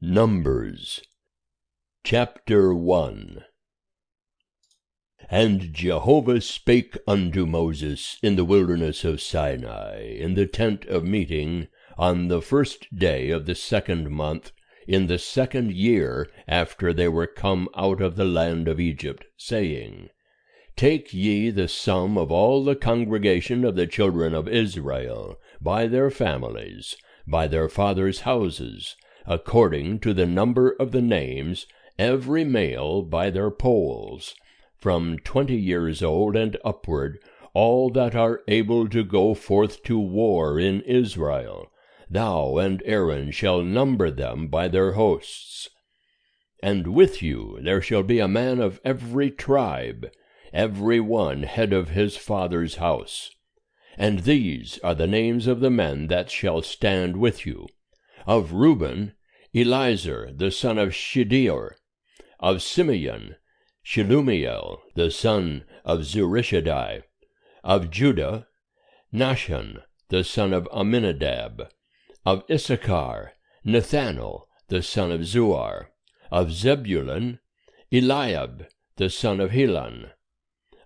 Numbers chapter 1. And Jehovah spake unto Moses in the wilderness of Sinai, in the tent of meeting, on the 1st day of the 2nd month, in the 2nd year after they were come out of the land of Egypt, saying, Take ye the sum of all the congregation of the children of Israel, by their families, by their fathers' houses, according to the number of the names, every male by their polls, from 20 years old and upward, all that are able to go forth to war in Israel. Thou and Aaron shall number them by their hosts. And with you there shall be a man of every tribe, every one head of his father's house. And these are the names of the men that shall stand with you. Of Reuben, Elizur the son of Shedeur. Of Simeon, Shelumiel the son of Zurishaddai. Of Judah, Nahshon the son of Amminadab. Of Issachar, Nathanael the son of Zuar. Of Zebulun, Eliab the son of Helon.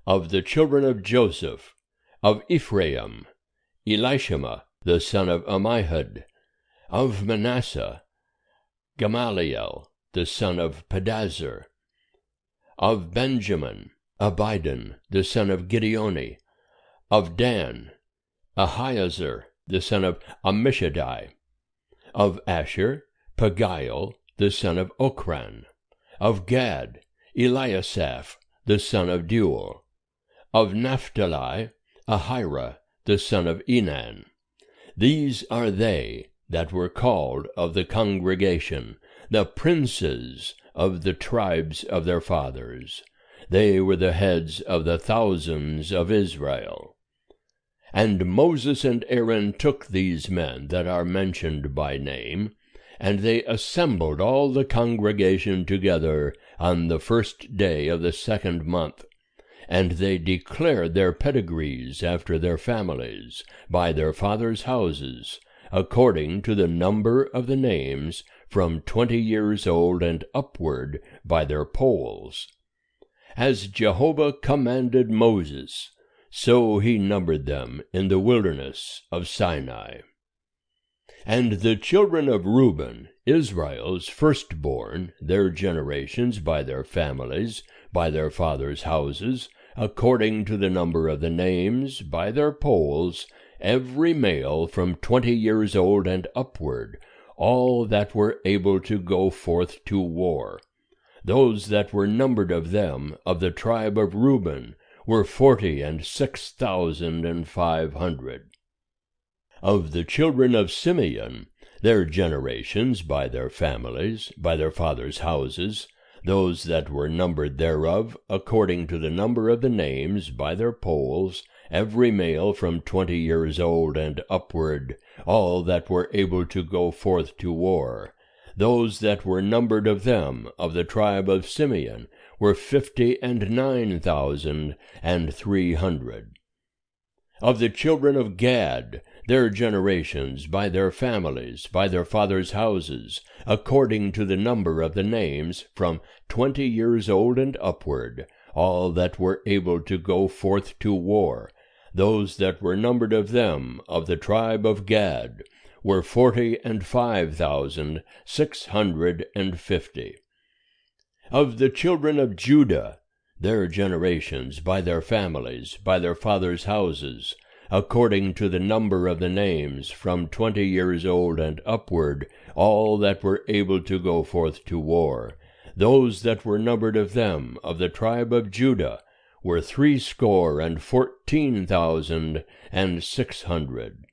Of the children of Joseph, of Ephraim, Elishama the son of Ammihud. Of Manasseh, Gamaliel the son of Pedazur. Of Benjamin, Abidan the son of Gideoni. Of Dan, Ahiezer the son of Ammishaddai. Of Asher, Pagiel the son of Ochran. Of Gad, Eliasaph the son of Deuel. Of Naphtali, Ahira the son of Enan. These are they that were called of the congregation, the princes of the tribes of their fathers. They were the heads of the thousands of Israel. And Moses and Aaron took these men that are mentioned by name, and they assembled all the congregation together on the 1st day of the 2nd month. And they declared their pedigrees after their families, by their fathers' houses, according to the number of the names, from 20 years old and upward, by their polls. As Jehovah commanded Moses, so he numbered them in the wilderness of Sinai. And the children of Reuben, Israel's firstborn, their generations by their families, by their fathers' houses, according to the number of the names, by their polls, every male from 20 years old and upward, all that were able to go forth to war. Those that were numbered of them, of the tribe of Reuben, were 46,500. Of the children of Simeon, their generations by their families, by their fathers' houses, those that were numbered thereof, according to the number of the names, by their polls, every male from 20 years old and upward, all that were able to go forth to war. Those that were numbered of them, of the tribe of Simeon, were 59,300. Of the children of Gad, their generations, by their families, by their fathers' houses, according to the number of the names, from 20 years old and upward, all that were able to go forth to war. Those that were numbered of them, of the tribe of Gad, were 45,650. Of the children of Judah, their generations, by their families, by their fathers' houses, according to the number of the names, from 20 years old and upward, all that were able to go forth to war. Those that were numbered of them, of the tribe of Judah, were 314,600.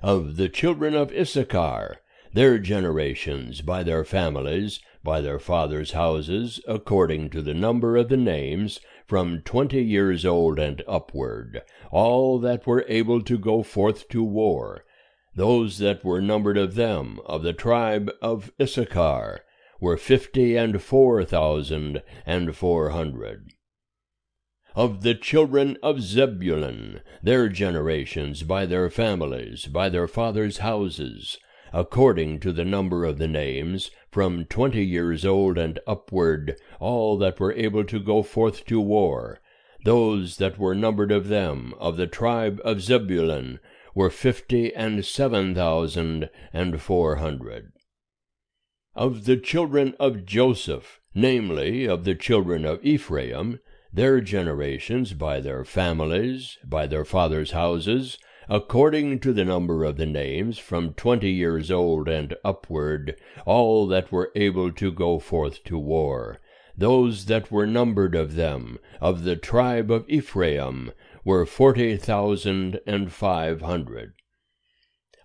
Of the children of Issachar, their generations, by their families, by their fathers' houses, according to the number of the names, from 20 years old and upward, all that were able to go forth to war. Those that were numbered of them, of the tribe of Issachar, were 54,400. Of the children of Zebulun, their generations, by their families, by their fathers' houses, according to the number of the names, from 20 years old and upward, all that were able to go forth to war. Those that were numbered of them, of the tribe of Zebulun, were 57,400. Of the children of Joseph, namely, of the children of Ephraim, their generations by their families, by their fathers' houses, according to the number of the names, from 20 years old and upward, all that were able to go forth to war. Those that were numbered of them, of the tribe of Ephraim, were 40,500.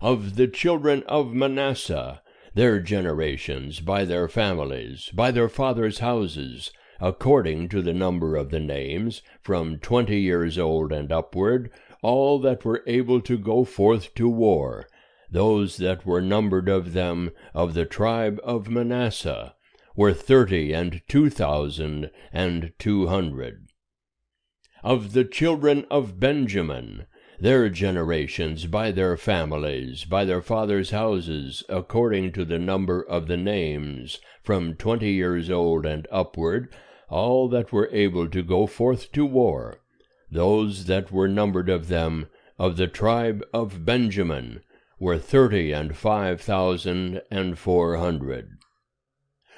Of the children of Manasseh, their generations by their families, by their fathers' houses, according to the number of the names, from 20 years old and upward, all that were able to go forth to war. Those that were numbered of them, of the tribe of Manasseh, were 32,200. Of the children of Benjamin, their generations by their families, by their fathers' houses, according to the number of the names, from 20 years old and upward, all that were able to go forth to war. Those that were numbered of them, of the tribe of Benjamin, were 35,400.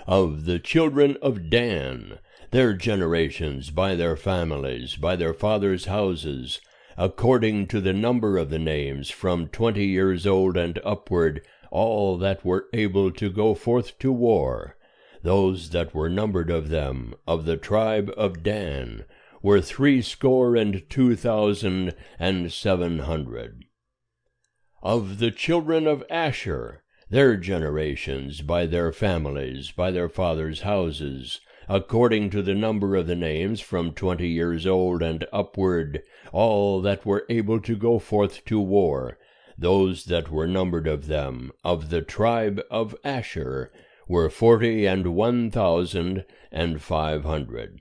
Of the children of Dan, their generations by their families, by their fathers' houses, according to the number of the names, from 20 years old and upward, all that were able to go forth to war. Those that were numbered of them, of the tribe of Dan, were 62,700. Of the children of Asher, their generations by their families, by their fathers' houses, according to the number of the names, from 20 years old and upward, all that were able to go forth to war. Those that were numbered of them, of the tribe of Asher, were 41,500.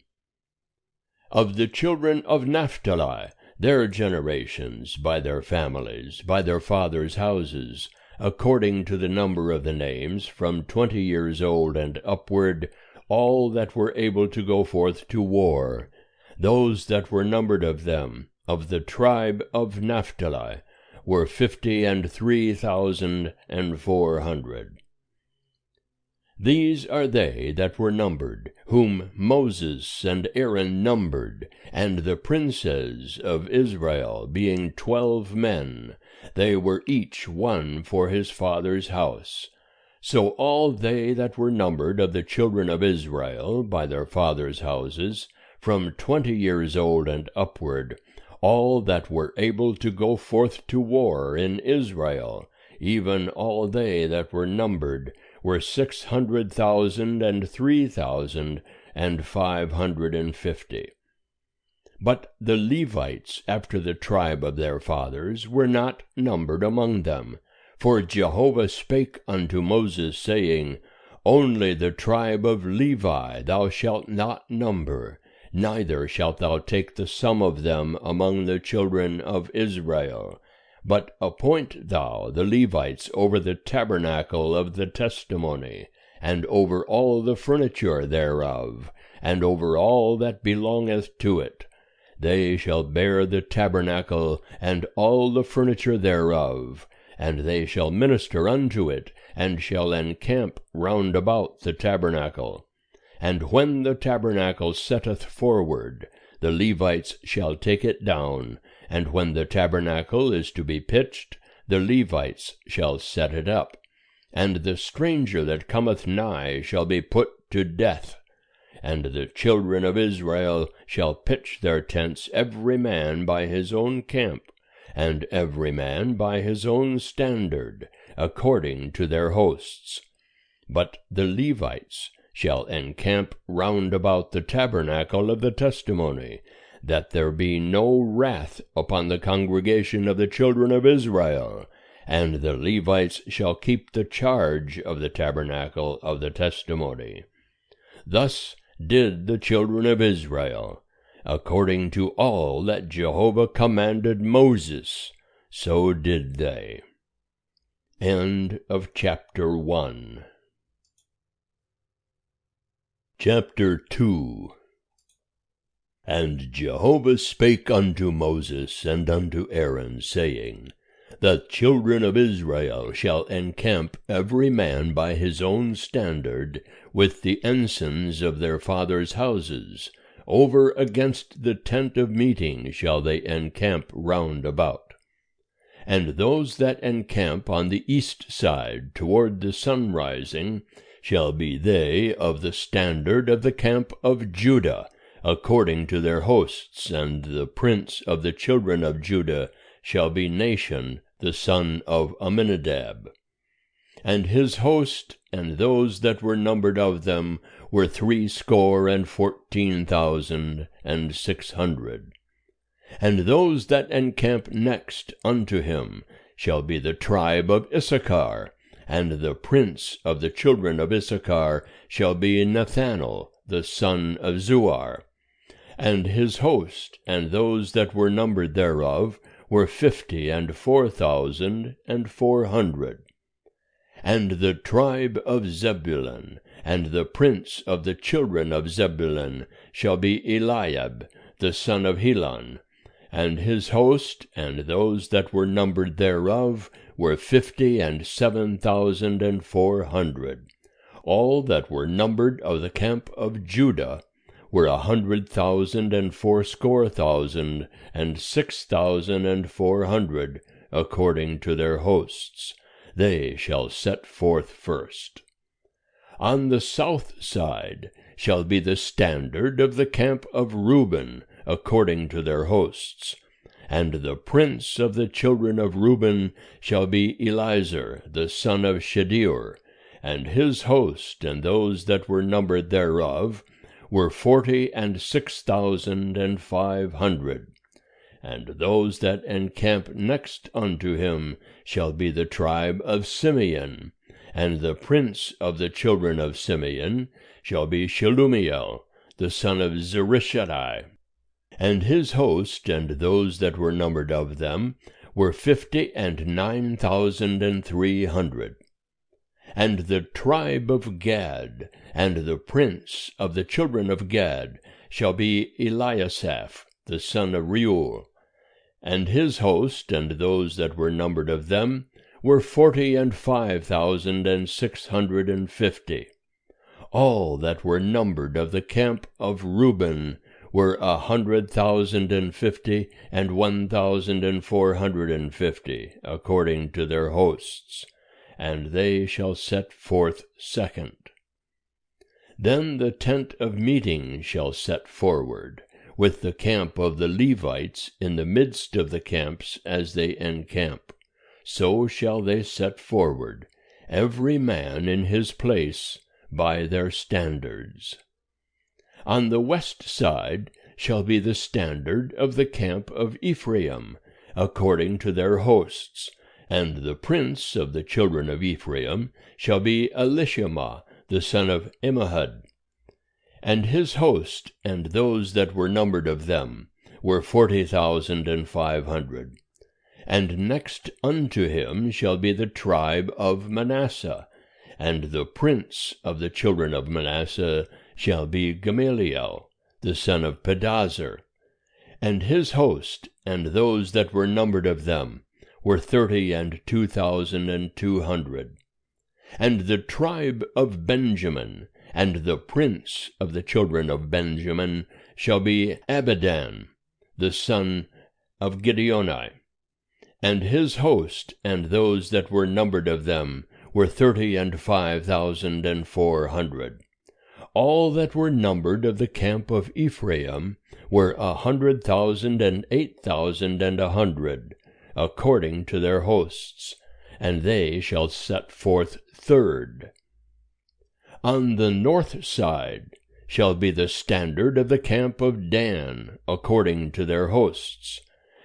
Of the children of Naphtali, their generations, by their families, by their fathers' houses, according to the number of the names, from 20 years old and upward, all that were able to go forth to war. Those that were numbered of them, of the tribe of Naphtali, were 53,400. These are they that were numbered, whom Moses and Aaron numbered, and the princes of Israel, being 12 men, they were each one for his father's house. So all they that were numbered of the children of Israel by their fathers' houses, from 20 years old and upward, all that were able to go forth to war in Israel, even all they that were numbered, were 603,550. But the Levites, after the tribe of their fathers, were not numbered among them. For Jehovah spake unto Moses, saying, Only the tribe of Levi thou shalt not number, neither shalt thou take the sum of them among the children of Israel. But appoint thou the Levites over the tabernacle of the testimony, and over all the furniture thereof, and over all that belongeth to it. They shall bear the tabernacle, and all the furniture thereof, and they shall minister unto it, and shall encamp round about the tabernacle. And when the tabernacle setteth forward, the Levites shall take it down, and when the tabernacle is to be pitched, the Levites shall set it up. And the stranger that cometh nigh shall be put to death. And the children of Israel shall pitch their tents every man by his own camp, and every man by his own standard, according to their hosts. But the Levites shall encamp round about the tabernacle of the testimony, that there be no wrath upon the congregation of the children of Israel, and the Levites shall keep the charge of the tabernacle of the testimony. Thus did the children of Israel, according to all that Jehovah commanded Moses, so did they. End of chapter 1. Chapter 2. And Jehovah spake unto Moses and unto Aaron, saying, The children of Israel shall encamp every man by his own standard, with the ensigns of their fathers' houses. Over against the tent of meeting shall they encamp round about. And those that encamp on the east side toward the sunrising shall be they of the standard of the camp of Judah, according to their hosts, and the prince of the children of Judah shall be Nahshon, the son of Amminadab. And his host, and those that were numbered of them, were 614,600. And those that encamp next unto him shall be the tribe of Issachar, and the prince of the children of Issachar shall be Nathanael, the son of Zuar. And his host, and those that were numbered thereof, were 54,400. And the tribe of Zebulun, and the prince of the children of Zebulun, shall be Eliab, the son of Helon. And his host, and those that were numbered thereof, were 57,400. All that were numbered of the camp of Judah were 100,000 and 6,400, according to their hosts. They shall set forth first. On the south side shall be the standard of the camp of Reuben, according to their hosts. And the prince of the children of Reuben shall be Elizur, the son of Shedeur. And his host, and those that were numbered thereof, were 46,500. And those that encamp next unto him shall be the tribe of Simeon. And the prince of the children of Simeon shall be Shelumiel, the son of Zurishaddai. And his host, and those that were numbered of them, were 59,300. And the tribe of Gad, and the prince of the children of Gad, shall be Eliasaph, the son of Reuel. And his host, and those that were numbered of them, were 45,650. All that were numbered of the camp of Reuben were 100,050 and 1,450, according to their hosts, and they shall set forth second. Then the tent of meeting shall set forward, with the camp of the Levites in the midst of the camps as they encamp. So shall they set forward, every man in his place, by their standards. On the west side shall be the standard of the camp of Ephraim, according to their hosts, and the prince of the children of Ephraim shall be Elishama, the son of Ammihud. And his host, and those that were numbered of them, were 40,500. And next unto him shall be the tribe of Manasseh, and the prince of the children of Manasseh shall be Gamaliel, the son of Pedazur. And his host, and those that were numbered of them, were 32,200. And the tribe of Benjamin, and the prince of the children of Benjamin, shall be Abidan, the son of Gideoni. And his host, and those that were numbered of them, were 35,400. All that were numbered of the camp of Ephraim were 100,000 and 8,100, according to their hosts, and they shall set forth third. On the north side shall be the standard of the camp of Dan, according to their hosts,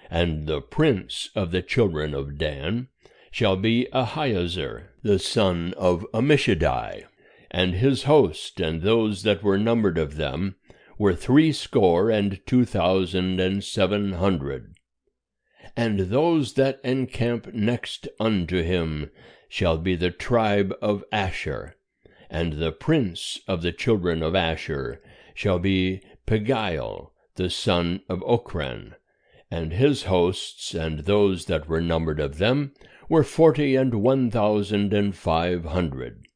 and the prince of the children of Dan shall be Ahiezer, the son of Ammishaddai. And his host, and those that were numbered of them, were 62,700. And those that encamp next unto him shall be the tribe of Asher, and the prince of the children of Asher shall be Pagiel, the son of Ochran, and his hosts, and those that were numbered of them, were 41,500.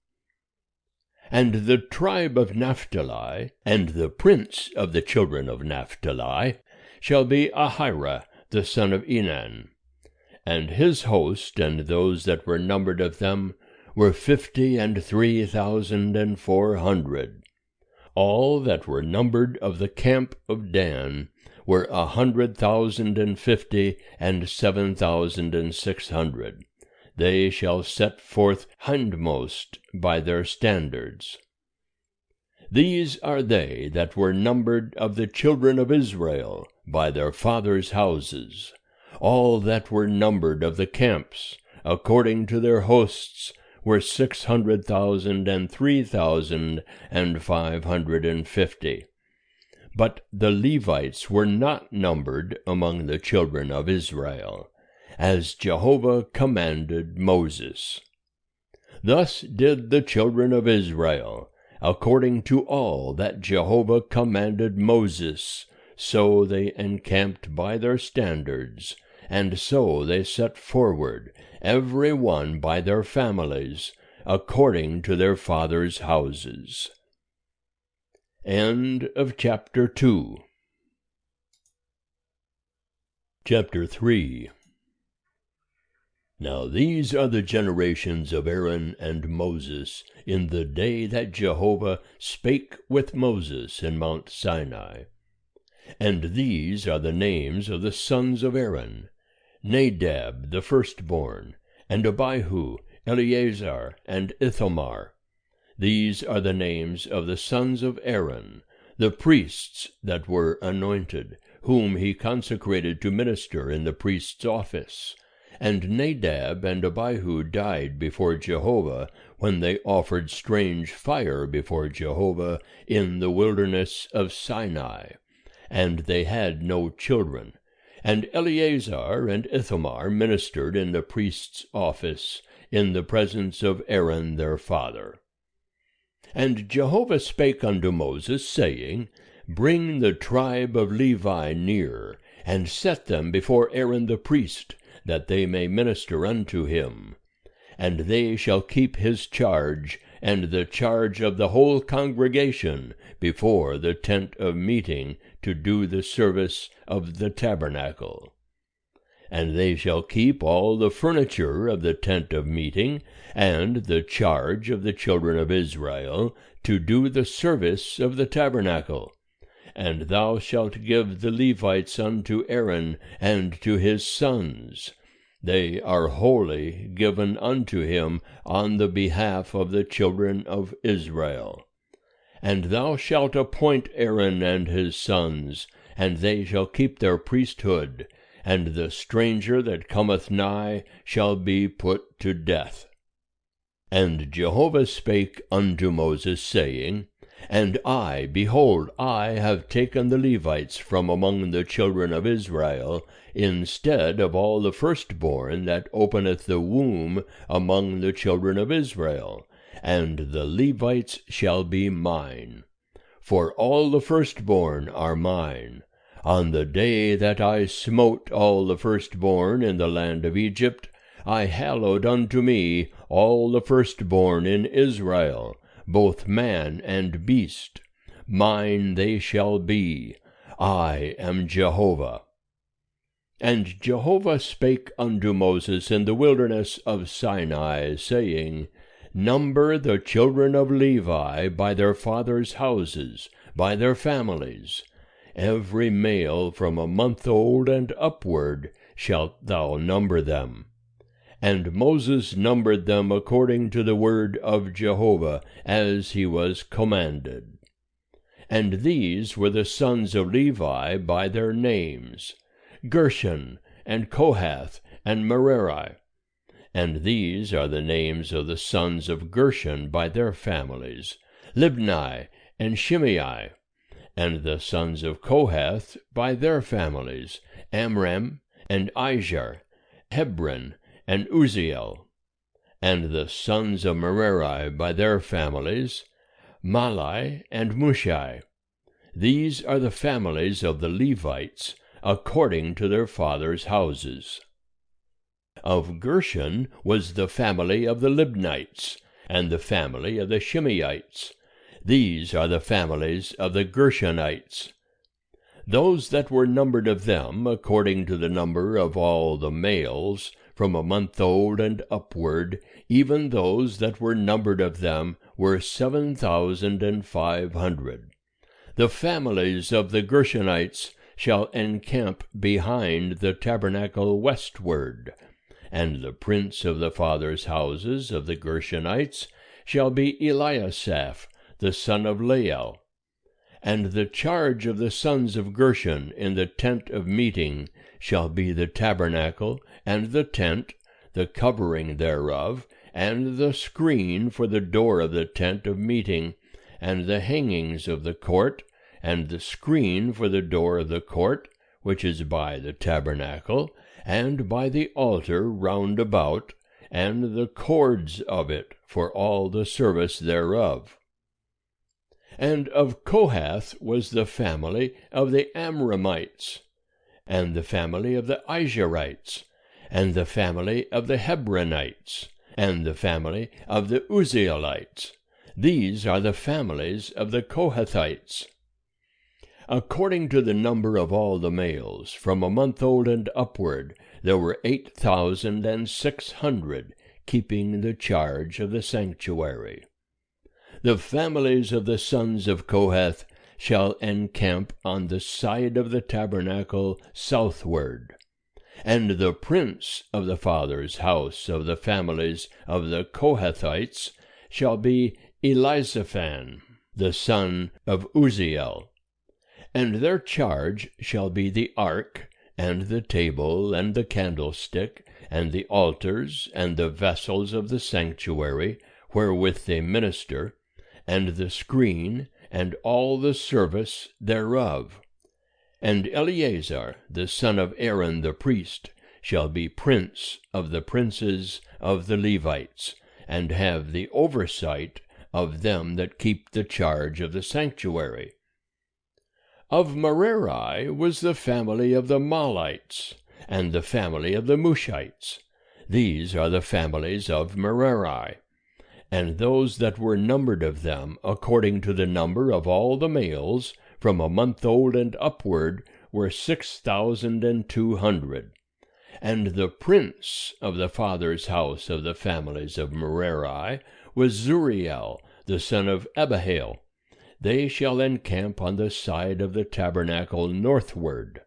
And the tribe of Naphtali, and the prince of the children of Naphtali, shall be Ahira, the son of Enan, and his host, and those that were numbered of them, were 53,400. All that were numbered of the camp of Dan were 100,050, and 7,600. They shall set forth hindmost by their standards. These are they that were numbered of the children of Israel by their fathers' houses, all that were numbered of the camps, according to their hosts, were 600,000 and 3,550. But the Levites were not numbered among the children of Israel, as Jehovah commanded Moses. Thus did the children of Israel, according to all that Jehovah commanded Moses, so they encamped by their standards, and so they set forward, every one by their families, according to their fathers' houses. End of chapter 2. Chapter 3. Now these are the generations of Aaron and Moses in the day that Jehovah spake with Moses in Mount Sinai. And these are the names of the sons of Aaron: Nadab the firstborn, and Abihu, Eleazar, and Ithamar. These are the names of the sons of Aaron, the priests that were anointed, whom he consecrated to minister in the priest's office. And Nadab and Abihu died before Jehovah when they offered strange fire before Jehovah in the wilderness of Sinai. And they had no children. And Eleazar and Ithamar ministered in the priest's office in the presence of Aaron their father. And Jehovah spake unto Moses, saying, Bring the tribe of Levi near, and set them before Aaron the priest, that they may minister unto him. And they shall keep his charge, and the charge of the whole congregation, before the tent of meeting, to do the service of the tabernacle. And they shall keep all the furniture of the tent of meeting, and the charge of the children of Israel, to do the service of the tabernacle. And thou shalt give the Levites unto Aaron and to his sons. They are wholly given unto him on the behalf of the children of Israel. And thou shalt appoint Aaron and his sons, and they shall keep their priesthood, and the stranger that cometh nigh shall be put to death. And Jehovah spake unto Moses, saying, And I, behold, I have taken the Levites from among the children of Israel, instead of all the firstborn that openeth the womb among the children of Israel, and the Levites shall be mine. For all the firstborn are mine. On the day that I smote all the firstborn in the land of Egypt, I hallowed unto me all the firstborn in Israel, both man and beast. Mine they shall be. I am Jehovah. And Jehovah spake unto Moses in the wilderness of Sinai, saying, Number the children of Levi by their fathers' houses, by their families. Every male from a month old and upward shalt thou number them. And Moses numbered them according to the word of Jehovah, as he was commanded. And these were the sons of Levi by their names: Gershon, and Kohath, and Merari. And these are the names of the sons of Gershon by their families: Libni, and Shimei. And the sons of Kohath by their families: Amram, and Izhar, Hebron, and Uzziel. And the sons of Merari by their families, Malai and Mushai. These are the families of the Levites, according to their fathers' houses. Of Gershon was the family of the Libnites, and the family of the Shimeites. These are the families of the Gershonites. Those that were numbered of them, according to the number of all the males, from a month old and upward, even those that were numbered of them were 7,500. The families of the Gershonites shall encamp behind the tabernacle westward, and the prince of the fathers' houses of the Gershonites shall be Eliasaph, the son of Lael. And the charge of the sons of Gershon in the tent of meeting shall be the tabernacle, and the tent, the covering thereof, and the screen for the door of the tent of meeting, and the hangings of the court, and the screen for the door of the court, which is by the tabernacle, and by the altar round about, and the cords of it for all the service thereof. And of Kohath was the family of the Amramites, and the family of the Izharites, and the family of the Hebronites, and the family of the Uzzielites. These are the families of the Kohathites. According to the number of all the males, from a month old and upward, there were 8,600, keeping the charge of the sanctuary. The families of the sons of Kohath shall encamp on the side of the tabernacle southward. And the prince of the fathers' house of the families of the Kohathites shall be Elizaphan, the son of Uzziel. And their charge shall be the ark, and the table, and the candlestick, and the altars, and the vessels of the sanctuary, wherewith they minister, and the screen, and all the service thereof. And Eleazar, the son of Aaron the priest, shall be prince of the princes of the Levites, and have the oversight of them that keep the charge of the sanctuary. Of Merari was the family of the Mahlites, and the family of the Mushites. These are the families of Merari. And those that were numbered of them, according to the number of all the males, from a month old and upward, were 6,200. And the prince of the fathers' house of the families of Merari was Zuriel, the son of Abihail. They shall encamp on the side of the tabernacle northward.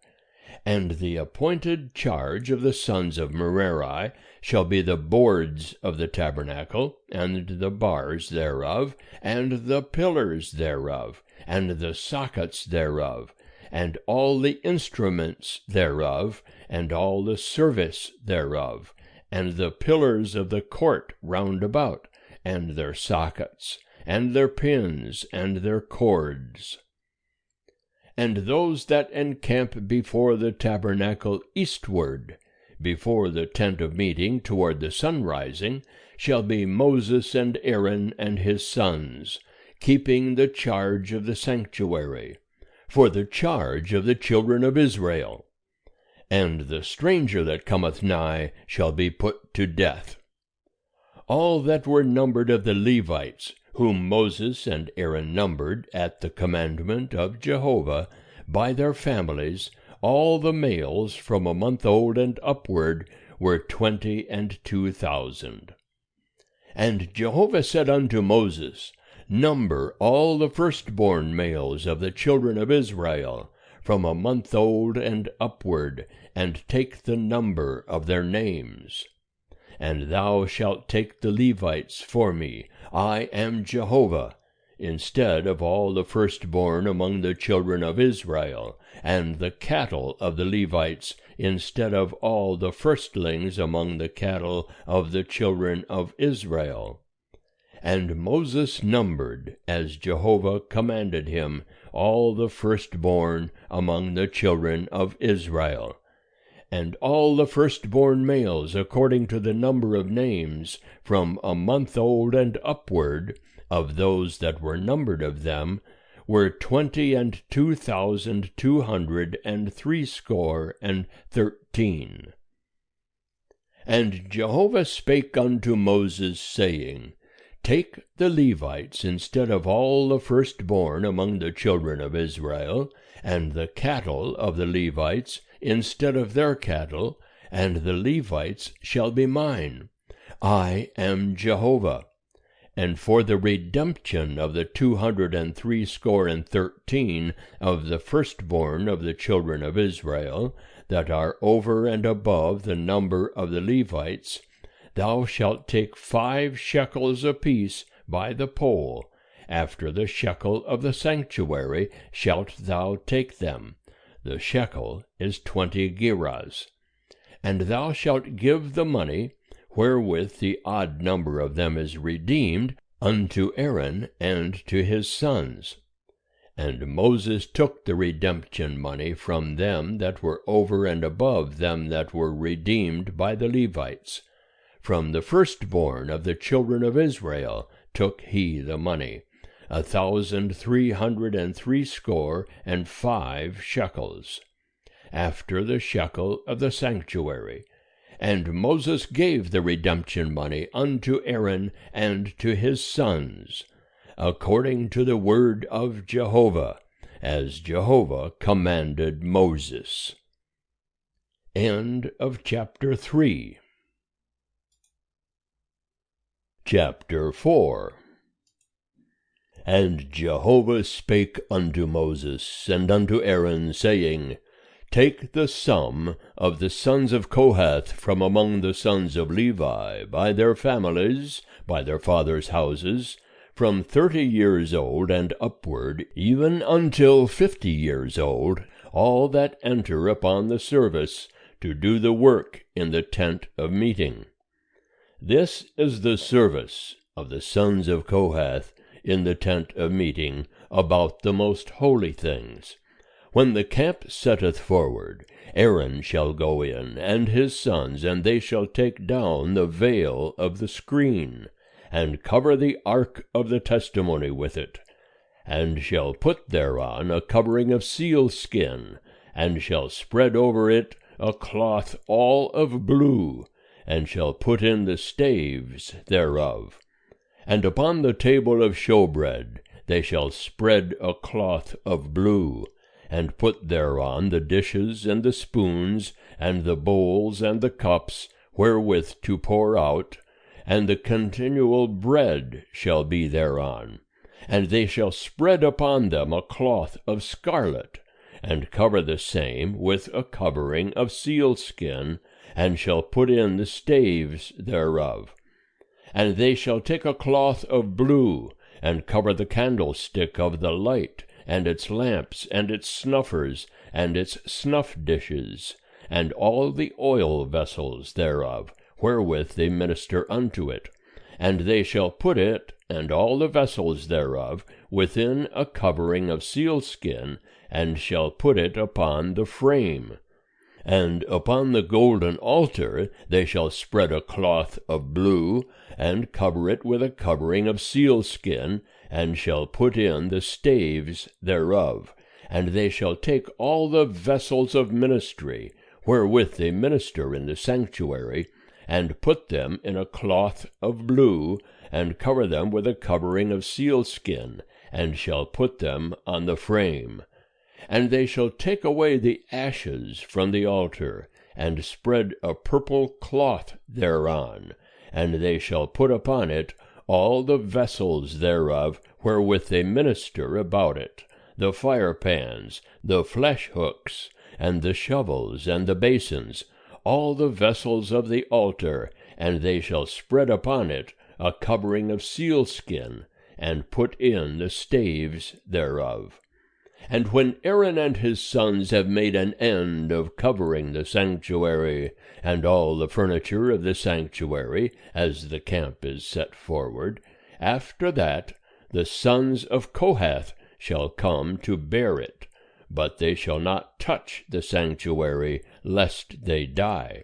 And the appointed charge of the sons of Merari shall be the boards of the tabernacle, and the bars thereof, and the pillars thereof, and the sockets thereof, and all the instruments thereof, and all the service thereof, and the pillars of the court round about, and their sockets, and their pins, and their cords. And those that encamp before the tabernacle eastward, before the tent of meeting toward the sunrising, shall be Moses and Aaron and his sons, keeping the charge of the sanctuary, for the charge of the children of Israel. And the stranger that cometh nigh shall be put to death. All that were numbered of the Levites, whom Moses and Aaron numbered at the commandment of Jehovah, by their families, all the males from a month old and upward were 22,000. And Jehovah said unto Moses, Number all the firstborn males of the children of Israel, from a month old and upward, and take the number of their names. And thou shalt take the Levites for me, I am Jehovah, instead of all the firstborn among the children of Israel, and the cattle of the Levites, instead of all the firstlings among the cattle of the children of Israel. And Moses numbered, as Jehovah commanded him, all the firstborn among the children of Israel. and all the firstborn males according to the number of names, from a month old and upward, of those that were numbered of them, were 22,213. And Jehovah spake unto Moses, saying, Take the Levites instead of all the firstborn among the children of Israel, and the cattle of the Levites instead of their cattle, and the Levites shall be mine. I am Jehovah. And for the redemption of the 213 of the firstborn of the children of Israel, that are over and above the number of the Levites, thou shalt take 5 shekels apiece by the poll. After the shekel of the sanctuary shalt thou take them. The shekel is 20 gerahs. And thou shalt give the money, wherewith the odd number of them is redeemed, unto Aaron and to his sons. And Moses took the redemption money from them that were over and above them that were redeemed by the Levites. From the firstborn of the children of Israel took he the money, 1,365 shekels, after the shekel of the sanctuary. And Moses gave the redemption money unto Aaron and to his sons, according to the word of Jehovah, as Jehovah commanded Moses. End of chapter 3. Chapter 4. And Jehovah spake unto Moses and unto Aaron, saying, Take the sum of the sons of Kohath from among the sons of Levi, by their families, by their fathers' houses, from 30 years old and upward, even until 50 years old, all that enter upon the service, to do the work in the tent of meeting. This is the service of the sons of Kohath in the tent of meeting, about the most holy things. When the camp setteth forward, Aaron shall go in, and his sons, and they shall take down the veil of the screen, and cover the ark of the testimony with it, and shall put thereon a covering of sealskin, and shall spread over it a cloth all of blue, and shall put in the staves thereof. And upon the table of showbread they shall spread a cloth of blue, and put thereon the dishes and the spoons, and the bowls and the cups, wherewith to pour out, and the continual bread shall be thereon. And they shall spread upon them a cloth of scarlet, and cover the same with a covering of sealskin, and shall put in the staves thereof. And they shall take a cloth of blue, and cover the candlestick of the light, and its lamps, and its snuffers, and its snuff dishes, and all the oil vessels thereof, wherewith they minister unto it. And they shall put it, and all the vessels thereof, within a covering of sealskin, and shall put it upon the frame. And upon the golden altar they shall spread a cloth of blue, and cover it with a covering of sealskin, and shall put in the staves thereof. And they shall take all the vessels of ministry, wherewith they minister in the sanctuary, and put them in a cloth of blue, and cover them with a covering of sealskin, and shall put them on the frame. And they shall take away the ashes from the altar, and spread a purple cloth thereon, and they shall put upon it all the vessels thereof, wherewith they minister about it, the firepans, the flesh hooks, and the shovels, and the basins, all the vessels of the altar, and they shall spread upon it a covering of sealskin, and put in the staves thereof. And when Aaron and his sons have made an end of covering the sanctuary, and all the furniture of the sanctuary, as the camp is set forward, after that the sons of Kohath shall come to bear it, but they shall not touch the sanctuary, lest they die.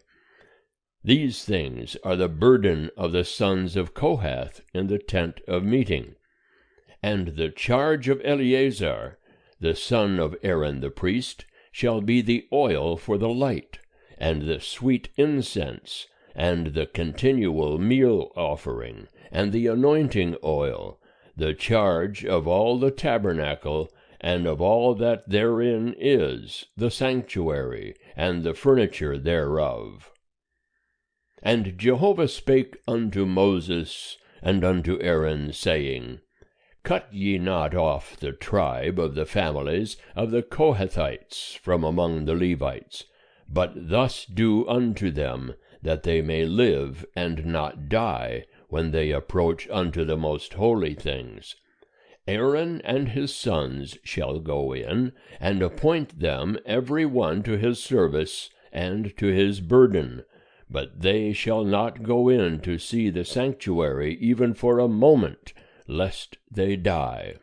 These things are the burden of the sons of Kohath in the tent of meeting. And the charge of Eleazar, the son of Aaron the priest, shall be the oil for the light, and the sweet incense, and the continual meal offering, and the anointing oil, the charge of all the tabernacle, and of all that therein is, the sanctuary, and the furniture thereof. And Jehovah spake unto Moses and unto Aaron, saying, Cut ye not off the tribe of the families of the Kohathites from among the Levites, but thus do unto them, that they may live and not die when they approach unto the most holy things. Aaron and his sons shall go in, and appoint them every one to his service and to his burden, but they shall not go in to see the sanctuary even for a moment, lest they die.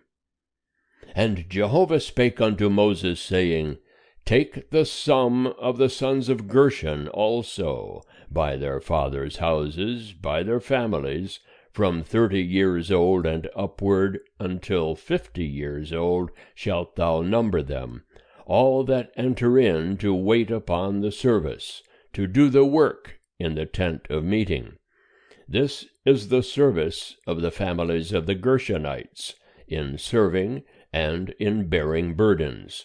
And Jehovah spake unto Moses, saying, Take the sum of the sons of Gershon also, by their fathers' houses, by their families, from 30 years old and upward until 50 years old shalt thou number them, all that enter in to wait upon the service, to do the work in the tent of meeting. This is the service of the families of the Gershonites, in serving and in bearing burdens.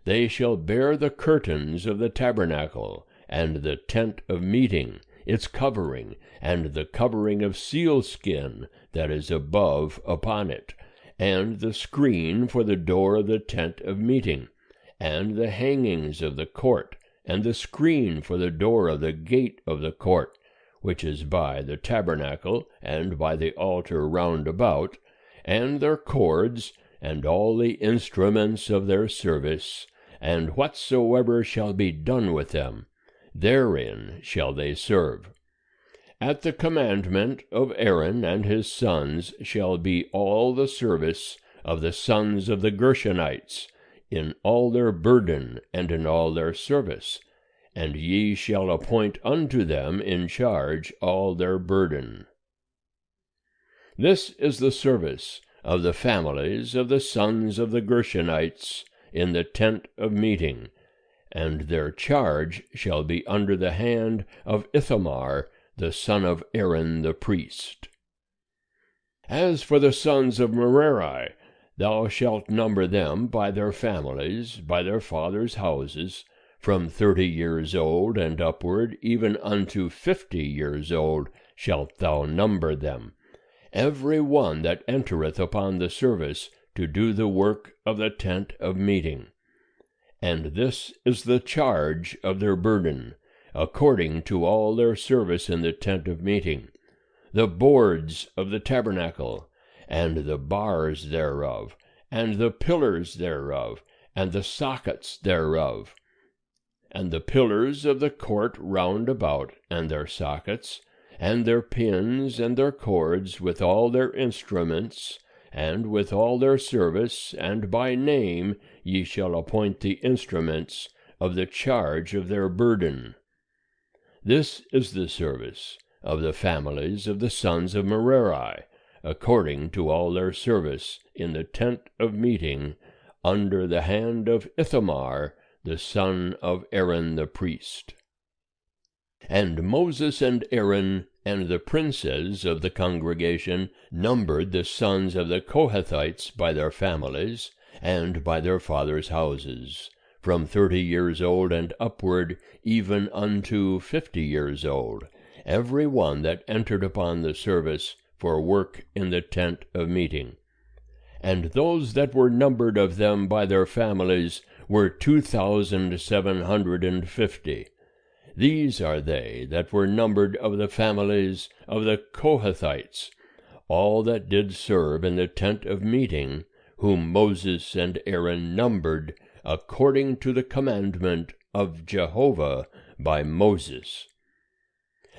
They shall bear the curtains of the tabernacle, and the tent of meeting, its covering, and the covering of sealskin that is above upon it, and the screen for the door of the tent of meeting, and the hangings of the court, and the screen for the door of the gate of the court, which is by the tabernacle, and by the altar round about, and their cords, and all the instruments of their service, and whatsoever shall be done with them, therein shall they serve. At the commandment of Aaron and his sons shall be all the service of the sons of the Gershonites, in all their burden and in all their service, and ye shall appoint unto them in charge all their burden. This is the service of the families of the sons of the Gershonites in the tent of meeting, and their charge shall be under the hand of Ithamar, the son of Aaron the priest. As for the sons of Merari, thou shalt number them by their families, by their fathers' houses, from 30 years old and upward, even unto 50 years old shalt thou number them, every one that entereth upon the service to do the work of the tent of meeting. And this is the charge of their burden, according to all their service in the tent of meeting, the boards of the tabernacle, and the bars thereof, and the pillars thereof, and the sockets thereof, and the pillars of the court round about, and their sockets, and their pins, and their cords, with all their instruments, and with all their service, and by name ye shall appoint the instruments of the charge of their burden. This is the service of the families of the sons of Merari, according to all their service in the tent of meeting, under the hand of Ithamar, the son of Aaron the priest. And Moses and Aaron and the princes of the congregation numbered the sons of the Kohathites by their families, and by their fathers' houses, from 30 years old and upward, even unto 50 years old, every one that entered upon the service for work in the tent of meeting. And those that were numbered of them by their families were 2,750. These are they that were numbered of the families of the Kohathites, all that did serve in the tent of meeting, whom Moses and Aaron numbered, according to the commandment of Jehovah by Moses.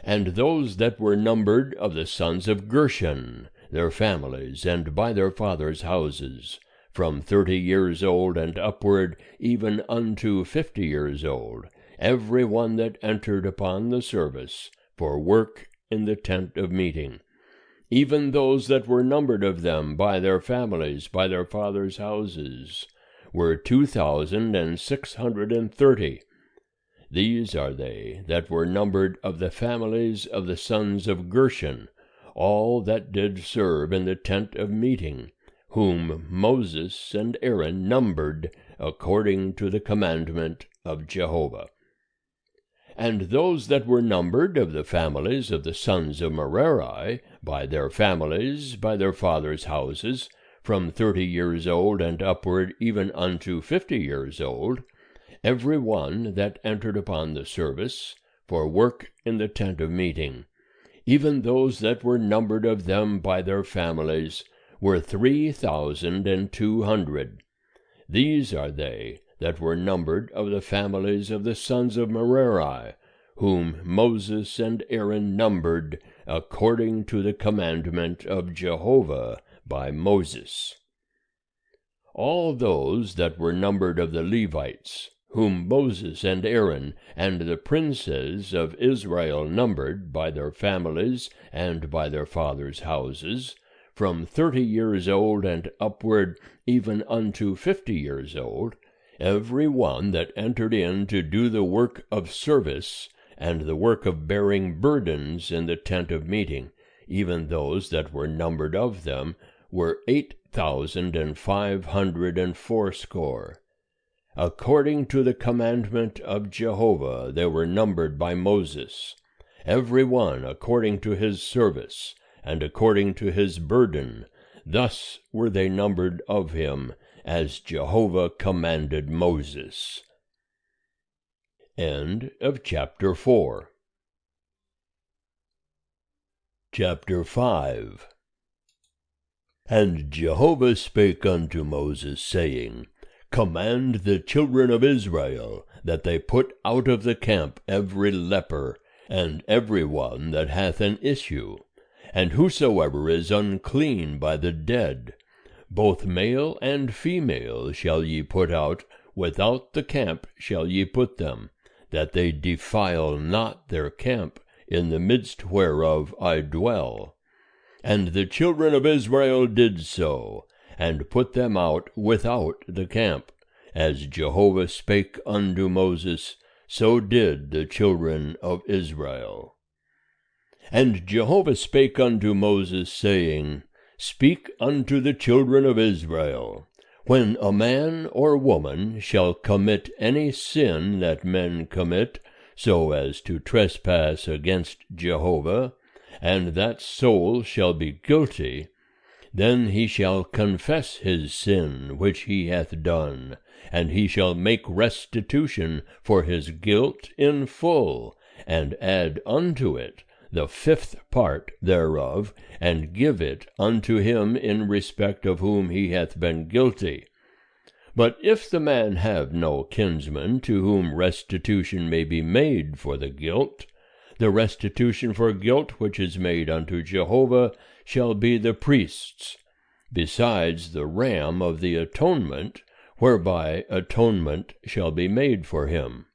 And those that were numbered of the sons of Gershon, their families, and by their fathers' houses, from 30 years old and upward, even unto 50 years old, every one that entered upon the service, for work in the tent of meeting, even those that were numbered of them by their families, by their fathers' houses, were 2,630. These are they that were numbered of the families of the sons of Gershon, all that did serve in the tent of meeting, whom Moses and Aaron numbered according to the commandment of Jehovah. And those that were numbered of the families of the sons of Merari, by their families, by their fathers' houses, from 30 years old and upward, even unto 50 years old, every one that entered upon the service, for work in the tent of meeting, even those that were numbered of them by their families, were 3,200. These are they that were numbered of the families of the sons of Merari, whom Moses and Aaron numbered according to the commandment of Jehovah by Moses. All those that were numbered of the Levites, whom Moses and Aaron and the princes of Israel numbered by their families and by their fathers' houses, from 30 years old and upward, even unto 50 years old, every one that entered in to do the work of service and the work of bearing burdens in the tent of meeting, even those that were numbered of them, were 8,580. According to the commandment of Jehovah they were numbered by Moses, every one according to his service, and according to his burden. Thus were they numbered of him, as Jehovah commanded Moses. End of chapter 4. Chapter 5. And Jehovah spake unto Moses, saying, Command the children of Israel that they put out of the camp every leper, and every one that hath an issue, and whosoever is unclean by the dead, both male and female shall ye put out, without the camp shall ye put them, that they defile not their camp, in the midst whereof I dwell. And the children of Israel did so, and put them out without the camp. As Jehovah spake unto Moses, so did the children of Israel. And Jehovah spake unto Moses, saying, Speak unto the children of Israel, when a man or woman shall commit any sin that men commit, so as to trespass against Jehovah, and that soul shall be guilty, then he shall confess his sin which he hath done, and he shall make restitution for his guilt in full, and add unto it the 5th part thereof, and give it unto him in respect of whom he hath been guilty. But if the man have no kinsman to whom restitution may be made for the guilt, the restitution for guilt which is made unto Jehovah shall be the priest's, besides the ram of the atonement, whereby atonement shall be made for him.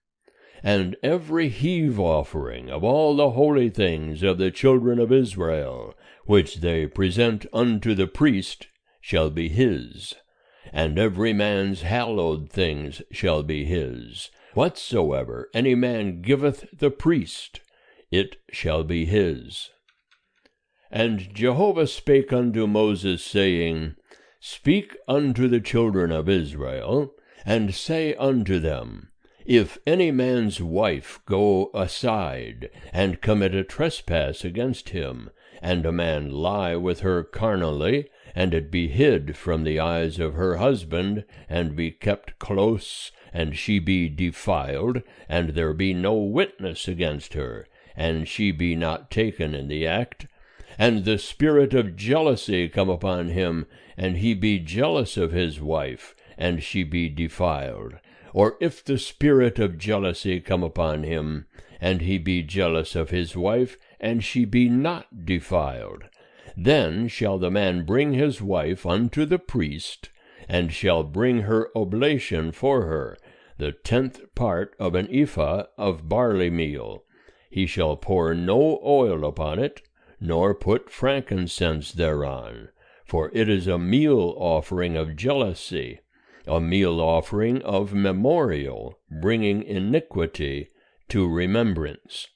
And every heave offering of all the holy things of the children of Israel, which they present unto the priest, shall be his. And every man's hallowed things shall be his. Whatsoever any man giveth the priest, it shall be his. And Jehovah spake unto Moses, saying, Speak unto the children of Israel, and say unto them, If any man's wife go aside, and commit a trespass against him, and a man lie with her carnally, and it be hid from the eyes of her husband, and be kept close, and she be defiled, and there be no witness against her, and she be not taken in the act, and the spirit of jealousy come upon him, and he be jealous of his wife, and she be defiled. Or if the spirit of jealousy come upon him, and he be jealous of his wife, and she be not defiled, then shall the man bring his wife unto the priest, and shall bring her oblation for her, the 10th part of an ephah of barley meal. He shall pour no oil upon it, nor put frankincense thereon, for it is a meal offering of jealousy, a meal offering of memorial, bringing iniquity to remembrance.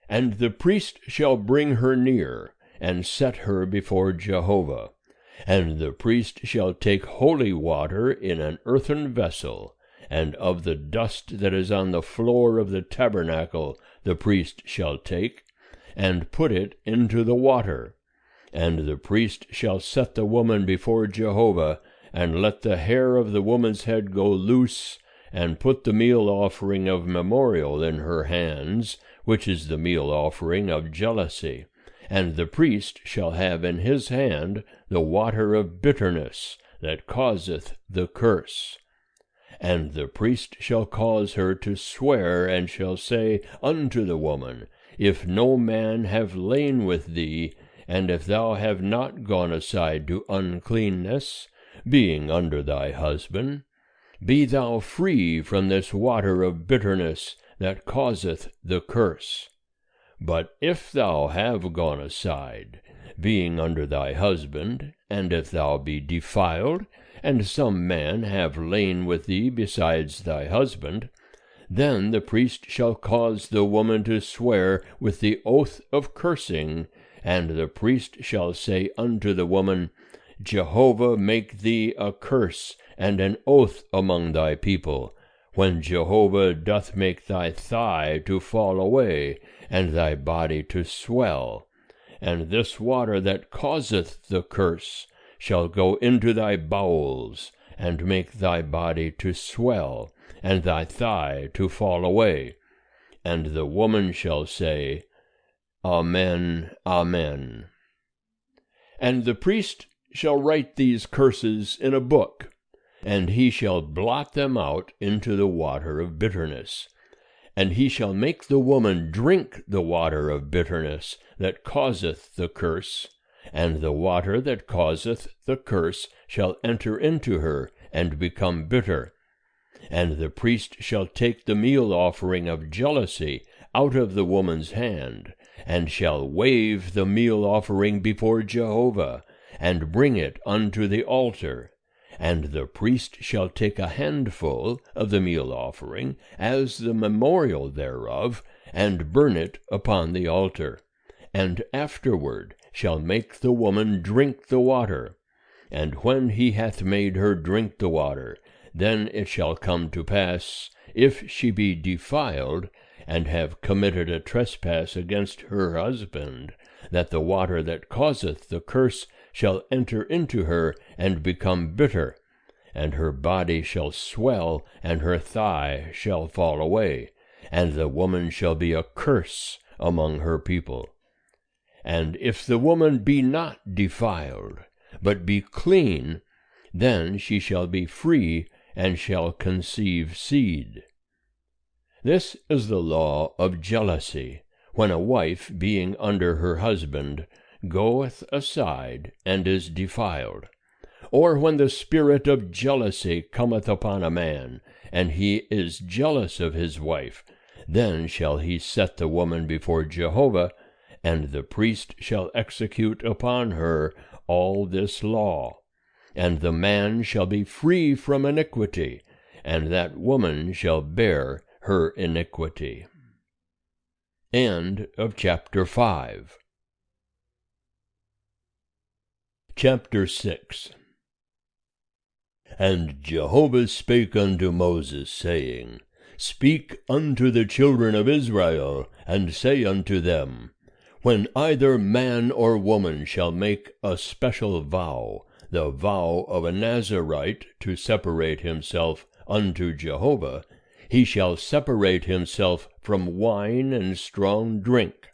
And the priest shall bring her near, and set her before Jehovah. And the priest shall take holy water in an earthen vessel, and of the dust that is on the floor of the tabernacle the priest shall take, and put it into the water. And the priest shall set the woman before Jehovah, and let the hair of the woman's head go loose, and put the meal offering of memorial in her hands, which is the meal offering of jealousy. And the priest shall have in his hand the water of bitterness, that causeth the curse. And the priest shall cause her to swear, and shall say unto the woman, If no man have lain with thee, and if thou have not gone aside to uncleanness, being under thy husband, be thou free from this water of bitterness that causeth the curse. But if thou have gone aside, being under thy husband, and if thou be defiled, and some man have lain with thee besides thy husband, then the priest shall cause the woman to swear with the oath of cursing, and the priest shall say unto the woman, Jehovah make thee a curse and an oath among thy people, when Jehovah doth make thy thigh to fall away, and thy body to swell. And this water that causeth the curse shall go into thy bowels, and make thy body to swell, and thy thigh to fall away. And the woman shall say, Amen, Amen. And the priest shall write these curses in a book, and he shall blot them out into the water of bitterness. And he shall make the woman drink the water of bitterness that causeth the curse, and the water that causeth the curse shall enter into her, and become bitter. And the priest shall take the meal offering of jealousy out of the woman's hand, and shall wave the meal offering before Jehovah, and bring it unto the altar. And the priest shall take a handful of the meal offering as the memorial thereof, and burn it upon the altar, and afterward shall make the woman drink the water. And when he hath made her drink the water, then it shall come to pass, if she be defiled, and have committed a trespass against her husband, that the water that causeth the curse shall enter into her, and become bitter, and her body shall swell, and her thigh shall fall away, and the woman shall be a curse among her people. And if the woman be not defiled, but be clean, then she shall be free, and shall conceive seed. This is the law of jealousy, when a wife, being under her husband, goeth aside, and is defiled. Or when the spirit of jealousy cometh upon a man, and he is jealous of his wife, then shall he set the woman before Jehovah, and the priest shall execute upon her all this law. And the man shall be free from iniquity, and that woman shall bear her iniquity. End of chapter 5. Chapter 6. And Jehovah spake unto Moses, saying, Speak unto the children of Israel, and say unto them, When either man or woman shall make a special vow, the vow of a Nazarite to separate himself unto Jehovah, he shall separate himself from wine and strong drink.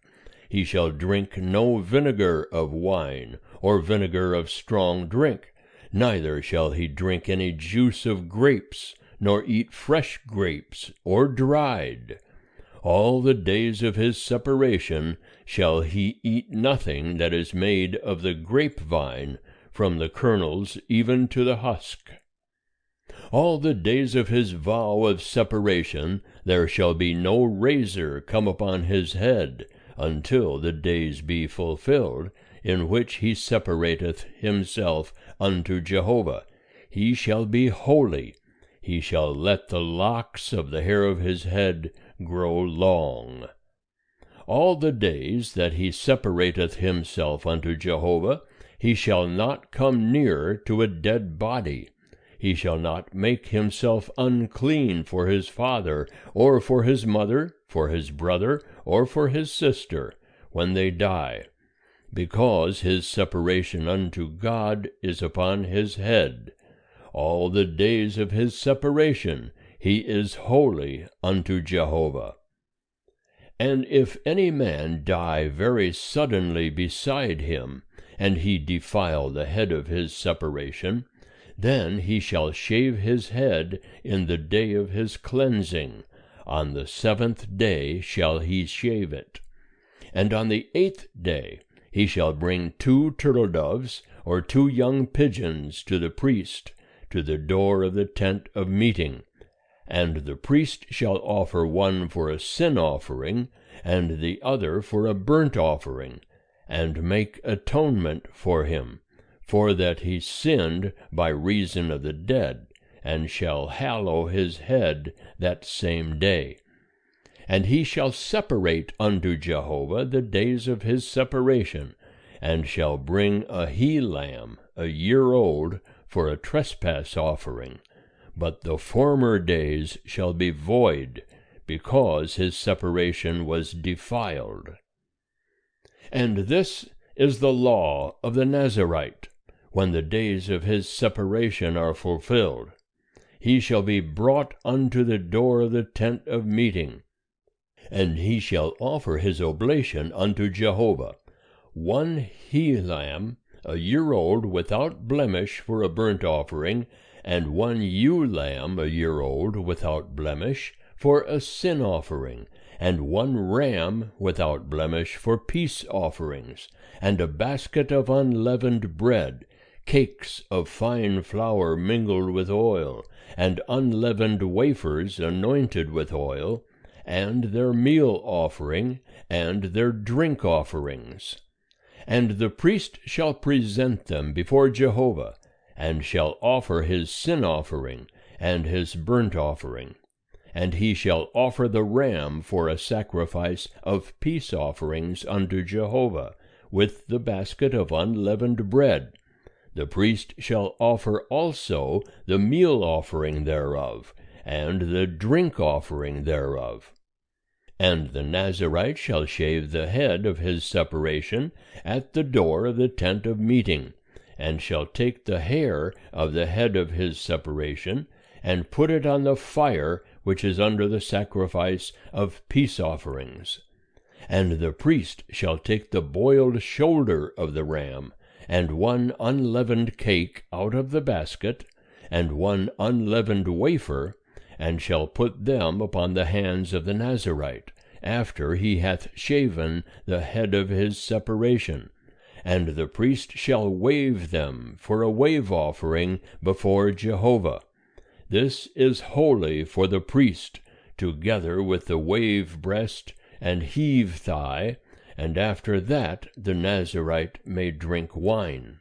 He shall drink no vinegar of wine, or vinegar of strong drink, neither shall he drink any juice of grapes, nor eat fresh grapes, or dried. All the days of his separation shall he eat nothing that is made of the grapevine, from the kernels even to the husk. All the days of his vow of separation there shall be no razor come upon his head, until the days be fulfilled, in which he separateth himself unto Jehovah. He shall be holy. He shall let the locks of the hair of his head grow long. All the days that he separateth himself unto Jehovah, he shall not come near to a dead body. He shall not make himself unclean for his father, or for his mother, for his brother, or for his sister, when they die, because his separation unto God is upon his head. All the days of his separation he is holy unto Jehovah. And if any man die very suddenly beside him, and he defile the head of his separation, then he shall shave his head in the day of his cleansing. On the 7th day shall he shave it. And on the 8th day he shall bring 2 turtle-doves or 2 young pigeons to the priest, to the door of the tent of meeting. And the priest shall offer one for a sin offering, and the other for a burnt offering, and make atonement for him, for that he sinned by reason of the dead, and shall hallow his head that same day. And he shall separate unto Jehovah the days of his separation, and shall bring a he-lamb, a year old, for a trespass offering. But the former days shall be void, because his separation was defiled. And this is the law of the Nazarite, when the days of his separation are fulfilled. He shall be brought unto the door of the tent of meeting, and he shall offer his oblation unto Jehovah, 1 he-lamb, a year old, without blemish, for a burnt offering, and 1 ewe-lamb, a year old, without blemish, for a sin offering, and 1 ram without blemish for peace offerings, and a basket of unleavened bread, cakes of fine flour mingled with oil, and unleavened wafers anointed with oil, and their meal offering, and their drink offerings. And the priest shall present them before Jehovah, and shall offer his sin offering, and his burnt offering. And he shall offer the ram for a sacrifice of peace offerings unto Jehovah, with the basket of unleavened bread. The priest shall offer also the meal offering thereof, and the drink offering thereof. And the Nazarite shall shave the head of his separation at the door of the tent of meeting, and shall take the hair of the head of his separation, and put it on the fire which is under the sacrifice of peace offerings. And the priest shall take the boiled shoulder of the ram, and 1 unleavened cake out of the basket, and 1 unleavened wafer, and shall put them upon the hands of the Nazarite, after he hath shaven the head of his separation. And the priest shall wave them for a wave offering before Jehovah. This is holy for the priest, together with the wave breast and heave thigh, and after that the Nazarite may drink wine.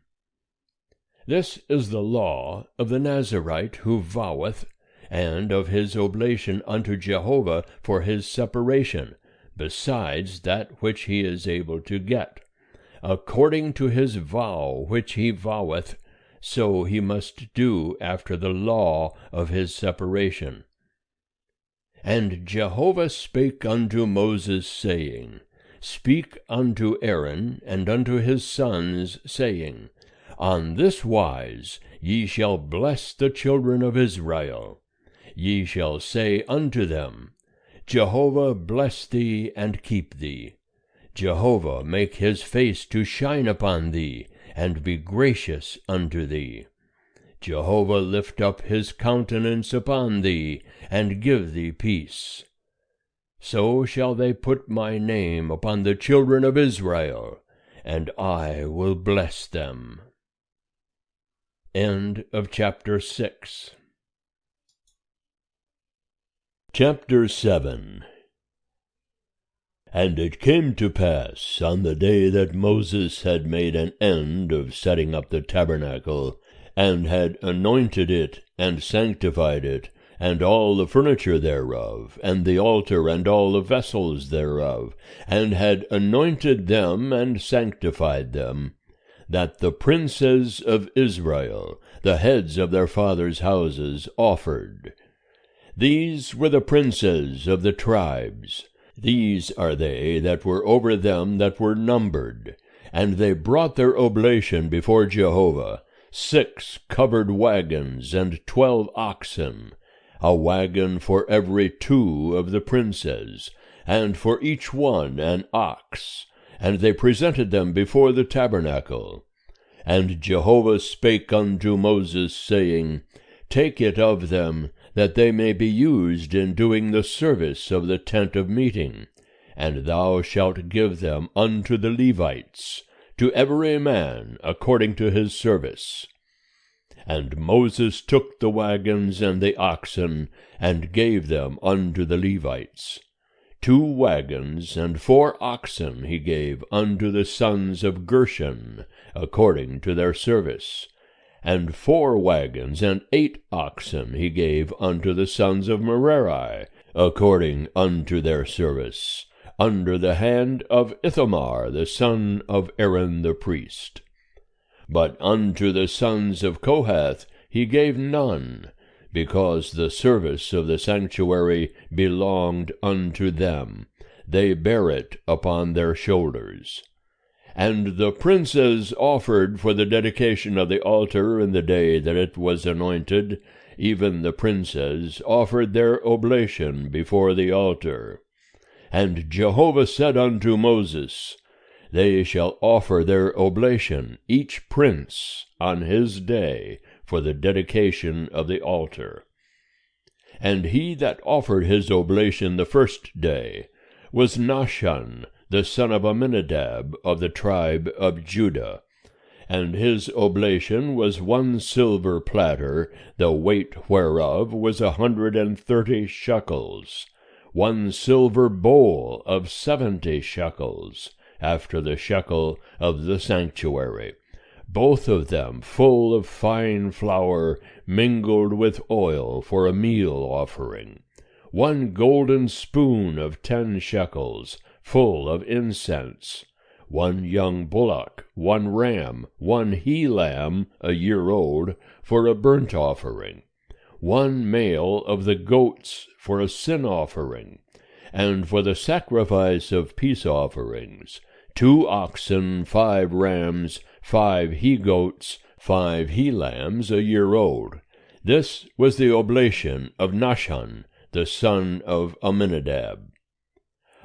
This is the law of the Nazarite who voweth, and of his oblation unto Jehovah for his separation, besides that which he is able to get. According to his vow which he voweth, so he must do after the law of his separation. And Jehovah spake unto Moses, saying, Speak unto Aaron and unto his sons, saying, On this wise ye shall bless the children of Israel. Ye shall say unto them, Jehovah bless thee and keep thee. Jehovah make his face to shine upon thee, and be gracious unto thee. Jehovah lift up his countenance upon thee, and give thee peace. So shall they put my name upon the children of Israel, and I will bless them. End of chapter 6. Chapter 7. And it came to pass, on the day that Moses had made an end of setting up the tabernacle, and had anointed it, and sanctified it, and all the furniture thereof, and the altar, and all the vessels thereof, and had anointed them, and sanctified them, that the princes of Israel, the heads of their fathers' houses, offered. These were the princes of the tribes. These are they that were over them that were numbered. And they brought their oblation before Jehovah, 6 covered wagons, and 12 oxen, a wagon for every 2 of the princes, and for each one an ox. And they presented them before the tabernacle. And Jehovah spake unto Moses, saying, Take it of them, that they may be used in doing the service of the tent of meeting, and thou shalt give them unto the Levites, to every man according to his service. And Moses took the wagons and the oxen, and gave them unto the Levites. 2 wagons and 4 oxen he gave unto the sons of Gershon, according to their service. And 4 wagons and 8 oxen he gave unto the sons of Merari, according unto their service, under the hand of Ithamar the son of Aaron the priest. But unto the sons of Kohath he gave none, because the service of the sanctuary belonged unto them. They bare it upon their shoulders. And the princes offered for the dedication of the altar in the day that it was anointed. Even the princes offered their oblation before the altar. And Jehovah said unto Moses, They shall offer their oblation, each prince, on his day, for the dedication of the altar. And he that offered his oblation the first day was Nahshon, the son of Amminadab, of the tribe of Judah. And his oblation was 1 silver platter, the weight whereof was 130 shekels, 1 silver bowl of 70 shekels, after the shekel of the sanctuary, both of them full of fine flour mingled with oil for a meal offering, 1 golden spoon of 10 shekels, full of incense, 1 young bullock, 1 ram, 1 he-lamb a year old, for a burnt offering, 1 male of the goats for a sin offering, and for the sacrifice of peace offerings, 2 oxen, 5 rams, 5 he-goats, 5 he-lambs a year old. This was the oblation of Nahshon, the son of Amminadab.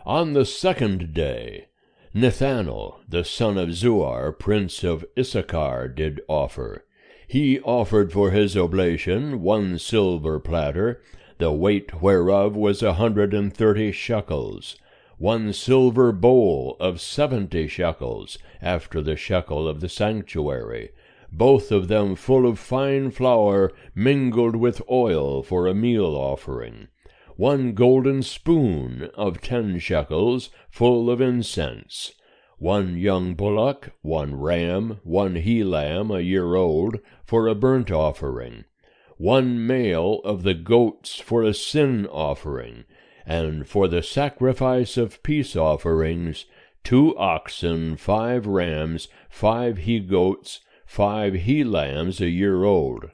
On the 2nd day, Nethanel, the son of Zuar, prince of Issachar, did offer. He offered for his oblation 1 silver platter, the weight whereof was 130 shekels, 1 silver bowl of 70 shekels, after the shekel of the sanctuary, both of them full of fine flour mingled with oil for a meal offering, 1 golden spoon of 10 shekels, full of incense, 1 young bullock, 1 ram, 1 he-lamb a year old, for a burnt offering, 1 male of the goats for a sin offering, and for the sacrifice of peace offerings, 2 oxen, 5 rams, 5 he-goats, 5 he-lambs a year old.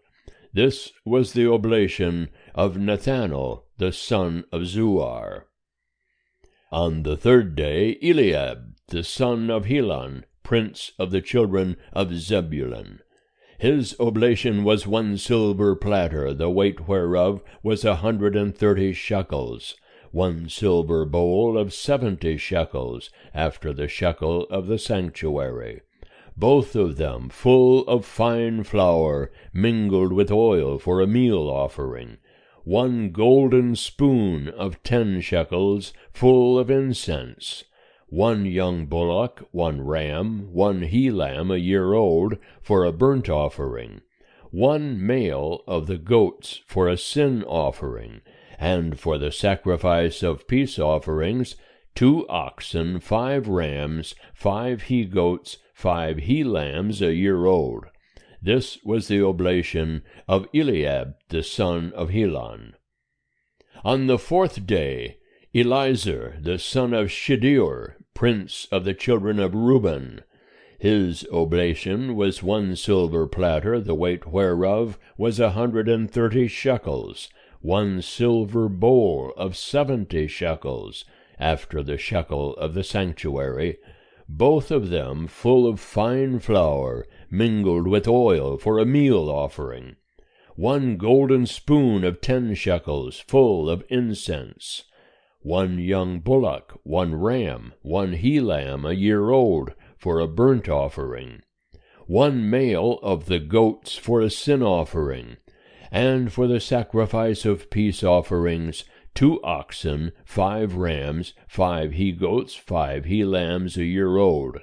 This was the oblation of Nethanel, the son of Zuar. On the 3rd day, Eliab, the son of Helon, prince of the children of Zebulun. His oblation was 1 silver platter, the weight whereof was 130 shekels, 1 silver bowl of 70 shekels, after the shekel of the sanctuary, both of them full of fine flour mingled with oil for a meal offering, 1 golden spoon of 10 shekels, full of incense, 1 young bullock, 1 ram, 1 he-lamb a year old, for a burnt offering, one male of the goats for a sin offering, and for the sacrifice of peace offerings, 2 oxen, 5 rams, 5 he-goats, 5 he-lambs a year old. This was the oblation of Eliab the son of Helon. On the 4th day, Elizur the son of Shedeur, prince of the children of Reuben. His oblation was 1 silver platter, the weight whereof was 130 shekels, 1 silver bowl of 70 shekels, after the shekel of the sanctuary, both of them full of fine flour, mingled with oil for a meal offering, 1 golden spoon of 10 shekels, full of incense, 1 young bullock, 1 ram, 1 he-lamb a year old, for a burnt offering, 1 male of the goats for a sin offering, and for the sacrifice of peace offerings, 2 oxen, 5 rams, 5 he-goats, 5 he-lambs a year old.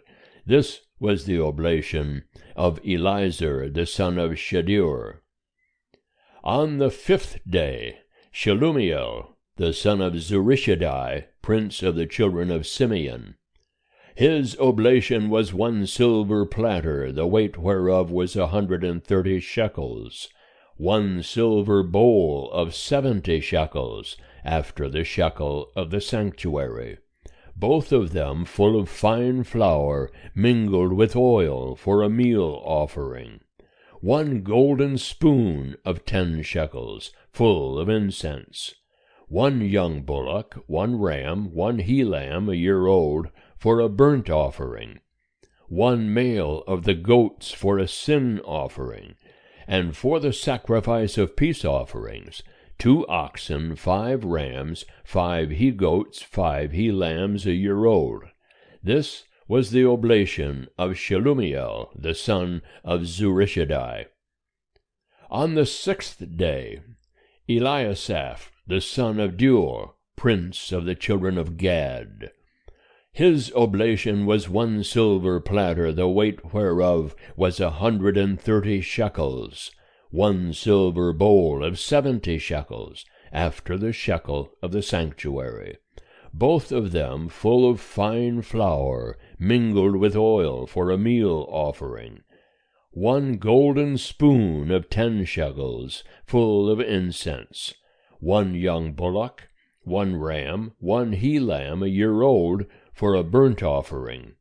This was the oblation of Elizur the son of Shedeur. On the 5th day, Shelumiel the son of Zurishaddai, prince of the children of Simeon. His oblation was 1 silver platter, the weight whereof was 130 shekels, 1 silver bowl of 70 shekels, after the shekel of the sanctuary, both of them full of fine flour, mingled with oil for a meal offering, 1 golden spoon of 10 shekels, full of incense, 1 young bullock, 1 ram, 1 he-lamb a year old, for a burnt offering, 1 male of the goats for a sin offering, and for the sacrifice of peace offerings, 2 oxen, 5 rams, 5 he-goats, 5 he-lambs a year old. This was the oblation of Shelumiel the son of Zurishaddai. On the 6th day, Eliasaph the son of Deuel, prince of the children of Gad. His oblation was 1 silver platter, the weight whereof was 130 shekels, 1 silver bowl of 70 shekels, after the shekel of the sanctuary, both of them full of fine flour, mingled with oil for a meal offering, 1 golden spoon of 10 shekels, full of incense, 1 young bullock, 1 ram, 1 he-lamb a year old, for a burnt offering,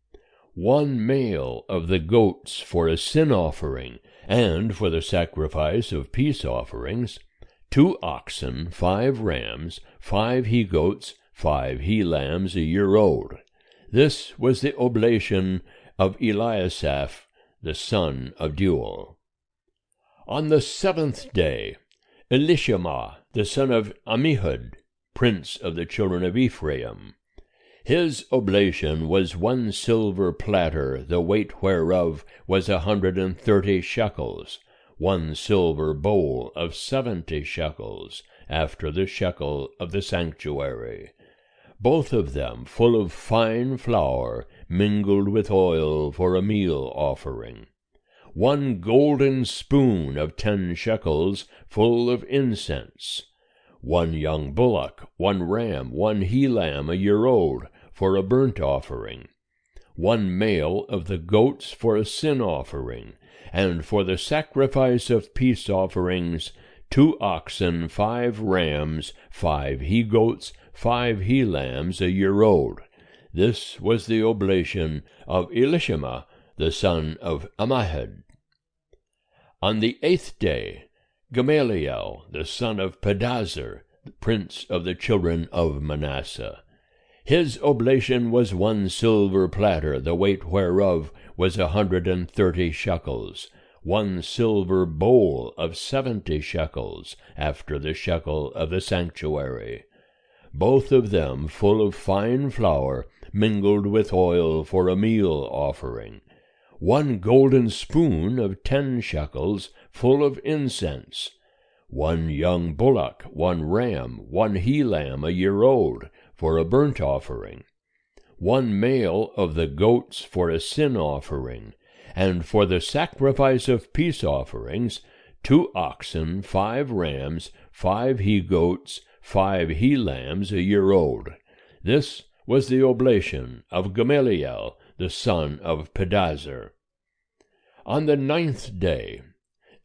1 male of the goats for a sin offering, and for the sacrifice of peace offerings, 2 oxen, 5 rams, 5 he-goats, 5 he-lambs a year old. This was the oblation of Eliasaph the son of Deuel. On the 7th day, Elishama the son of Ammihud, prince of the children of Ephraim. His oblation was 1 silver platter, the weight whereof was 130 shekels, 1 silver bowl of 70 shekels, after the shekel of the sanctuary, both of them full of fine flour, mingled with oil for a meal offering, 1 golden spoon of 10 shekels, full of incense, 1 young bullock, 1 ram, 1 he-lamb a year old, for a burnt offering, 1 male of the goats for a sin offering, and for the sacrifice of peace offerings, 2 oxen, 5 rams, 5 he-goats, 5 he-lambs a year old. This was the oblation of Elishama the son of Ammihud. On the 8th day, Gamaliel the son of Pedazur, prince of the children of Manasseh. His oblation was 1 silver platter, the weight whereof was 130 shekels, 1 silver bowl of 70 shekels, after the shekel of the sanctuary, both of them full of fine flour, mingled with oil for a meal offering, 1 golden spoon of 10 shekels, full of incense, 1 young bullock, 1 ram, 1 he-lamb a year old, for a burnt offering, 1 male of the goats for a sin offering, and for the sacrifice of peace offerings, 2 oxen, 5 rams, 5 he-goats, 5 he-lambs a year old. This was the oblation of Gamaliel, the son of Pedazur. On the 9th day,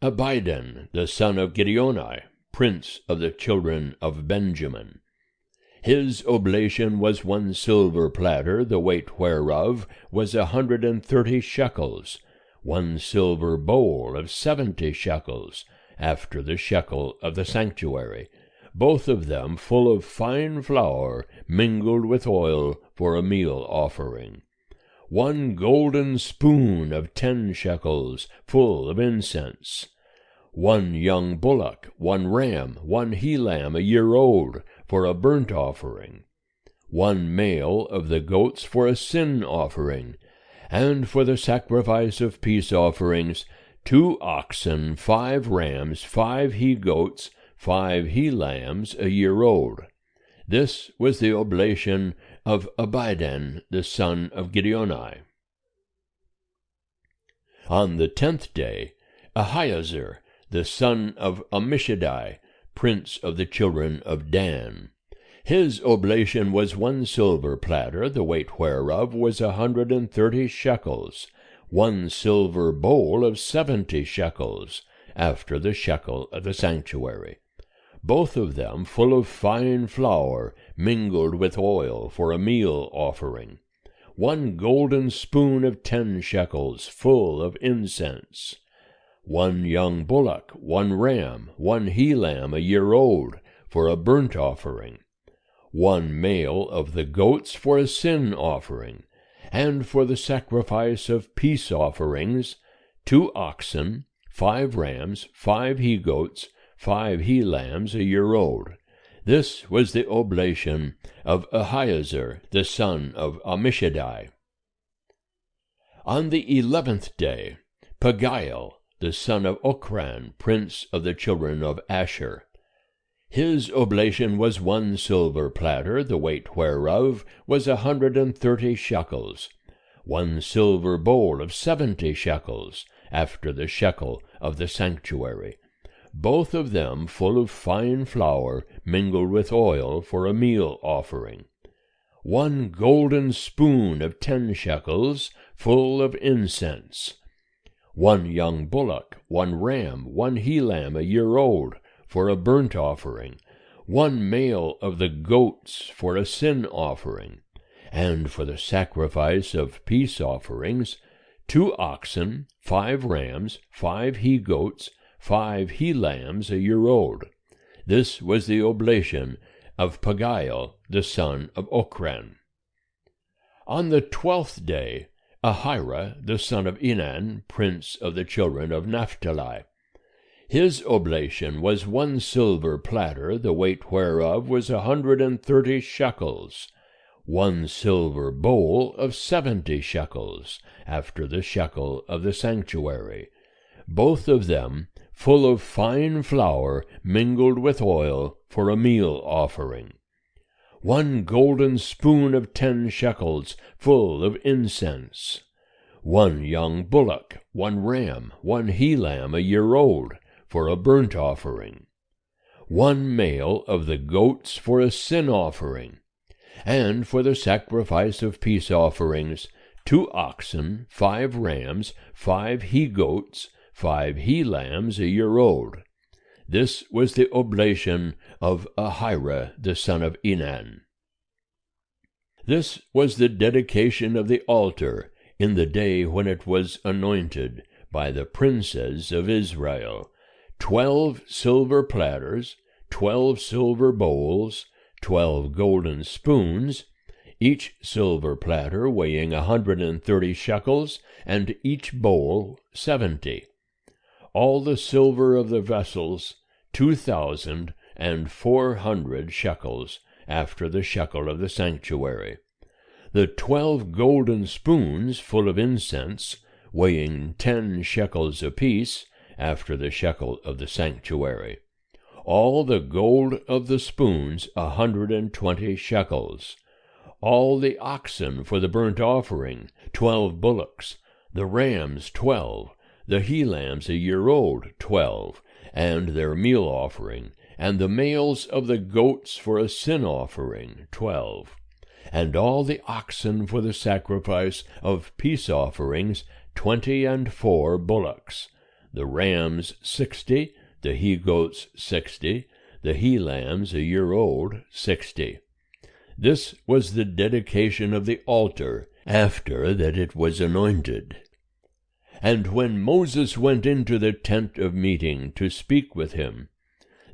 Abidan, the son of Gideoni, prince of the children of Benjamin. His oblation was 1 silver platter, the weight whereof was 130 shekels, 1 silver bowl of 70 shekels, after the shekel of the sanctuary, both of them full of fine flour mingled with oil for a meal offering. 1 golden spoon of 10 shekels, full of incense. 1 young bullock, 1 ram, 1 he-lamb a year old, for a burnt offering. 1 male of the goats for a sin offering, and for the sacrifice of peace offerings, 2 oxen, 5 rams, 5 he-goats, 5 he-lambs a year old. This was the oblation of Abidan, the son of Gideoni. On the 10th day, Ahiezer, the son of Ammishaddai, prince of the children of Dan. His oblation was 1 silver platter, the weight whereof was 130 shekels, 1 silver bowl of 70 shekels, after the shekel of the sanctuary, both of them full of fine flour mingled with oil for a meal offering. 1 golden spoon of 10 shekels, full of incense. 1 young bullock, 1 ram, 1 he-lamb a year old, for a burnt offering. 1 male of the goats for a sin offering, and for the sacrifice of peace offerings, 2 oxen, 5 rams, 5 he-goats, 5 he-lambs a year old. This was the oblation of Ahiezer, the son of Ammishaddai. On the 11th day, Pagiel, the son of Ochran, prince of the children of Asher. His oblation was 1 silver platter, the weight whereof was 130 shekels, 1 silver bowl of 70 shekels, after the shekel of the sanctuary, both of them full of fine flour mingled with oil for a meal offering. 1 golden spoon of 10 shekels, full of incense. 1 young bullock, 1 ram, 1 he-lamb a year old, for a burnt offering. 1 male of the goats for a sin offering. And for the sacrifice of peace offerings, 2 oxen, 5 rams, 5 he-goats, 5 he-lambs a year old. This was the oblation of Pagiel, the son of Ochran. On the 12th day, Ahira, the son of Enan, prince of the children of Naphtali. His oblation was 1 silver platter, the weight whereof was 130 shekels, 1 silver bowl of 70 shekels, after the shekel of the sanctuary, both of them full of fine flour mingled with oil for a meal offering. 1 golden spoon of 10 shekels, full of incense. 1 young bullock, 1 ram, 1 he-lamb a year old, for a burnt offering. 1 male of the goats for a sin offering. And for the sacrifice of peace offerings, 2 oxen, 5 rams, 5 he-goats, 5 he-lambs a year old. This was the oblation of Ahira, the son of Enan. This was the dedication of the altar in the day when it was anointed by the princes of Israel. 12 silver platters, 12 silver bowls, 12 golden spoons, each silver platter weighing 130 shekels, and each bowl 70. All the silver of the vessels 2,400 shekels, after the shekel of the sanctuary. The 12 golden spoons full of incense, weighing 10 shekels apiece, after the shekel of the sanctuary. All the gold of the spoons 120 shekels. All the oxen for the burnt offering 12 bullocks, the rams 12, the he-lambs a year old 12, and their meal offering, and the males of the goats for a sin offering, 12, and all the oxen for the sacrifice of peace offerings, 24 bullocks, the rams 60, the he-goats 60, the he-lambs a year old 60. This was the dedication of the altar, after that it was anointed. And when Moses went into the tent of meeting to speak with him,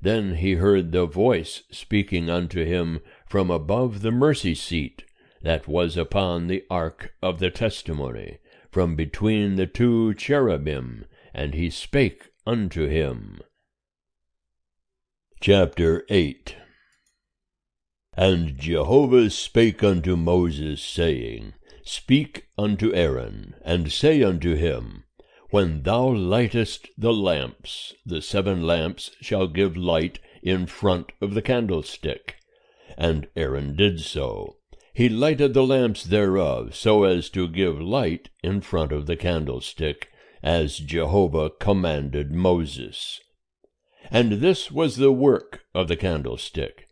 then he heard the voice speaking unto him from above the mercy seat that was upon the ark of the testimony, from between the two cherubim, and he spake unto him. Chapter 8. And Jehovah spake unto Moses, saying, Speak unto Aaron, and say unto him, When thou lightest the lamps, the 7 lamps shall give light in front of the candlestick. And Aaron did so. He lighted the lamps thereof, so as to give light in front of the candlestick, as Jehovah commanded Moses. And this was the work of the candlestick,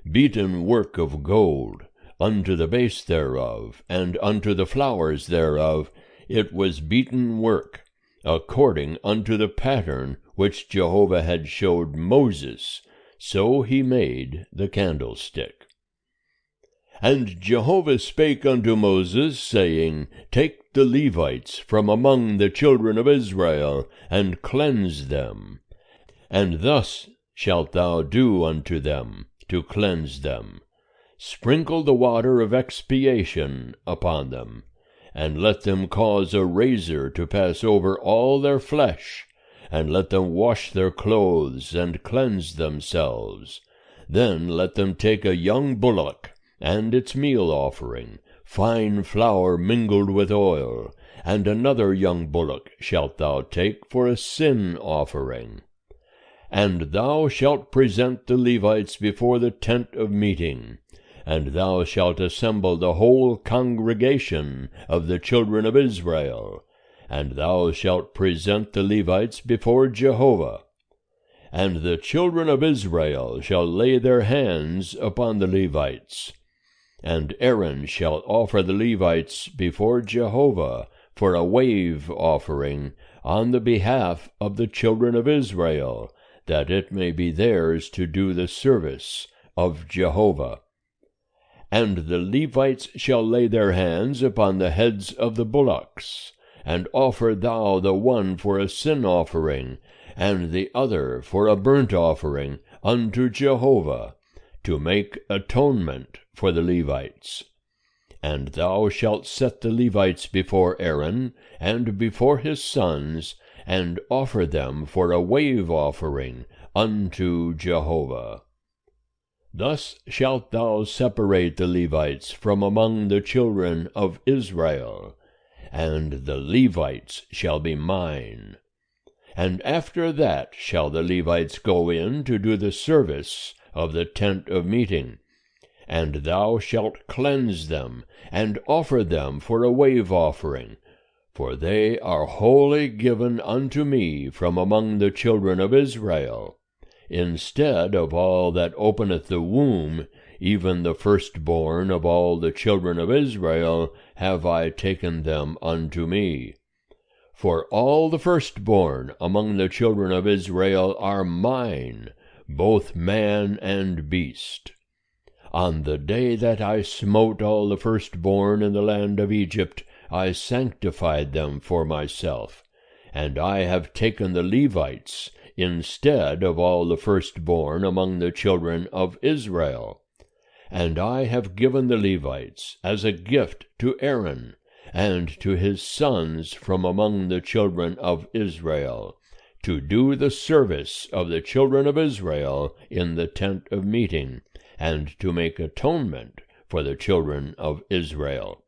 beaten work of gold, unto the base thereof, and unto the flowers thereof it was beaten work, according unto the pattern which Jehovah had showed Moses, so he made the candlestick. And Jehovah spake unto Moses, saying, Take the Levites from among the children of Israel, and cleanse them. And thus shalt thou do unto them, to cleanse them. Sprinkle the water of expiation upon them, and let them cause a razor to pass over all their flesh, and let them wash their clothes, and cleanse themselves. Then let them take a young bullock, and its meal offering, fine flour mingled with oil, and another young bullock shalt thou take for a sin offering. And thou shalt present the Levites before the tent of meeting, and thou shalt assemble the whole congregation of the children of Israel, and thou shalt present the Levites before Jehovah. And the children of Israel shall lay their hands upon the Levites. And Aaron shall offer the Levites before Jehovah for a wave offering on the behalf of the children of Israel, that it may be theirs to do the service of Jehovah. And the Levites shall lay their hands upon the heads of the bullocks, and offer thou the one for a sin offering, and the other for a burnt offering unto Jehovah, to make atonement for the Levites. And thou shalt set the Levites before Aaron, and before his sons, and offer them for a wave offering unto Jehovah. Thus shalt thou separate the Levites from among the children of Israel, and the Levites shall be mine. And after that shall the Levites go in to do the service of the tent of meeting, and thou shalt cleanse them, and offer them for a wave offering, for they are wholly given unto me from among the children of Israel. Instead of all that openeth the womb, even the firstborn of all the children of Israel, have I taken them unto me. For all the firstborn among the children of Israel are mine, both man and beast. On the day that I smote all the firstborn in the land of Egypt, I sanctified them for myself, and I have taken the Levites instead of all the firstborn among the children of Israel. And I have given the Levites as a gift to Aaron, and to his sons from among the children of Israel, to do the service of the children of Israel in the tent of meeting, and to make atonement for the children of Israel,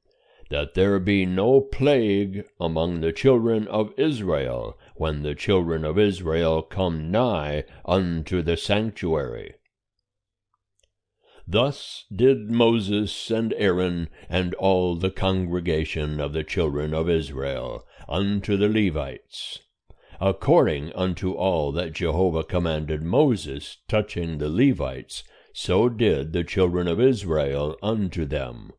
that there be no plague among the children of Israel when the children of Israel come nigh unto the sanctuary. Thus did Moses and Aaron and all the congregation of the children of Israel unto the Levites. According unto all that Jehovah commanded Moses touching the Levites, so did the children of Israel unto them.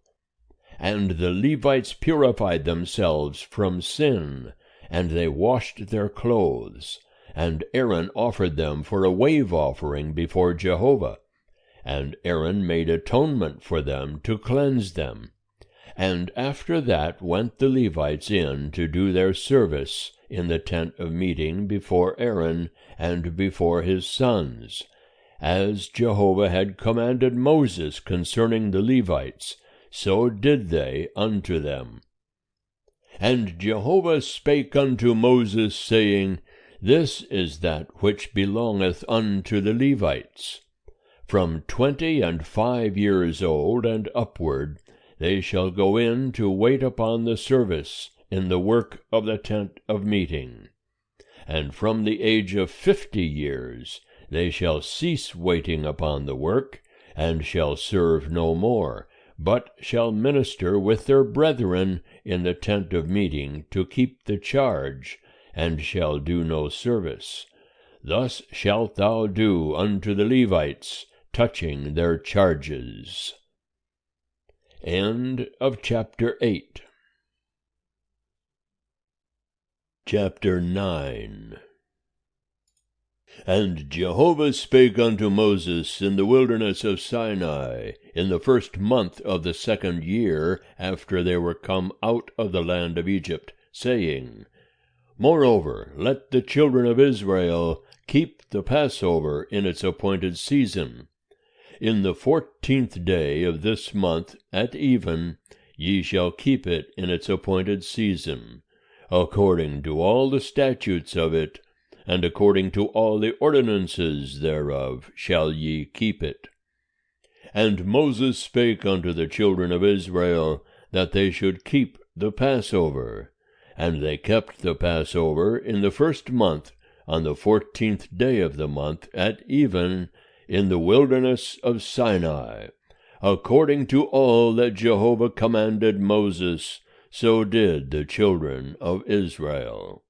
And the Levites purified themselves from sin, and they washed their clothes. And Aaron offered them for a wave offering before Jehovah. And Aaron made atonement for them to cleanse them. And after that went the Levites in to do their service in the tent of meeting before Aaron and before his sons, as Jehovah had commanded Moses concerning the Levites, so did they unto them. And Jehovah spake unto Moses, saying, This is that which belongeth unto the Levites. From 25 years old and upward they shall go in to wait upon the service in the work of the tent of meeting. And from the age of 50 years they shall cease waiting upon the work, and shall serve no more, but shall minister with their brethren in the tent of meeting to keep the charge, and shall do no service. Thus shalt thou do unto the Levites touching their charges. End of chapter 8. Chapter 9. And Jehovah spake unto Moses in the wilderness of Sinai, in the 1st month of the 2nd year after they were come out of the land of Egypt, saying, Moreover, let the children of Israel keep the Passover in its appointed season. In the 14th day of this month at even ye shall keep it in its appointed season, according to all the statutes of it, and according to all the ordinances thereof shall ye keep it. And Moses spake unto the children of Israel that they should keep the Passover. And they kept the Passover in the 1st month, on the 14th day of the month at even, in the wilderness of Sinai, according to all that Jehovah commanded Moses, so did the children of Israel.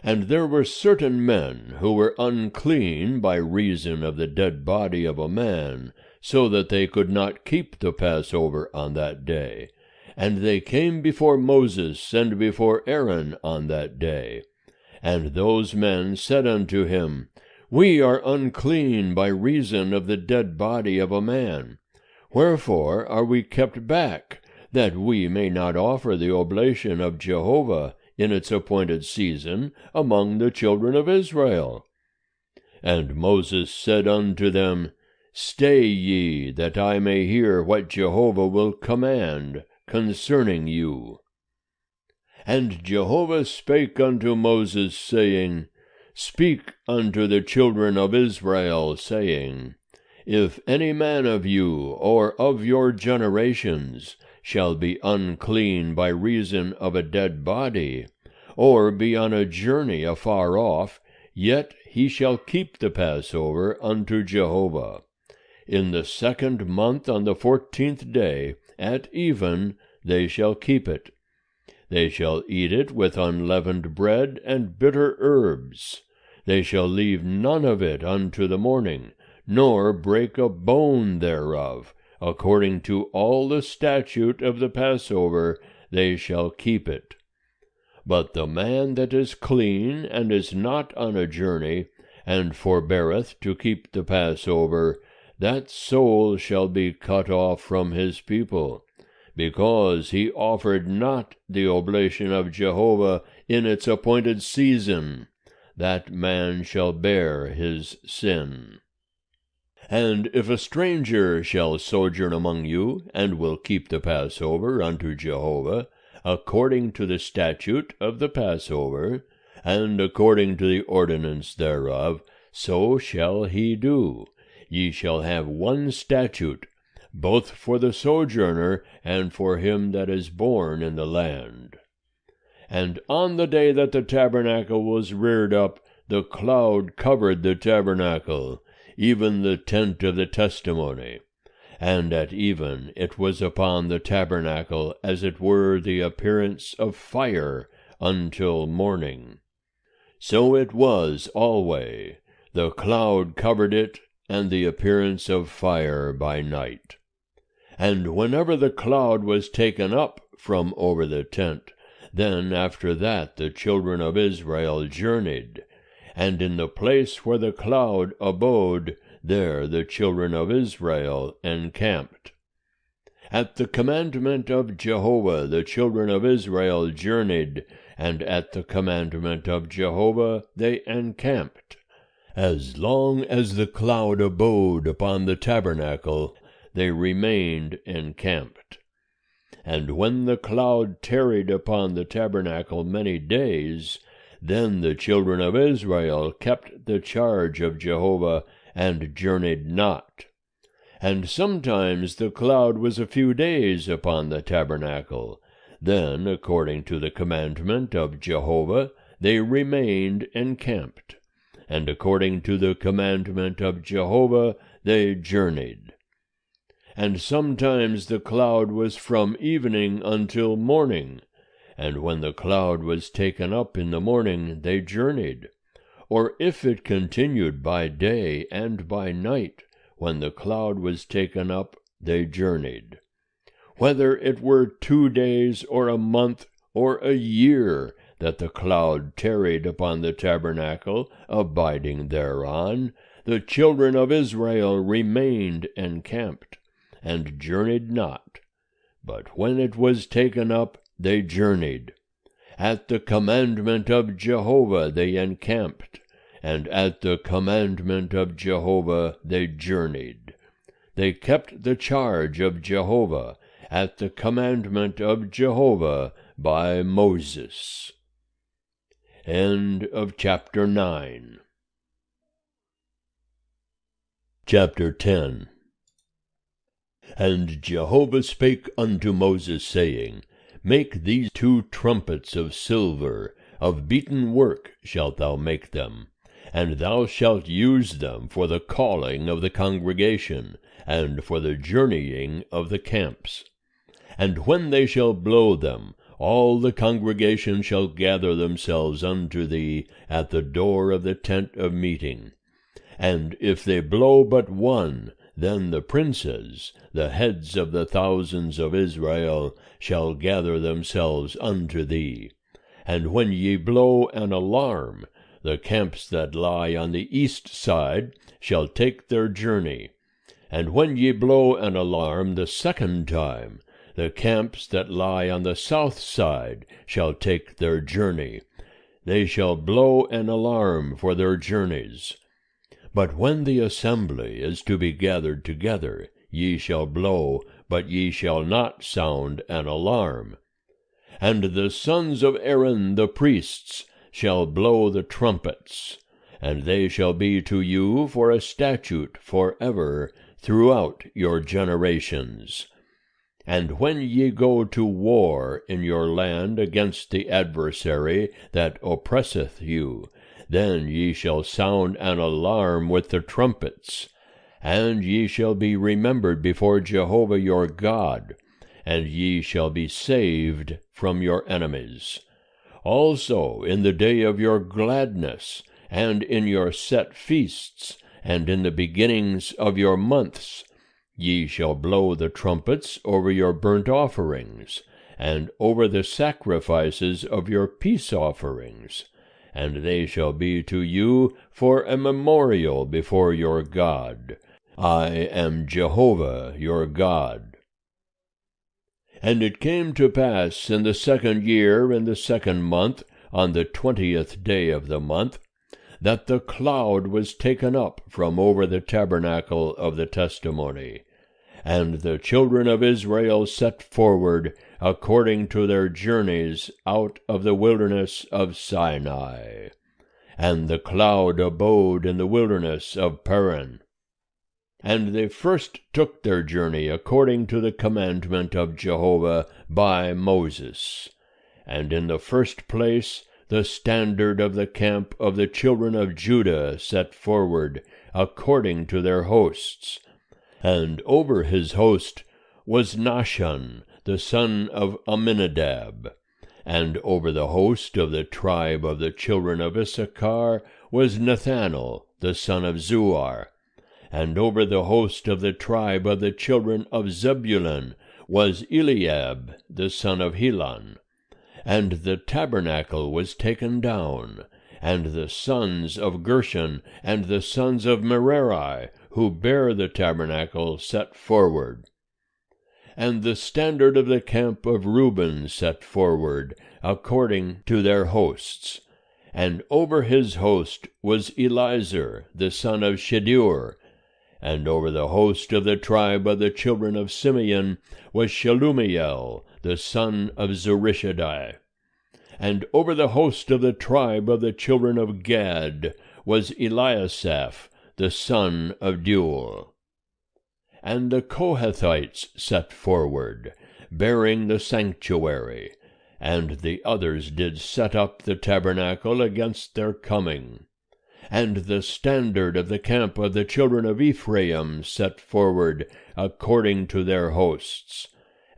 And there were certain men who were unclean by reason of the dead body of a man, so that they could not keep the Passover on that day. And they came before Moses and before Aaron on that day. And those men said unto him, We are unclean by reason of the dead body of a man. Wherefore are we kept back, that we may not offer the oblation of Jehovah in its appointed season among the children of Israel? And Moses said unto them, Stay ye, that I may hear what Jehovah will command concerning you. And Jehovah spake unto Moses, saying, Speak unto the children of Israel, saying, If any man of you, or of your generations, shall be unclean by reason of a dead body, or be on a journey afar off, yet he shall keep the Passover unto Jehovah. In the 2nd month on the 14th day, at even, they shall keep it. They shall eat it with unleavened bread and bitter herbs. They shall leave none of it unto the morning, nor break a bone thereof. According to all the statute of the Passover, they shall keep it. But the man that is clean, and is not on a journey, and forbeareth to keep the Passover, that soul shall be cut off from his people, because he offered not the oblation of Jehovah in its appointed season. That man shall bear his sin. And if a stranger shall sojourn among you, and will keep the Passover unto Jehovah, according to the statute of the Passover, and according to the ordinance thereof, so shall he do. Ye shall have one statute, both for the sojourner and for him that is born in the land. And on the day that the tabernacle was reared up, the cloud covered the tabernacle, even the tent of the testimony. And at even it was upon the tabernacle as it were the appearance of fire until morning. So it was alway. The cloud covered it, and the appearance of fire by night. And whenever the cloud was taken up from over the tent, then after that the children of Israel journeyed, and in the place where the cloud abode, there the children of Israel encamped. At the commandment of Jehovah the children of Israel journeyed, and at the commandment of Jehovah they encamped. As long as the cloud abode upon the tabernacle, they remained encamped. And when the cloud tarried upon the tabernacle many days, then the children of Israel kept the charge of Jehovah, and journeyed not. And sometimes the cloud was a few days upon the tabernacle. Then, according to the commandment of Jehovah, they remained encamped. And according to the commandment of Jehovah, they journeyed. And sometimes the cloud was from evening until morning. And when the cloud was taken up in the morning, they journeyed. Or if it continued by day and by night, when the cloud was taken up, they journeyed. Whether it were 2 days, or a month, or a year, that the cloud tarried upon the tabernacle, abiding thereon, the children of Israel remained encamped, and journeyed not. But when it was taken up, they journeyed. At the commandment of Jehovah they encamped, and at the commandment of Jehovah they journeyed. They kept the charge of Jehovah, at the commandment of Jehovah by Moses. End of chapter 9. Chapter 10. And Jehovah spake unto Moses, saying, Make these 2 trumpets of silver, of beaten work shalt thou make them, and thou shalt use them for the calling of the congregation, and for the journeying of the camps. And when they shall blow them, all the congregation shall gather themselves unto thee at the door of the tent of meeting. And if they blow but one, then the princes, the heads of the thousands of Israel, shall gather themselves unto thee. And when ye blow an alarm, the camps that lie on the east side shall take their journey. And when ye blow an alarm the second time, the camps that lie on the south side shall take their journey. They shall blow an alarm for their journeys. But when the assembly is to be gathered together, ye shall blow, but ye shall not sound an alarm. And the sons of Aaron the priests shall blow the trumpets, and they shall be to you for a statute forever throughout your generations. And when ye go to war in your land against the adversary that oppresseth you, then ye shall sound an alarm with the trumpets, and ye shall be remembered before Jehovah your God, and ye shall be saved from your enemies. Also in the day of your gladness, and in your set feasts, and in the beginnings of your months, ye shall blow the trumpets over your burnt offerings, and over the sacrifices of your peace offerings, and they shall be to you for a memorial before your God. I am Jehovah your God. And it came to pass in the 2nd year, in the 2nd month, on the 20th day of the month, that the cloud was taken up from over the tabernacle of the testimony. And the children of Israel set forward according to their journeys out of the wilderness of Sinai. And the cloud abode in the wilderness of Paran. And they first took their journey according to the commandment of Jehovah by Moses. And in the first place the standard of the camp of the children of Judah set forward according to their hosts. And over his host was Nahshon, the son of Amminadab. And over the host of the tribe of the children of Issachar was Nathanael, the son of Zuar. And over the host of the tribe of the children of Zebulun was Eliab, the son of Helon. And the tabernacle was taken down, and the sons of Gershon and the sons of Merari, who bear the tabernacle, set forward. And the standard of the camp of Reuben set forward, according to their hosts. And over his host was Elizur, the son of Shedeur. And over the host of the tribe of the children of Simeon was Shelumiel, the son of Zurishaddai. And over the host of the tribe of the children of Gad was Eliasaph, the son of Deuel. And the Kohathites set forward, bearing the sanctuary, and the others did set up the tabernacle against their coming. And the standard of the camp of the children of Ephraim set forward, according to their hosts.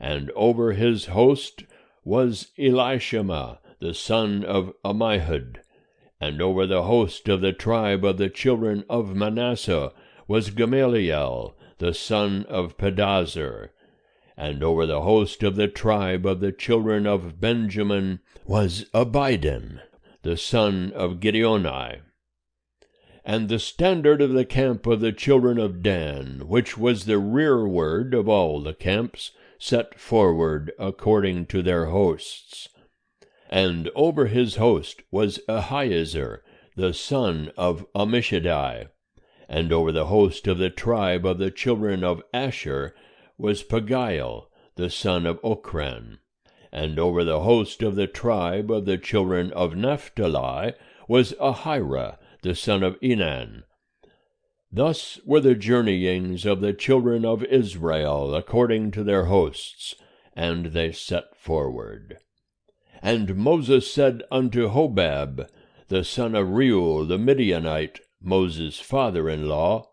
And over his host was Elishama, the son of Ammihud. And over the host of the tribe of the children of Manasseh was Gamaliel, the son of Pedazur. And over the host of the tribe of the children of Benjamin was Abidan, the son of Gideoni. And the standard of the camp of the children of Dan, which was the rearward of all the camps, set forward according to their hosts. And over his host was Ahiezer, the son of Ammishaddai. And over the host of the tribe of the children of Asher was Pagiel, the son of Ochran. And over the host of the tribe of the children of Naphtali was Ahira, the son of Enan. Thus were the journeyings of the children of Israel according to their hosts, and they set forward. And Moses said unto Hobab, the son of Reuel the Midianite, Moses' father-in-law,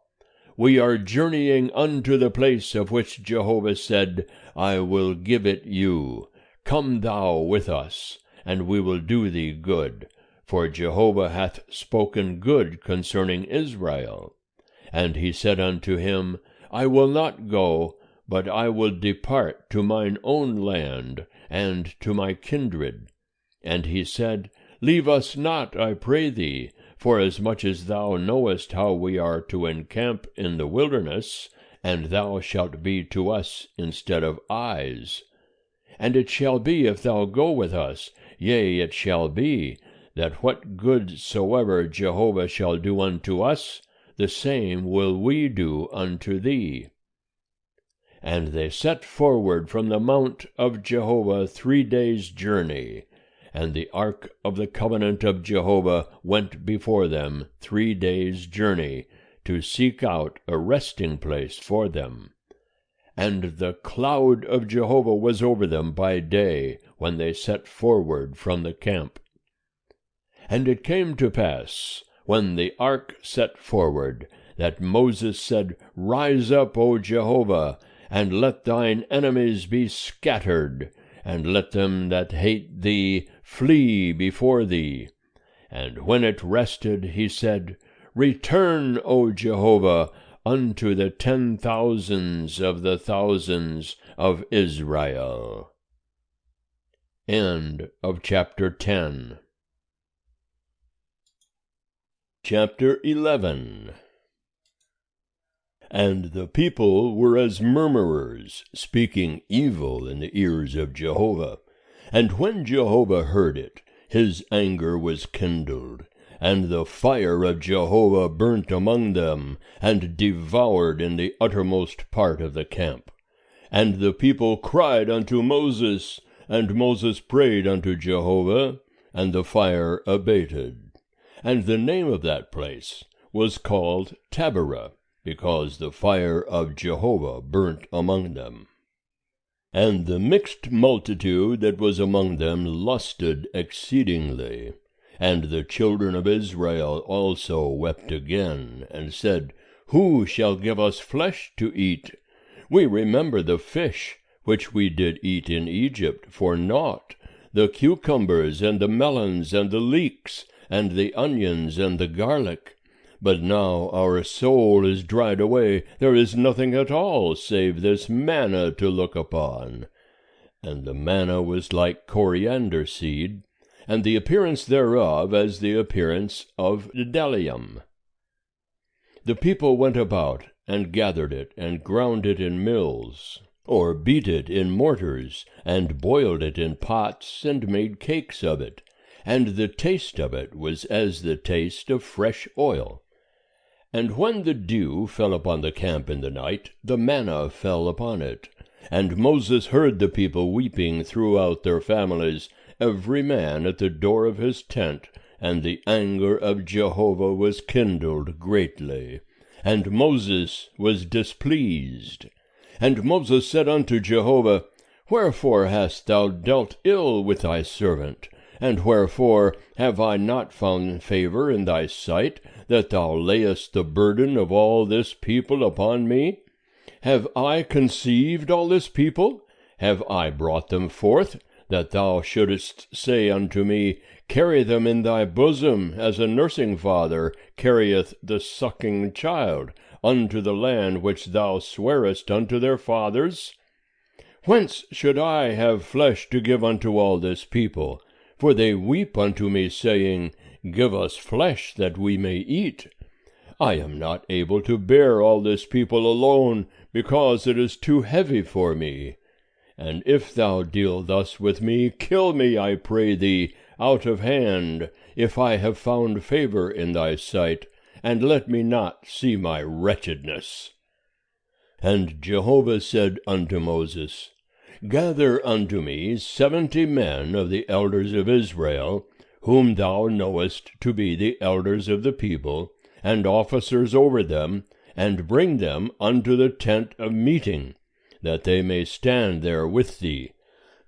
We are journeying unto the place of which Jehovah said, I will give it you. Come thou with us, and we will do thee good. For Jehovah hath spoken good concerning Israel. And he said unto him, I will not go, but I will depart to mine own land, and to my kindred. And he said, Leave us not, I pray thee, forasmuch as thou knowest how we are to encamp in the wilderness, and thou shalt be to us instead of eyes. And it shall be, if thou go with us, yea, it shall be, that what good soever Jehovah shall do unto us, the same will we do unto thee. And they set forward from the mount of Jehovah 3 days' journey, and the ark of the covenant of Jehovah went before them 3 days' journey, to seek out a resting place for them. And the cloud of Jehovah was over them by day, when they set forward from the camp. And it came to pass, when the ark set forward, that Moses said, Rise up, O Jehovah, and let thine enemies be scattered, and let them that hate thee flee before thee. And when it rested, he said, Return, O Jehovah, unto the 10,000s of the thousands of Israel. End of chapter 10. Chapter 11. And the people were as murmurers, speaking evil in the ears of Jehovah. And when Jehovah heard it, his anger was kindled, and the fire of Jehovah burnt among them, and devoured in the uttermost part of the camp. And the people cried unto Moses, and Moses prayed unto Jehovah, and the fire abated. And the name of that place was called Taberah, because the fire of Jehovah burnt among them. And the mixed multitude that was among them lusted exceedingly. And the children of Israel also wept again, and said, Who shall give us flesh to eat? We remember the fish which we did eat in Egypt for naught, the cucumbers, and the melons, and the leeks, and the onions, and the garlic. But now our soul is dried away, there is nothing at all save this manna to look upon. And the manna was like coriander seed, and the appearance thereof as the appearance of bdellium. The people went about, and gathered it, and ground it in mills, or beat it in mortars, and boiled it in pots, and made cakes of it. And the taste of it was as the taste of fresh oil. And when the dew fell upon the camp in the night, the manna fell upon it. And Moses heard the people weeping throughout their families, every man at the door of his tent, and the anger of Jehovah was kindled greatly. And Moses was displeased. And Moses said unto Jehovah, Wherefore hast thou dealt ill with thy servant? And wherefore have I not found favor in thy sight, that thou layest the burden of all this people upon me? Have I conceived all this people? Have I brought them forth, that thou shouldest say unto me, Carry them in thy bosom, as a nursing father carrieth the sucking child, unto the land which thou swarest unto their fathers? Whence should I have flesh to give unto all this people? For they weep unto me, saying, Give us flesh, that we may eat. I am not able to bear all this people alone, because it is too heavy for me. And if thou deal thus with me, kill me, I pray thee, out of hand, if I have found favor in thy sight, and let me not see my wretchedness. And Jehovah said unto Moses, Gather unto me 70 men of the elders of Israel, whom thou knowest to be the elders of the people, and officers over them, and bring them unto the tent of meeting, that they may stand there with thee.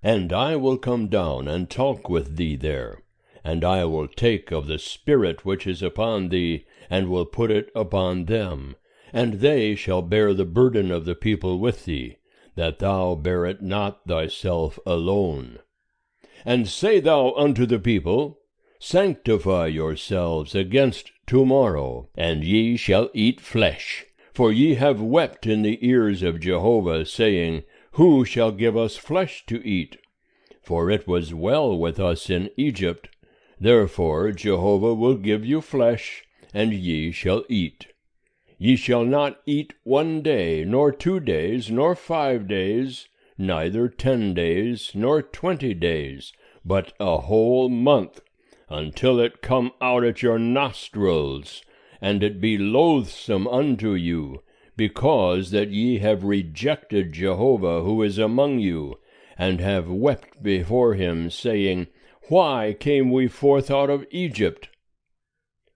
And I will come down and talk with thee there. And I will take of the Spirit which is upon thee, and will put it upon them. And they shall bear the burden of the people with thee, that thou bear it not thyself alone. And say thou unto the people, Sanctify yourselves against tomorrow, and ye shall eat flesh. For ye have wept in the ears of Jehovah, saying, Who shall give us flesh to eat? For it was well with us in Egypt. Therefore Jehovah will give you flesh, and ye shall eat. Ye shall not eat 1 day, nor 2 days, nor 5 days, neither 10 days, nor 20 days, but a whole month, until it come out at your nostrils, and it be loathsome unto you, because that ye have rejected Jehovah who is among you, and have wept before him, saying, Why came we forth out of Egypt?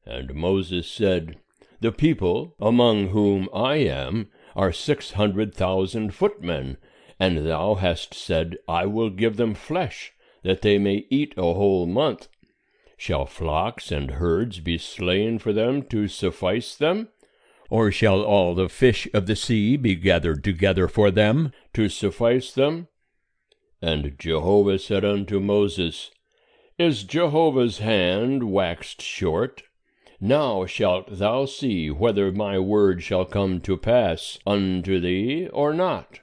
And Moses said, The people, among whom I am, are 600,000 footmen, and thou hast said, I will give them flesh, that they may eat a whole month. Shall flocks and herds be slain for them to suffice them? Or shall all the fish of the sea be gathered together for them to suffice them? And Jehovah said unto Moses, Is Jehovah's hand waxed short? Now shalt thou see whether my word shall come to pass unto thee or not.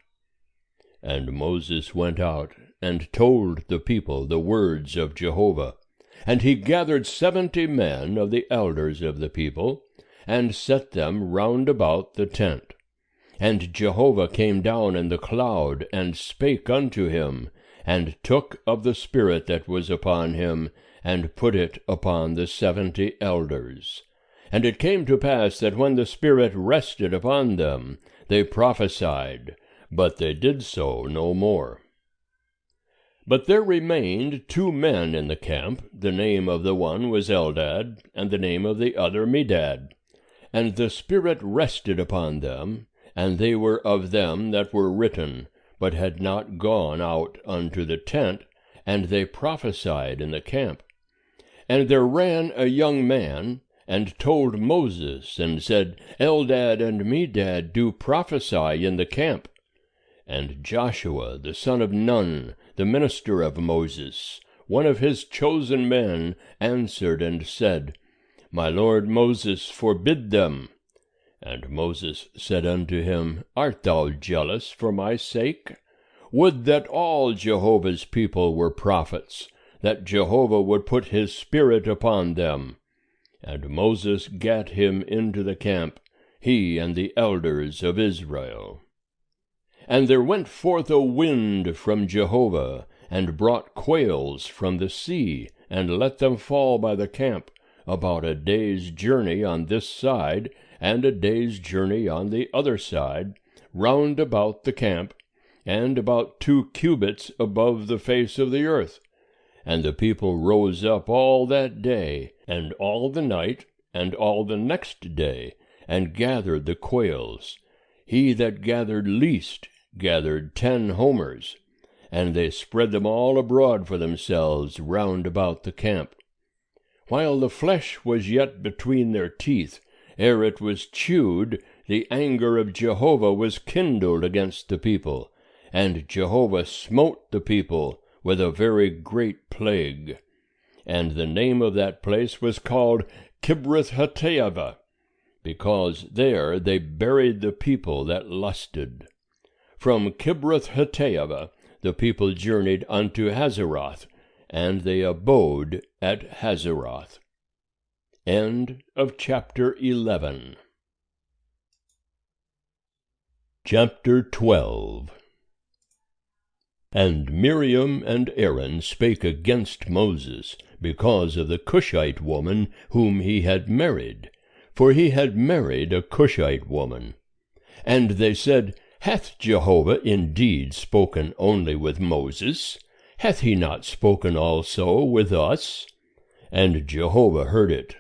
And Moses went out, and told the people the words of Jehovah. And he gathered 70 men of the elders of the people, and set them round about the tent. And Jehovah came down in the cloud, and spake unto him, and took of the Spirit that was upon him, and put it upon the 70 elders. And it came to pass that when the Spirit rested upon them, they prophesied, but they did so no more. But there remained 2 men in the camp. The name of the one was Eldad, and the name of the other Medad. And the Spirit rested upon them, and they were of them that were written, but had not gone out unto the tent, and they prophesied in the camp. And there ran a young man, and told Moses, and said, Eldad and Medad do prophesy in the camp. And Joshua the son of Nun, the minister of Moses, one of his chosen men, answered and said, My lord Moses forbid them. And Moses said unto him, Art thou jealous for my sake? Would that all Jehovah's people were prophets, that Jehovah would put his spirit upon them. And Moses gat him into the camp, he and the elders of Israel. And there went forth a wind from Jehovah, and brought quails from the sea, and let them fall by the camp, about a day's journey on this side, and a day's journey on the other side, round about the camp, and about 2 cubits above the face of the earth. And the people rose up all that day, and all the night, and all the next day, and gathered the quails. He that gathered least gathered 10 homers, and they spread them all abroad for themselves round about the camp. While the flesh was yet between their teeth, ere it was chewed, the anger of Jehovah was kindled against the people, and Jehovah smote the people with a very great plague. And the name of that place was called Kibroth-Hattaavah, because there they buried the people that lusted. From Kibroth-Hattaavah the people journeyed unto Hazeroth, and they abode at Hazeroth. End of chapter 11. Chapter 12. And Miriam and Aaron spake against Moses, because of the Cushite woman whom he had married, for he had married a Cushite woman. And they said, Hath Jehovah indeed spoken only with Moses? Hath he not spoken also with us? And Jehovah heard it.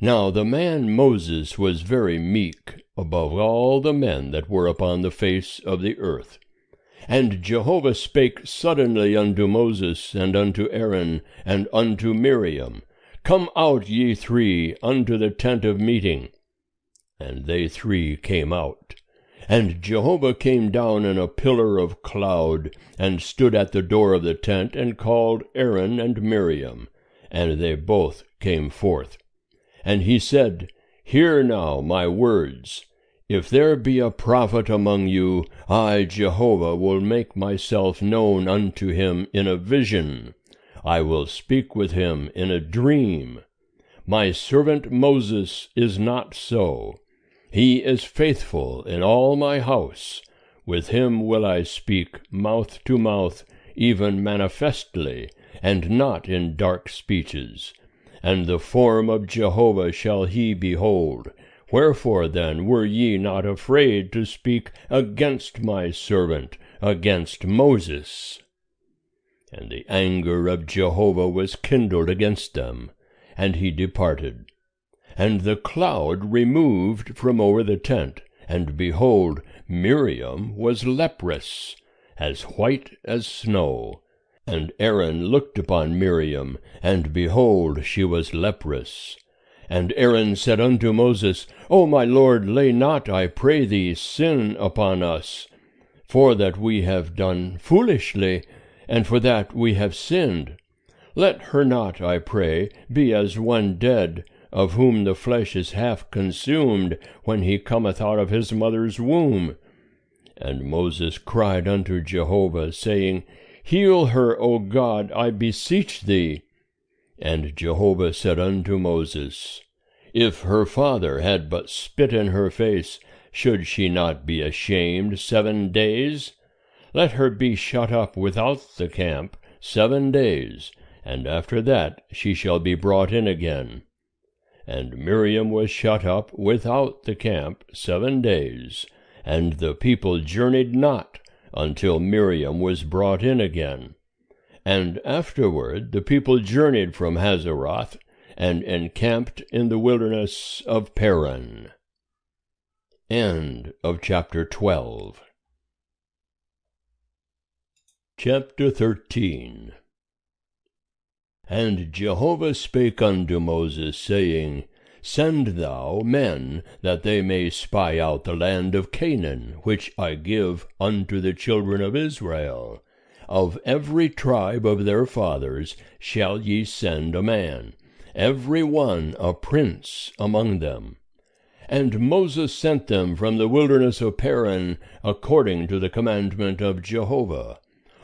Now the man Moses was very meek above all the men that were upon the face of the earth. And Jehovah spake suddenly unto Moses, and unto Aaron, and unto Miriam, Come out, ye 3, unto the tent of meeting. And they 3 came out. And Jehovah came down in a pillar of cloud, and stood at the door of the tent, and called Aaron and Miriam, and they both came forth. And he said, Hear now my words. If there be a prophet among you, I, Jehovah, will make myself known unto him in a vision. I will speak with him in a dream. My servant Moses is not so. He is faithful in all my house. With him will I speak mouth to mouth, even manifestly, and not in dark speeches. And the form of Jehovah shall he behold. Wherefore then were ye not afraid to speak against my servant, against Moses? And the anger of Jehovah was kindled against them, and he departed. And the cloud removed from over the tent, and behold, Miriam was leprous, as white as snow. And Aaron looked upon Miriam, and behold, she was leprous. And Aaron said unto Moses, O my Lord, lay not, I pray thee, sin upon us, for that we have done foolishly, and for that we have sinned. Let her not, I pray, be as one dead, of whom the flesh is half consumed, when he cometh out of his mother's womb. And Moses cried unto Jehovah, saying, Heal her, O God, I beseech thee. And Jehovah said unto Moses, If her father had but spit in her face, should she not be ashamed 7 days? Let her be shut up without the camp 7 days, and after that she shall be brought in again. And Miriam was shut up without the camp 7 days, and the people journeyed not until Miriam was brought in again. And afterward the people journeyed from Hazeroth, and encamped in the wilderness of Paran. End of chapter 12. Chapter 13. And Jehovah spake unto Moses, saying, Send thou men, that they may spy out the land of Canaan, which I give unto the children of Israel. Of every tribe of their fathers shall ye send a man, every one a prince among them. And Moses sent them from the wilderness of Paran, according to the commandment of Jehovah,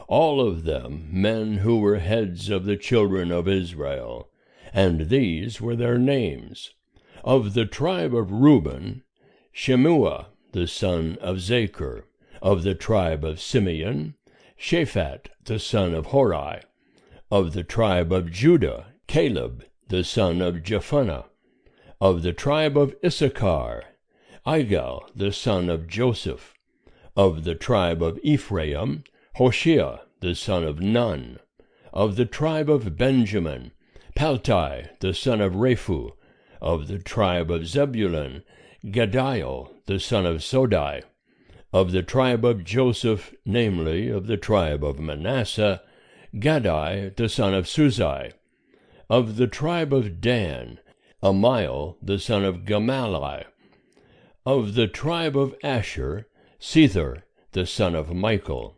all of them men who were heads of the children of Israel. And these were their names. Of the tribe of Reuben, Shemua the son of Zachar. Of the tribe of Simeon, Shaphat the son of Hori. Of the tribe of Judah, Caleb the son of Jephunneh. Of the tribe of Issachar, Igal the son of Joseph. Of the tribe of Ephraim, Hoshea the son of Nun. Of the tribe of Benjamin, Paltai the son of Raphu. Of the tribe of Zebulun, Gadiel the son of Sodai. Of the tribe of Joseph, namely, of the tribe of Manasseh, Gadai the son of Suzai. Of the tribe of Dan, Amiel the son of Gamali. Of the tribe of Asher, Sethur the son of Michael.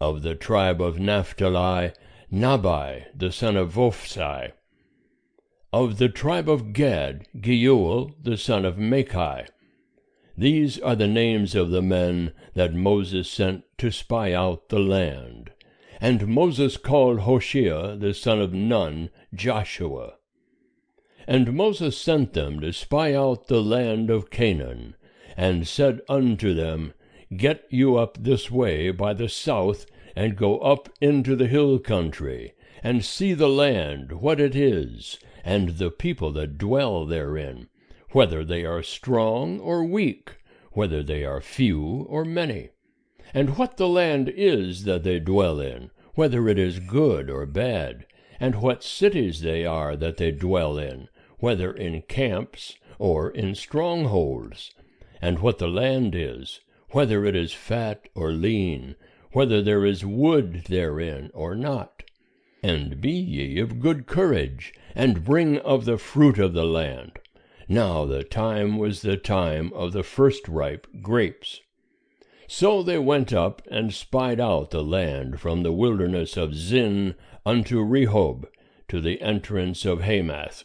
Of the tribe of Naphtali, Nabai the son of Vophsi. Of the tribe of Gad, Geuel the son of Machi. These are the names of the men that Moses sent to spy out the land. And Moses called Hoshea the son of Nun Joshua. And Moses sent them to spy out the land of Canaan, and said unto them, Get you up this way by the south, and go up into the hill country, and see the land, what it is, and the people that dwell therein, whether they are strong or weak, whether they are few or many, and what the land is that they dwell in, whether it is good or bad, and what cities they are that they dwell in, whether in camps or in strongholds, and what the land is, whether it is fat or lean, whether there is wood therein or not. And be ye of good courage, and bring of the fruit of the land. Now the time was the time of the first ripe grapes. So they went up and spied out the land from the wilderness of Zin unto Rehob, to the entrance of Hamath.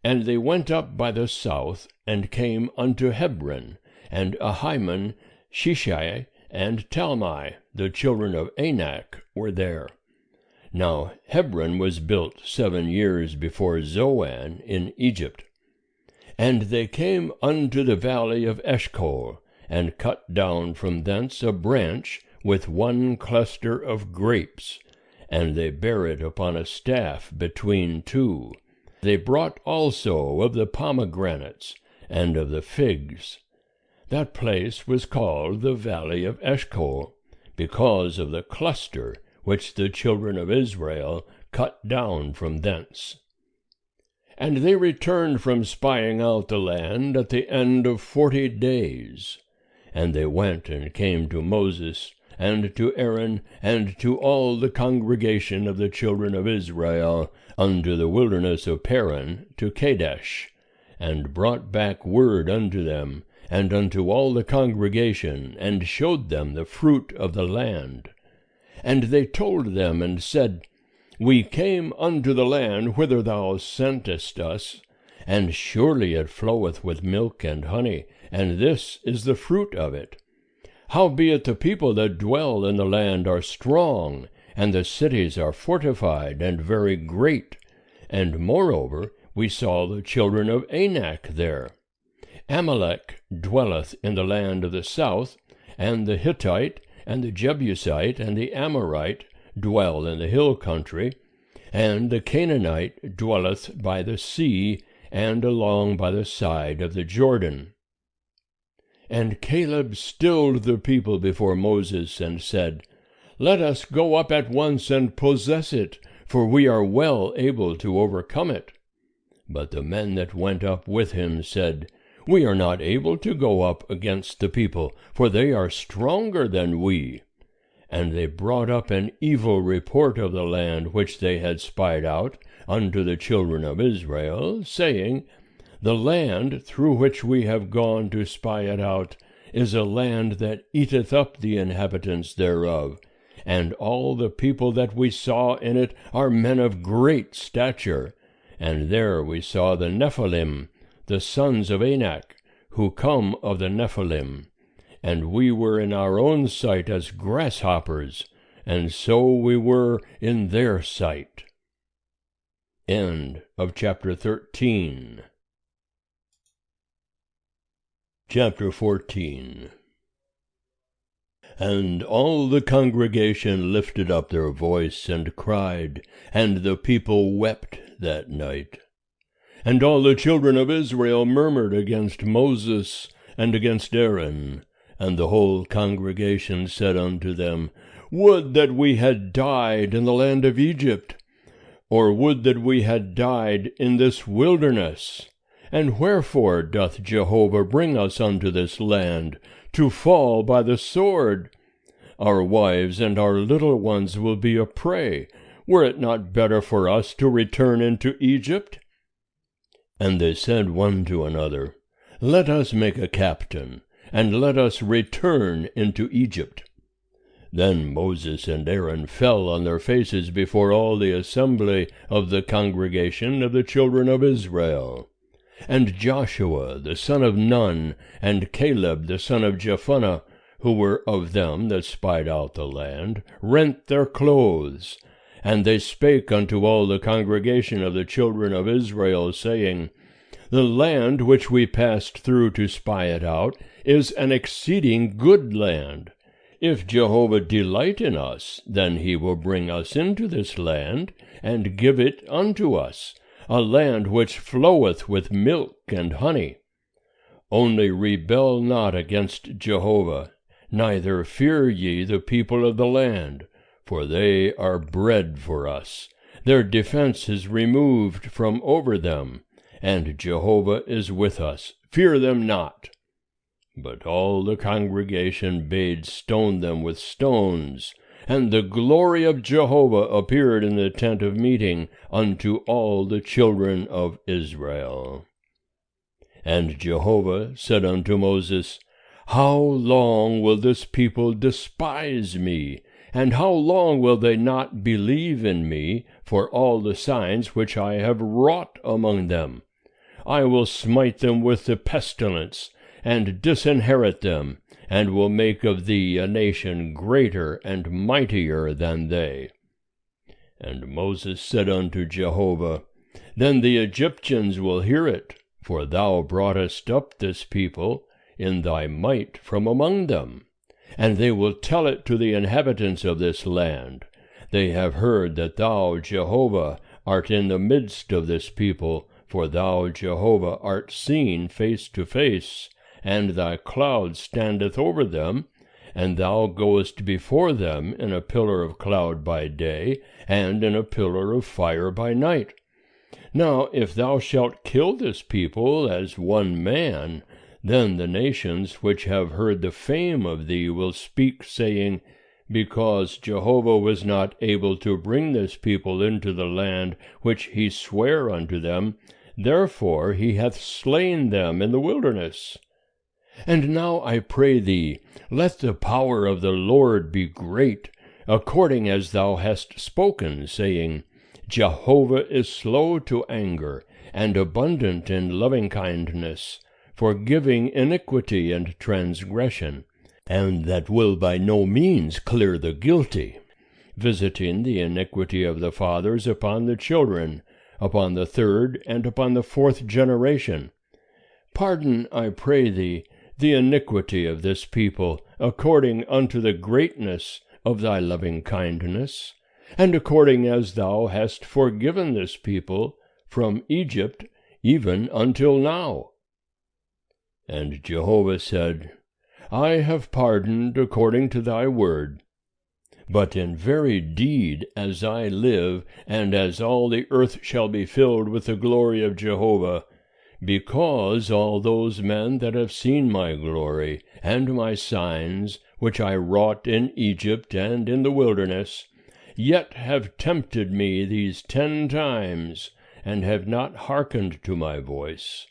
And they went up by the south, and came unto Hebron, and Ahiman, Shishai, and Talmai, the children of Anak, were there. Now Hebron was built 7 years before Zoan in Egypt. And they came unto the valley of Eshcol, and cut down from thence a branch with one cluster of grapes, and they bare it upon a staff between two. They brought also of the pomegranates, and of the figs. That place was called the valley of Eshcol, because of the cluster which the children of Israel cut down from thence. And they returned from spying out the land at the end of 40 days. And they went and came to Moses, and to Aaron, and to all the congregation of the children of Israel, unto the wilderness of Paran, to Kadesh, and brought back word unto them, and unto all the congregation, and showed them the fruit of the land. And they told them, and said, We came unto the land whither thou sentest us, and surely it floweth with milk and honey, and this is the fruit of it. Howbeit the people that dwell in the land are strong, and the cities are fortified and very great. And moreover, we saw the children of Anak there. Amalek dwelleth in the land of the south, and the Hittite, and the Jebusite, and the Amorite dwell in the hill country, and the Canaanite dwelleth by the sea, and along by the side of the Jordan. And Caleb stilled the people before Moses, and said, Let us go up at once and possess it, for we are well able to overcome it. But the men that went up with him said, We are not able to go up against the people, for they are stronger than we. And they brought up an evil report of the land which they had spied out unto the children of Israel, saying, The land through which we have gone to spy it out is a land that eateth up the inhabitants thereof, and all the people that we saw in it are men of great stature. And there we saw the Nephilim, the sons of Anak, who come of the Nephilim. And we were in our own sight as grasshoppers, and so we were in their sight. End of chapter 13. Chapter 14. And all the congregation lifted up their voice and cried, and the people wept that night. And all the children of Israel murmured against Moses and against Aaron. And the whole congregation said unto them, Would that we had died in the land of Egypt, or would that we had died in this wilderness. And wherefore doth Jehovah bring us unto this land, to fall by the sword? Our wives and our little ones will be a prey. Were it not better for us to return into Egypt? And they said one to another, Let us make a captain, and let us return into Egypt. Then Moses and Aaron fell on their faces before all the assembly of the congregation of the children of Israel. And Joshua the son of Nun, and Caleb the son of Jephunneh, who were of them that spied out the land, rent their clothes. And they spake unto all the congregation of the children of Israel, saying, The land which we passed through to spy it out is an exceeding good land. If Jehovah delight in us, then he will bring us into this land, and give it unto us, a land which floweth with milk and honey. Only rebel not against Jehovah, neither fear ye the people of the land, for they are bread for us. Their defense is removed from over them, and Jehovah is with us. Fear them not. But all the congregation bade stone them with stones. And the glory of Jehovah appeared in the tent of meeting unto all the children of Israel. And Jehovah said unto Moses, How long will this people despise me? And how long will they not believe in me for all the signs which I have wrought among them? I will smite them with the pestilence, and disinherit them, and will make of thee a nation greater and mightier than they. And Moses said unto Jehovah, Then the Egyptians will hear it, for thou broughtest up this people in thy might from among them. And they will tell it to the inhabitants of this land. They have heard that thou, Jehovah, art in the midst of this people, for thou, Jehovah, art seen face to face, and thy cloud standeth over them, and thou goest before them in a pillar of cloud by day, and in a pillar of fire by night. Now if thou shalt kill this people as one man, then the nations which have heard the fame of thee will speak, saying, Because Jehovah was not able to bring this people into the land which he sware unto them, therefore he hath slain them in the wilderness. And now I pray thee, let the power of the Lord be great, according as thou hast spoken, saying, Jehovah is slow to anger, and abundant in lovingkindness, forgiving iniquity and transgression, and that will by no means clear the guilty, visiting the iniquity of the fathers upon the children, upon the third and upon the fourth generation. Pardon, I pray thee, the iniquity of this people, according unto the greatness of thy loving kindness, and according as thou hast forgiven this people from Egypt even until now. And Jehovah said, I have pardoned according to thy word. But in very deed, as I live, and as all the earth shall be filled with the glory of Jehovah, because all those men that have seen my glory, and my signs, which I wrought in Egypt and in the wilderness, yet have tempted me these 10 times, and have not hearkened to my voice,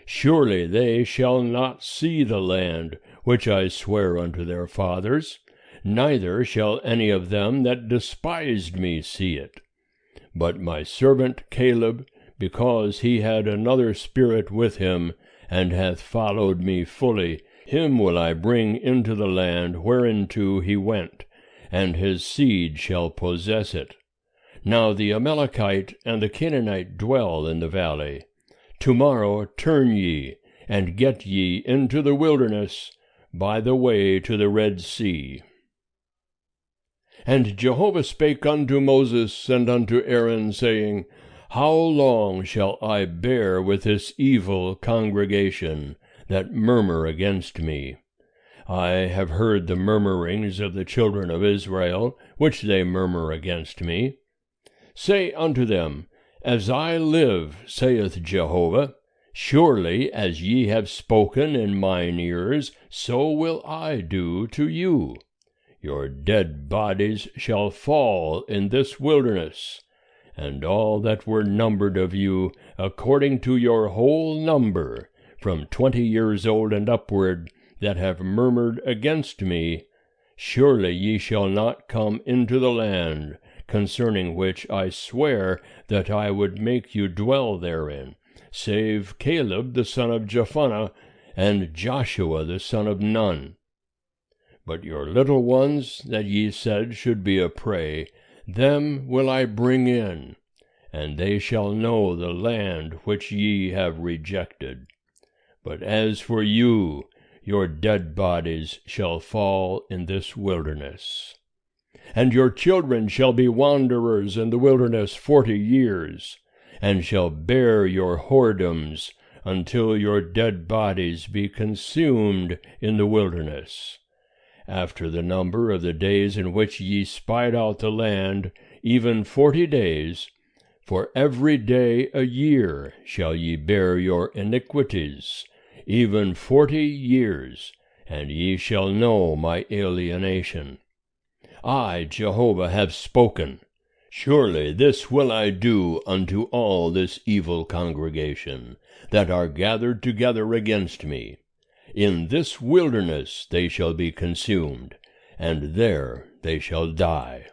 surely they shall not see the land which I swear unto their fathers, neither shall any of them that despised me see it. But my servant Caleb, because he had another spirit with him, and hath followed me fully, him will I bring into the land whereinto he went, and his seed shall possess it. Now the Amalekite and the Canaanite dwell in the valley. Tomorrow turn ye, and get ye into the wilderness, by the way to the Red Sea. And Jehovah spake unto Moses and unto Aaron, saying, How long shall I bear with this evil congregation that murmur against me? I have heard the murmurings of the children of Israel, which they murmur against me. Say unto them, As I live, saith Jehovah, surely as ye have spoken in mine ears, so will I do to you. Your dead bodies shall fall in this wilderness, and all that were numbered of you, according to your whole number, from 20 years old and upward, that have murmured against me, surely ye shall not come into the land, concerning which I swear that I would make you dwell therein, save Caleb the son of Jephunneh, and Joshua the son of Nun. But your little ones that ye said should be a prey, them will I bring in, and they shall know the land which ye have rejected. But as for you, your dead bodies shall fall in this wilderness. And your children shall be wanderers in the wilderness 40 years, and shall bear your whoredoms until your dead bodies be consumed in the wilderness. After the number of the days in which ye spied out the land, even 40 days, for every day a year shall ye bear your iniquities, even 40 years, and ye shall know my alienation. I, Jehovah, have spoken. Surely this will I do unto all this evil congregation, that are gathered together against me. In this wilderness they shall be consumed, and there they shall die.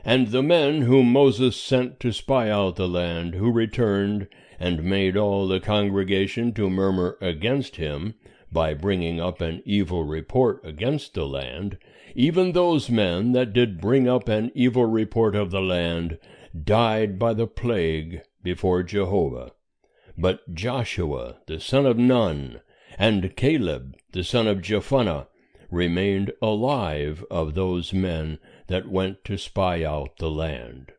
And the men whom Moses sent to spy out the land, who returned, and made all the congregation to murmur against him, by bringing up an evil report against the land, even those men that did bring up an evil report of the land, died by the plague before Jehovah. But Joshua the son of Nun, and Caleb the son of Jephunneh, remained alive of those men that went to spy out the land.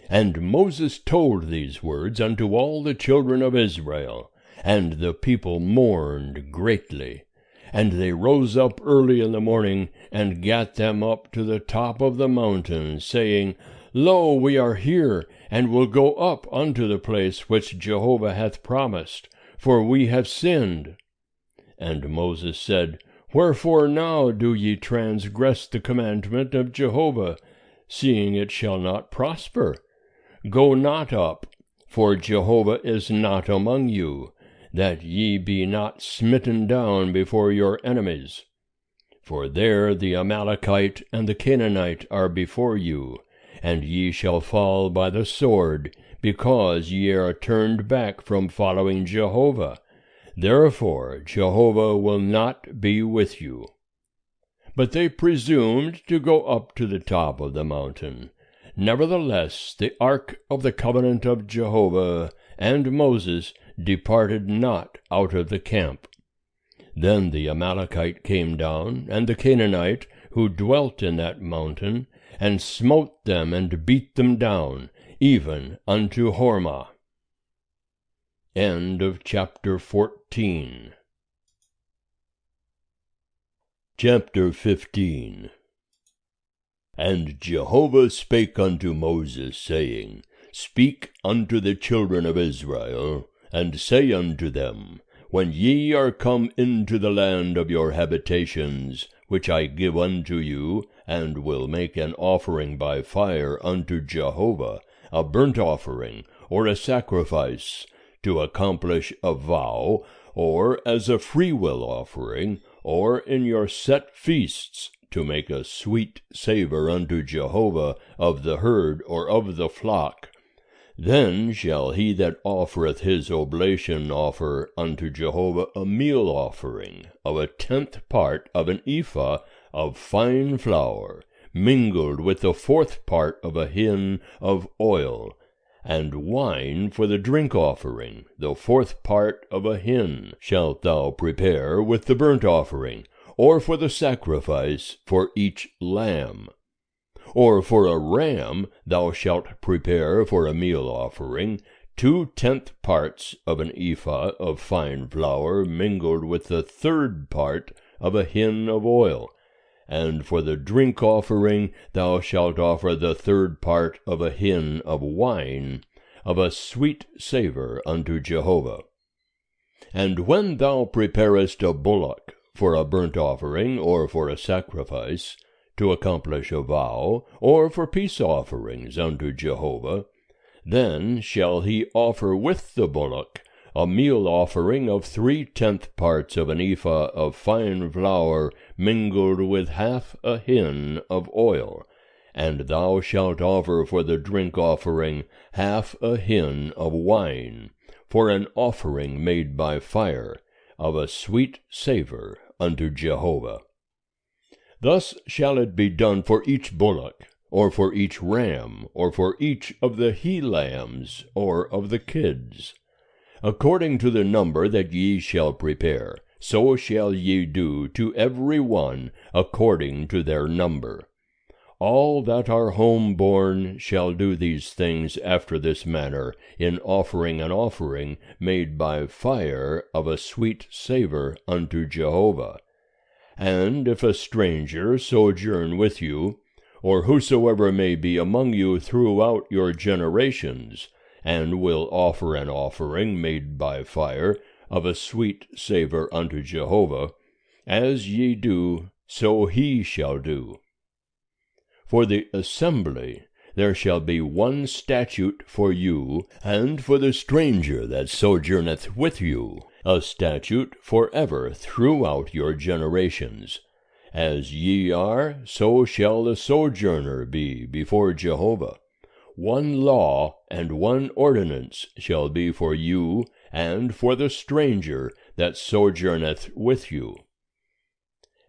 And Moses told these words unto all the children of Israel, and the people mourned greatly. And they rose up early in the morning, and gat them up to the top of the mountain, saying, Lo, we are here, and will go up unto the place which Jehovah hath promised, for we have sinned. And Moses said, Wherefore now do ye transgress the commandment of Jehovah, seeing it shall not prosper? Go not up, for Jehovah is not among you, that ye be not smitten down before your enemies. For there the Amalekite and the Canaanite are before you, and ye shall fall by the sword, because ye are turned back from following Jehovah. Therefore Jehovah will not be with you. But they presumed to go up to the top of the mountain. Nevertheless the ark of the covenant of Jehovah and Moses departed not out of the camp. Then the Amalekite came down, and the Canaanite, who dwelt in that mountain, and smote them and beat them down, even unto Hormah. End of chapter 14. Chapter 15. And Jehovah spake unto Moses, saying, Speak unto the children of Israel, and say unto them, When ye are come into the land of your habitations, which I give unto you, and will make an offering by fire unto Jehovah, a burnt offering, or a sacrifice, to accomplish a vow, or as a freewill offering, or in your set feasts, to make a sweet savour unto Jehovah of the herd or of the flock, then shall he that offereth his oblation offer unto Jehovah a meal offering of 1/10 part of an ephah of fine flour, mingled with the 4th part of a hin of oil, and wine for the drink offering, the 4th part of a hin shalt thou prepare with the burnt offering, or for the sacrifice for each lamb. Or for a ram thou shalt prepare for a meal offering 2/10 parts of an ephah of fine flour mingled with the 3rd part of a hin of oil, and for the drink offering thou shalt offer the 3rd part of a hin of wine, of a sweet savour unto Jehovah. And when thou preparest a bullock for a burnt offering or for a sacrifice, to accomplish a vow, or for peace offerings unto Jehovah, then shall he offer with the bullock a meal offering of 3/10 parts of an ephah of fine flour mingled with 1/2 a hin of oil, and thou shalt offer for the drink offering 1/2 a hin of wine, for an offering made by fire, of a sweet savour unto Jehovah. Thus shall it be done for each bullock, or for each ram, or for each of the he-lambs, or of the kids. According to the number that ye shall prepare, so shall ye do to every one according to their number. All that are home-born shall do these things after this manner, in offering an offering made by fire of a sweet savour unto Jehovah. And if a stranger sojourn with you, or whosoever may be among you throughout your generations, and will offer an offering made by fire of a sweet savour unto Jehovah, as ye do, so he shall do. For the assembly there shall be one statute for you, and for the stranger that sojourneth with you, a statute for ever throughout your generations. As ye are, so shall the sojourner be before Jehovah. One law and one ordinance shall be for you, and for the stranger that sojourneth with you.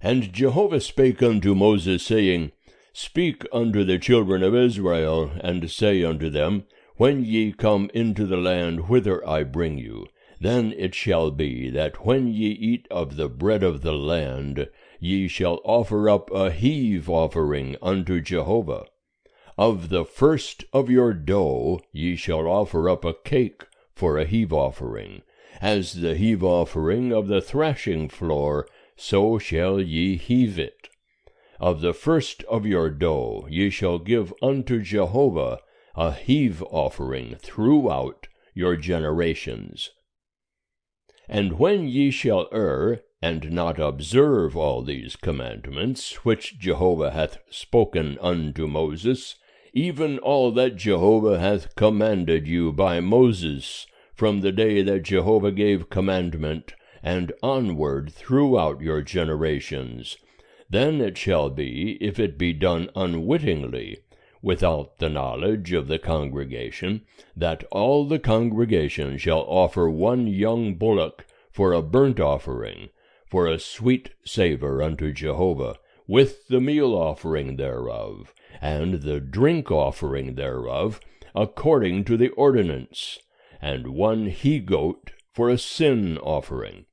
And Jehovah spake unto Moses, saying, Speak unto the children of Israel, and say unto them, When ye come into the land whither I bring you, then it shall be that when ye eat of the bread of the land, ye shall offer up a heave offering unto Jehovah. Of the first of your dough ye shall offer up a cake for a heave offering. As the heave offering of the thrashing floor, so shall ye heave it. Of the first of your dough ye shall give unto Jehovah a heave offering throughout your generations. And when ye shall err, and not observe all these commandments, which Jehovah hath spoken unto Moses, even all that Jehovah hath commanded you by Moses, from the day that Jehovah gave commandment, and onward throughout your generations, then it shall be, if it be done unwittingly, without the knowledge of the congregation, that all the congregation shall offer one young bullock for a burnt offering, for a sweet savour unto Jehovah, with the meal offering thereof, and the drink offering thereof, according to the ordinance, and one he-goat for a sin offering.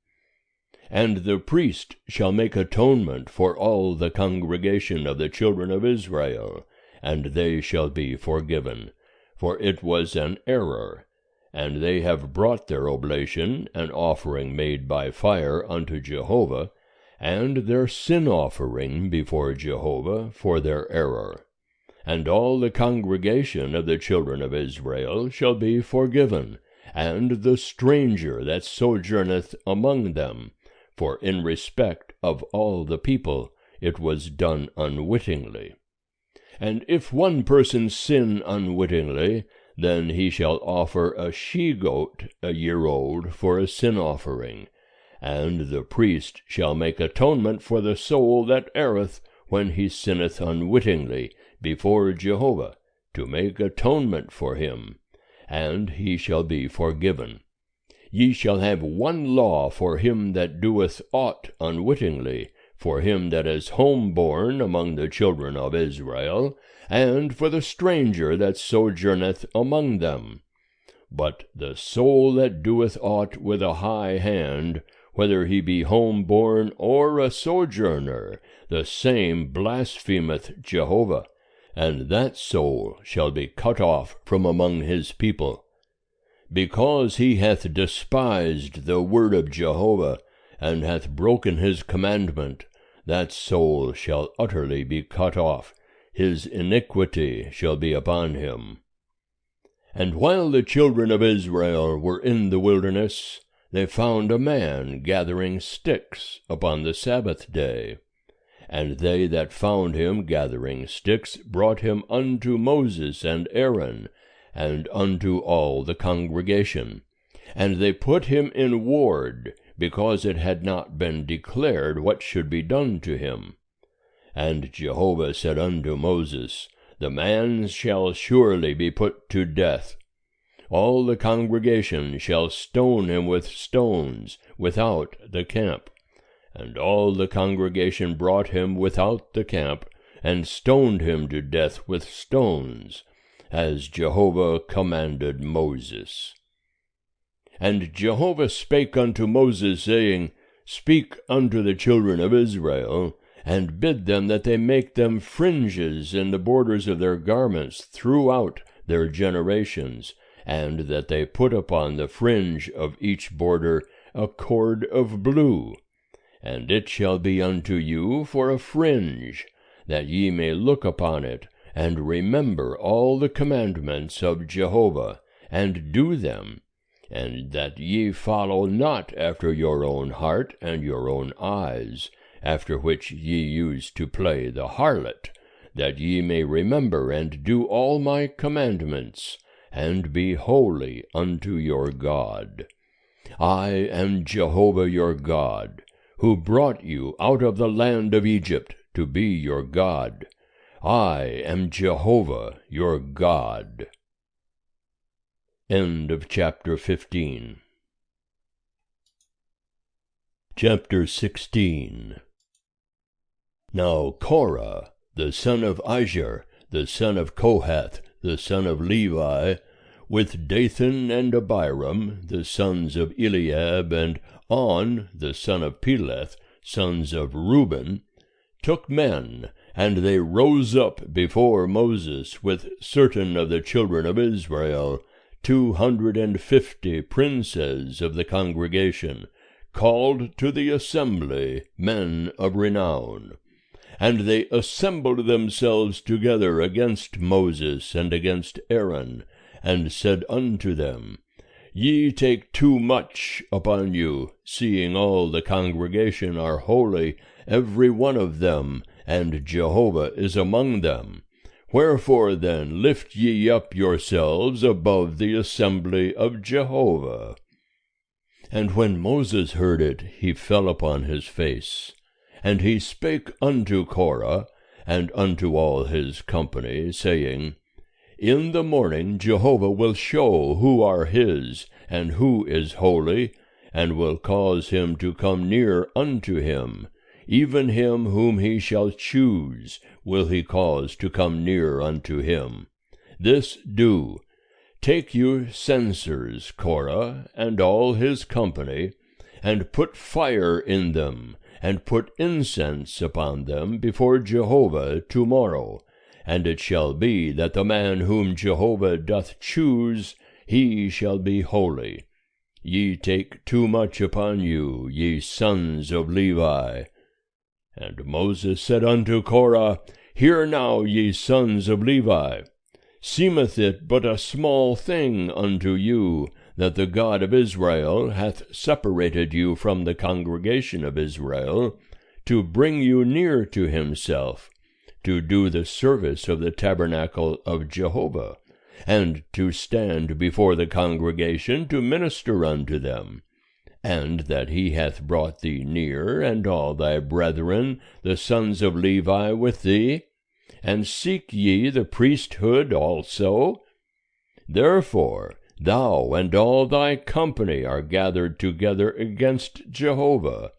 And the priest shall make atonement for all the congregation of the children of Israel, and they shall be forgiven. For it was an error, and they have brought their oblation, an offering made by fire unto Jehovah, and their sin offering before Jehovah for their error. And all the congregation of the children of Israel shall be forgiven, and the stranger that sojourneth among them, for in respect of all the people it was done unwittingly. And if one person sin unwittingly, then he shall offer a she-goat a year old for a sin offering, and the priest shall make atonement for the soul that erreth when he sinneth unwittingly before Jehovah, to make atonement for him, and he shall be forgiven. Ye shall have one law for him that doeth aught unwittingly, for him that is homeborn among the children of Israel, and for the stranger that sojourneth among them. But the soul that doeth aught with a high hand, whether he be homeborn or a sojourner, the same blasphemeth Jehovah, and that soul shall be cut off from among his people. Because he hath despised the word of Jehovah, and hath broken his commandment, that soul shall utterly be cut off, his iniquity shall be upon him. And while the children of Israel were in the wilderness, they found a man gathering sticks upon the Sabbath day. And they that found him gathering sticks brought him unto Moses and Aaron, and unto all the congregation. And they put him in ward, because it had not been declared what should be done to him. And Jehovah said unto Moses, The man shall surely be put to death. All the congregation shall stone him with stones without the camp. And all the congregation brought him without the camp, and stoned him to death with stones, as Jehovah commanded Moses. And Jehovah spake unto Moses, saying, Speak unto the children of Israel, and bid them that they make them fringes in the borders of their garments throughout their generations, and that they put upon the fringe of each border a cord of blue. And it shall be unto you for a fringe, that ye may look upon it, and remember all the commandments of Jehovah, and do them, and that ye follow not after your own heart and your own eyes, after which ye use to play the harlot, that ye may remember and do all my commandments, and be holy unto your God. I am Jehovah your God, who brought you out of the land of Egypt to be your God. I am Jehovah your God. End of chapter 15. Chapter 16. Now Korah, the son of Izhar, the son of Kohath, the son of Levi, with Dathan and Abiram, the sons of Eliab, and On, the son of Peleth, sons of Reuben, took men, and they rose up before Moses with certain of the children of Israel, 250 princes of the congregation, called to the assembly men of renown. And they assembled themselves together against Moses and against Aaron, and said unto them, Ye take too much upon you, seeing all the congregation are holy, every one of them, and Jehovah is among them. Wherefore then lift ye up yourselves above the assembly of Jehovah. And when Moses heard it, he fell upon his face. And he spake unto Korah, and unto all his company, saying, In the morning Jehovah will show who are his, and who is holy, and will cause him to come near unto him. Even him whom he shall choose will he cause to come near unto him. This do. Take you censers, Korah, and all his company, and put fire in them, and put incense upon them before Jehovah tomorrow. And it shall be that the man whom Jehovah doth choose, he shall be holy. Ye take too much upon you, ye sons of Levi. And Moses said unto Korah, Hear now, ye sons of Levi. Seemeth it but a small thing unto you, that the God of Israel hath separated you from the congregation of Israel, to bring you near to himself, to do the service of the tabernacle of Jehovah, and to stand before the congregation to minister unto them, and that he hath brought thee near, and all thy brethren, the sons of Levi, with thee? And seek ye the priesthood also? Therefore thou and all thy company are gathered together against Jehovah.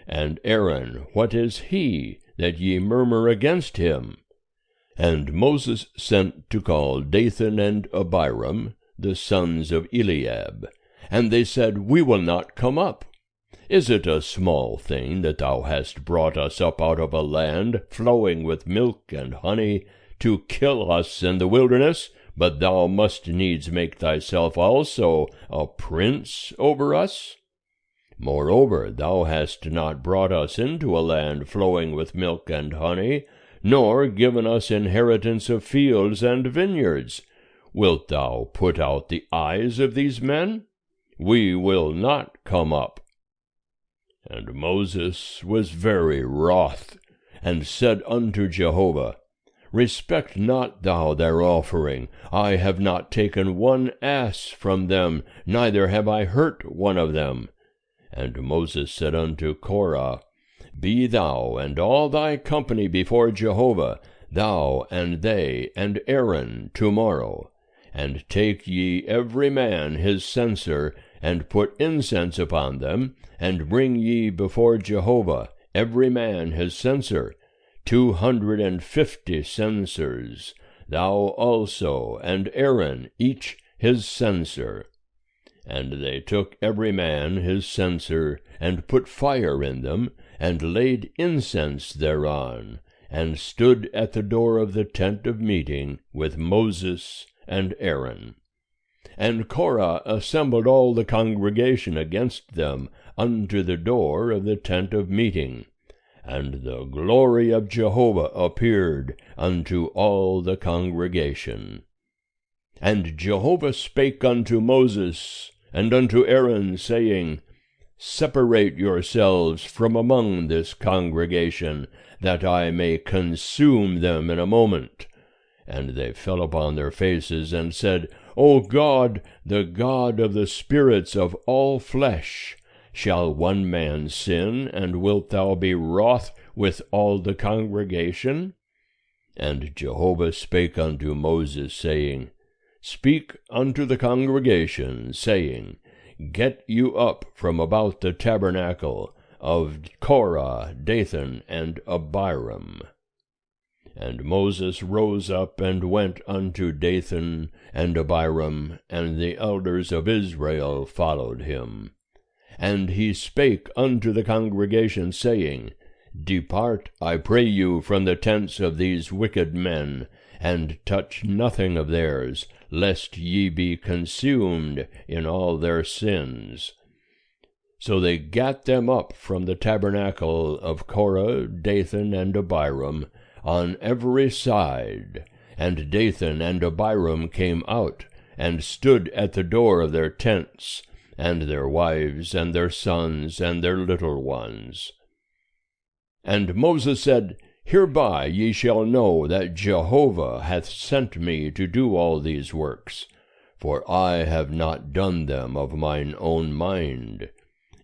And Aaron, what is he, that ye murmur against him? And Moses sent to call Dathan and Abiram, the sons of Eliab. And they said, We will not come up. Is it a small thing that thou hast brought us up out of a land flowing with milk and honey, to kill us in the wilderness? But thou must needs make thyself also a prince over us? Moreover, thou hast not brought us into a land flowing with milk and honey, nor given us inheritance of fields and vineyards. Wilt thou put out the eyes of these men? We will not come up. And Moses was very wroth, and said unto Jehovah, Respect not thou their offering. I have not taken one ass from them, neither have I hurt one of them. And Moses said unto Korah, Be thou and all thy company before Jehovah, thou and they and Aaron, tomorrow. And take ye every man his censer, and put incense upon them, and bring ye before Jehovah every man his censer, 250 censers, thou also and Aaron each his censer. And they took every man his censer, and put fire in them, and laid incense thereon, and stood at the door of the tent of meeting with Moses and Aaron. And Korah assembled all the congregation against them unto the door of the tent of meeting. And the glory of Jehovah appeared unto all the congregation. And Jehovah spake unto Moses and unto Aaron, saying, Separate yourselves from among this congregation, that I may consume them in a moment. And they fell upon their faces, and said, O God, the God of the spirits of all flesh, shall one man sin, and wilt thou be wroth with all the congregation? And Jehovah spake unto Moses, saying, Speak unto the congregation, saying, Get you up from about the tabernacle of Korah, Dathan, and Abiram. And Moses rose up and went unto Dathan and Abiram, and the elders of Israel followed him. And he spake unto the congregation, saying, Depart, I pray you, from the tents of these wicked men, and touch nothing of theirs, lest ye be consumed in all their sins. So they gat them up from the tabernacle of Korah, Dathan, and Abiram, on every side. And Dathan and Abiram came out, and stood at the door of their tents, and their wives, and their sons, and their little ones. And Moses said, Hereby ye shall know that Jehovah hath sent me to do all these works, for I have not done them of mine own mind.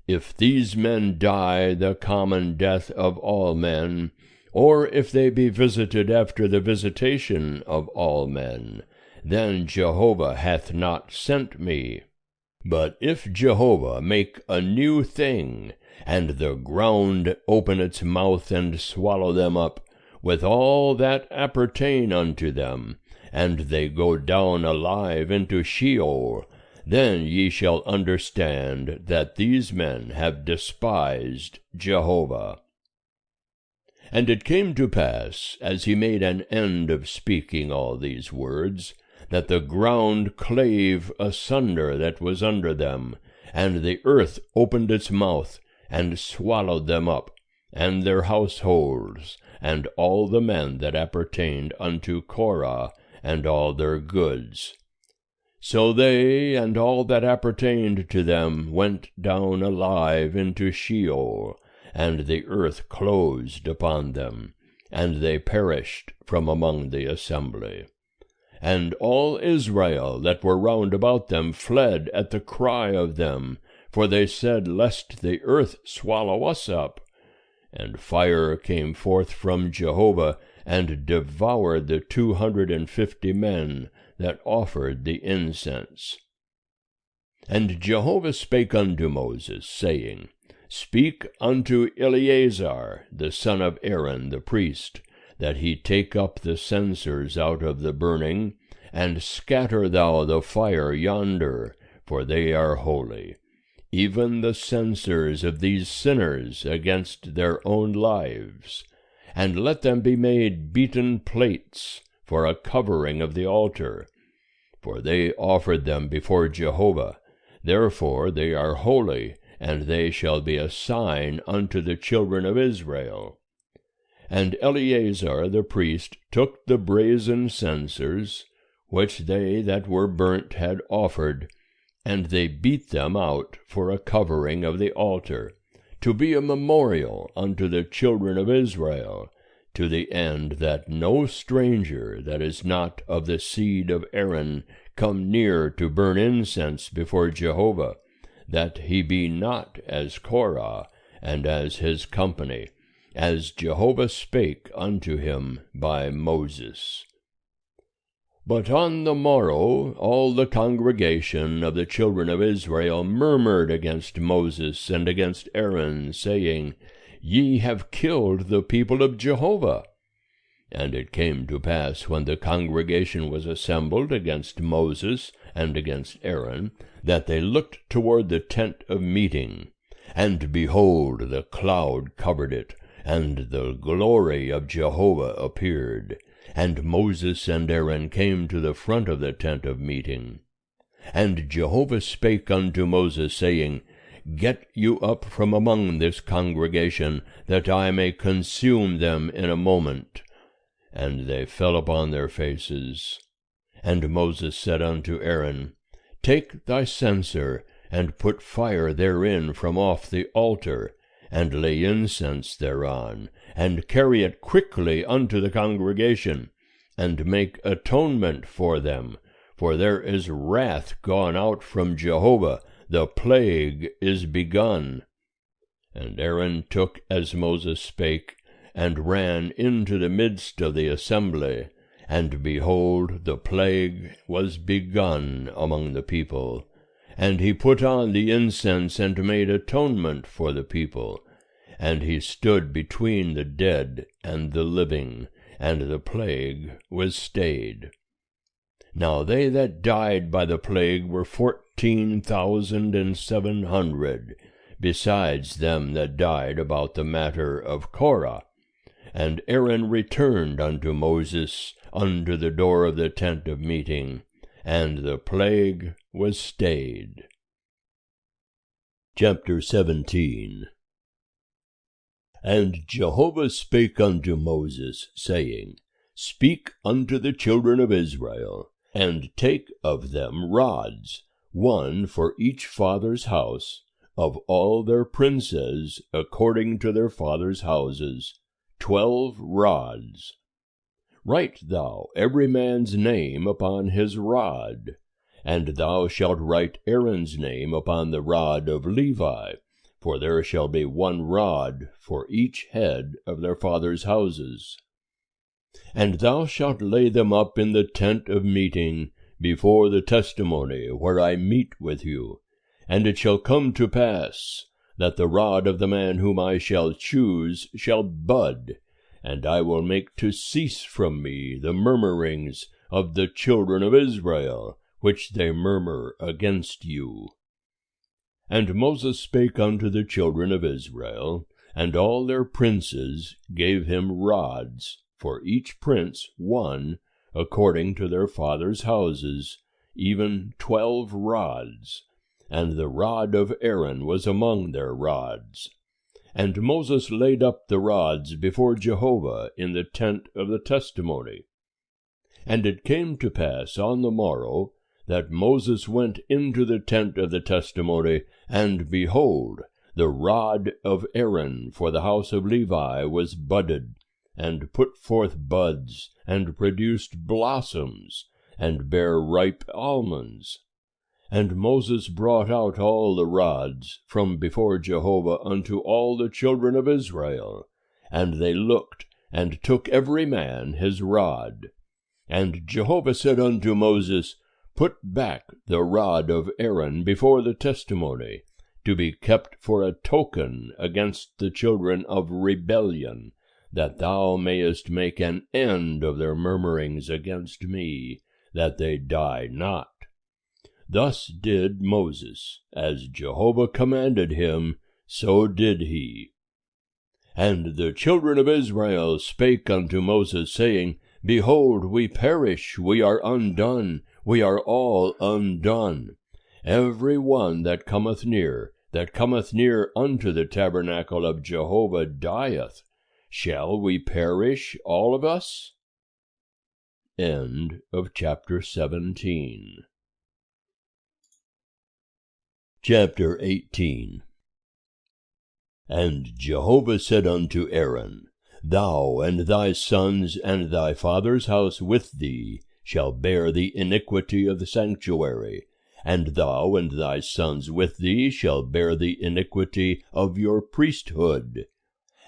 If these men die the common death of all men, or if they be visited after the visitation of all men, then Jehovah hath not sent me. But if Jehovah make a new thing, and the ground open its mouth and swallow them up, with all that appertain unto them, and they go down alive into Sheol, then ye shall understand that these men have despised Jehovah. And it came to pass, as he made an end of speaking all these words, that the ground clave asunder that was under them, and the earth opened its mouth, and swallowed them up, and their households, and all the men that appertained unto Korah, and all their goods. So they and all that appertained to them went down alive into Sheol, and the earth closed upon them, and they perished from among the assembly. And all Israel that were round about them fled at the cry of them, for they said, Lest the earth swallow us up. And fire came forth from Jehovah, and devoured the 250 men that offered the incense. And Jehovah spake unto Moses, saying, Speak unto Eleazar, the son of Aaron the priest, that he take up the censers out of the burning, and scatter thou the fire yonder, for they are holy, even the censers of these sinners against their own lives. And let them be made beaten plates for a covering of the altar, for they offered them before Jehovah. Therefore they are holy, and they shall be a sign unto the children of Israel. And Eleazar the priest took the brazen censers, which they that were burnt had offered, and they beat them out for a covering of the altar, to be a memorial unto the children of Israel, to the end that no stranger that is not of the seed of Aaron come near to burn incense before Jehovah, that he be not as Korah and as his company, as Jehovah spake unto him by Moses. But on the morrow all the congregation of the children of Israel murmured against Moses and against Aaron, saying, Ye have killed the people of Jehovah. And it came to pass, when the congregation was assembled against Moses and against Aaron, that they looked toward the tent of meeting, and behold, the cloud covered it, and the glory of Jehovah appeared. And Moses and Aaron came to the front of the tent of meeting. And Jehovah spake unto Moses, saying, Get you up from among this congregation, that I may consume them in a moment. And they fell upon their faces. And Moses said unto Aaron, Take thy censer, and put fire therein from off the altar, and lay incense thereon, and carry it quickly unto the congregation, and make atonement for them, for there is wrath gone out from Jehovah, the plague is begun. And Aaron took as Moses spake, and ran into the midst of the assembly, and behold, the plague was begun among the people. And he put on the incense, and made atonement for the people. And he stood between the dead and the living, and the plague was stayed. Now they that died by the plague were 14,700, besides them that died about the matter of Korah. And Aaron returned unto Moses unto the door of the tent of meeting, and the plague was stayed. Chapter 17. And Jehovah spake unto Moses, saying, Speak unto the children of Israel, and take of them rods, one for each father's house, of all their princes according to their fathers' houses, 12 rods. Write thou every man's name upon his rod, and thou shalt write Aaron's name upon the rod of Levi, for there shall be 1 rod for each head of their fathers' houses. And thou shalt lay them up in the tent of meeting before the testimony where I meet with you. And it shall come to pass that the rod of the man whom I shall choose shall bud, and I will make to cease from me the murmurings of the children of Israel, which they murmur against you. And Moses spake unto the children of Israel, and all their princes gave him rods, for each prince 1, according to their fathers' houses, even 12 rods. And the rod of Aaron was among their rods. And Moses laid up the rods before Jehovah in the tent of the testimony. And it came to pass on the morrow, that Moses went into the tent of the testimony, and behold, the rod of Aaron for the house of Levi was budded, and put forth buds, and produced blossoms, and bare ripe almonds. And Moses brought out all the rods from before Jehovah unto all the children of Israel. And they looked, and took every man his rod. And Jehovah said unto Moses, Put back the rod of Aaron before the testimony, to be kept for a token against the children of rebellion, that thou mayest make an end of their murmurings against me, that they die not. Thus did Moses, as Jehovah commanded him, so did he. And the children of Israel spake unto Moses, saying, Behold, we perish, we are undone, we are all undone. Every one that cometh near unto the tabernacle of Jehovah dieth. Shall we perish, all of us? End of chapter 17. Chapter 18. And Jehovah said unto Aaron, Thou and thy sons and thy father's house with thee shall bear the iniquity of the sanctuary, and thou and thy sons with thee shall bear the iniquity of your priesthood.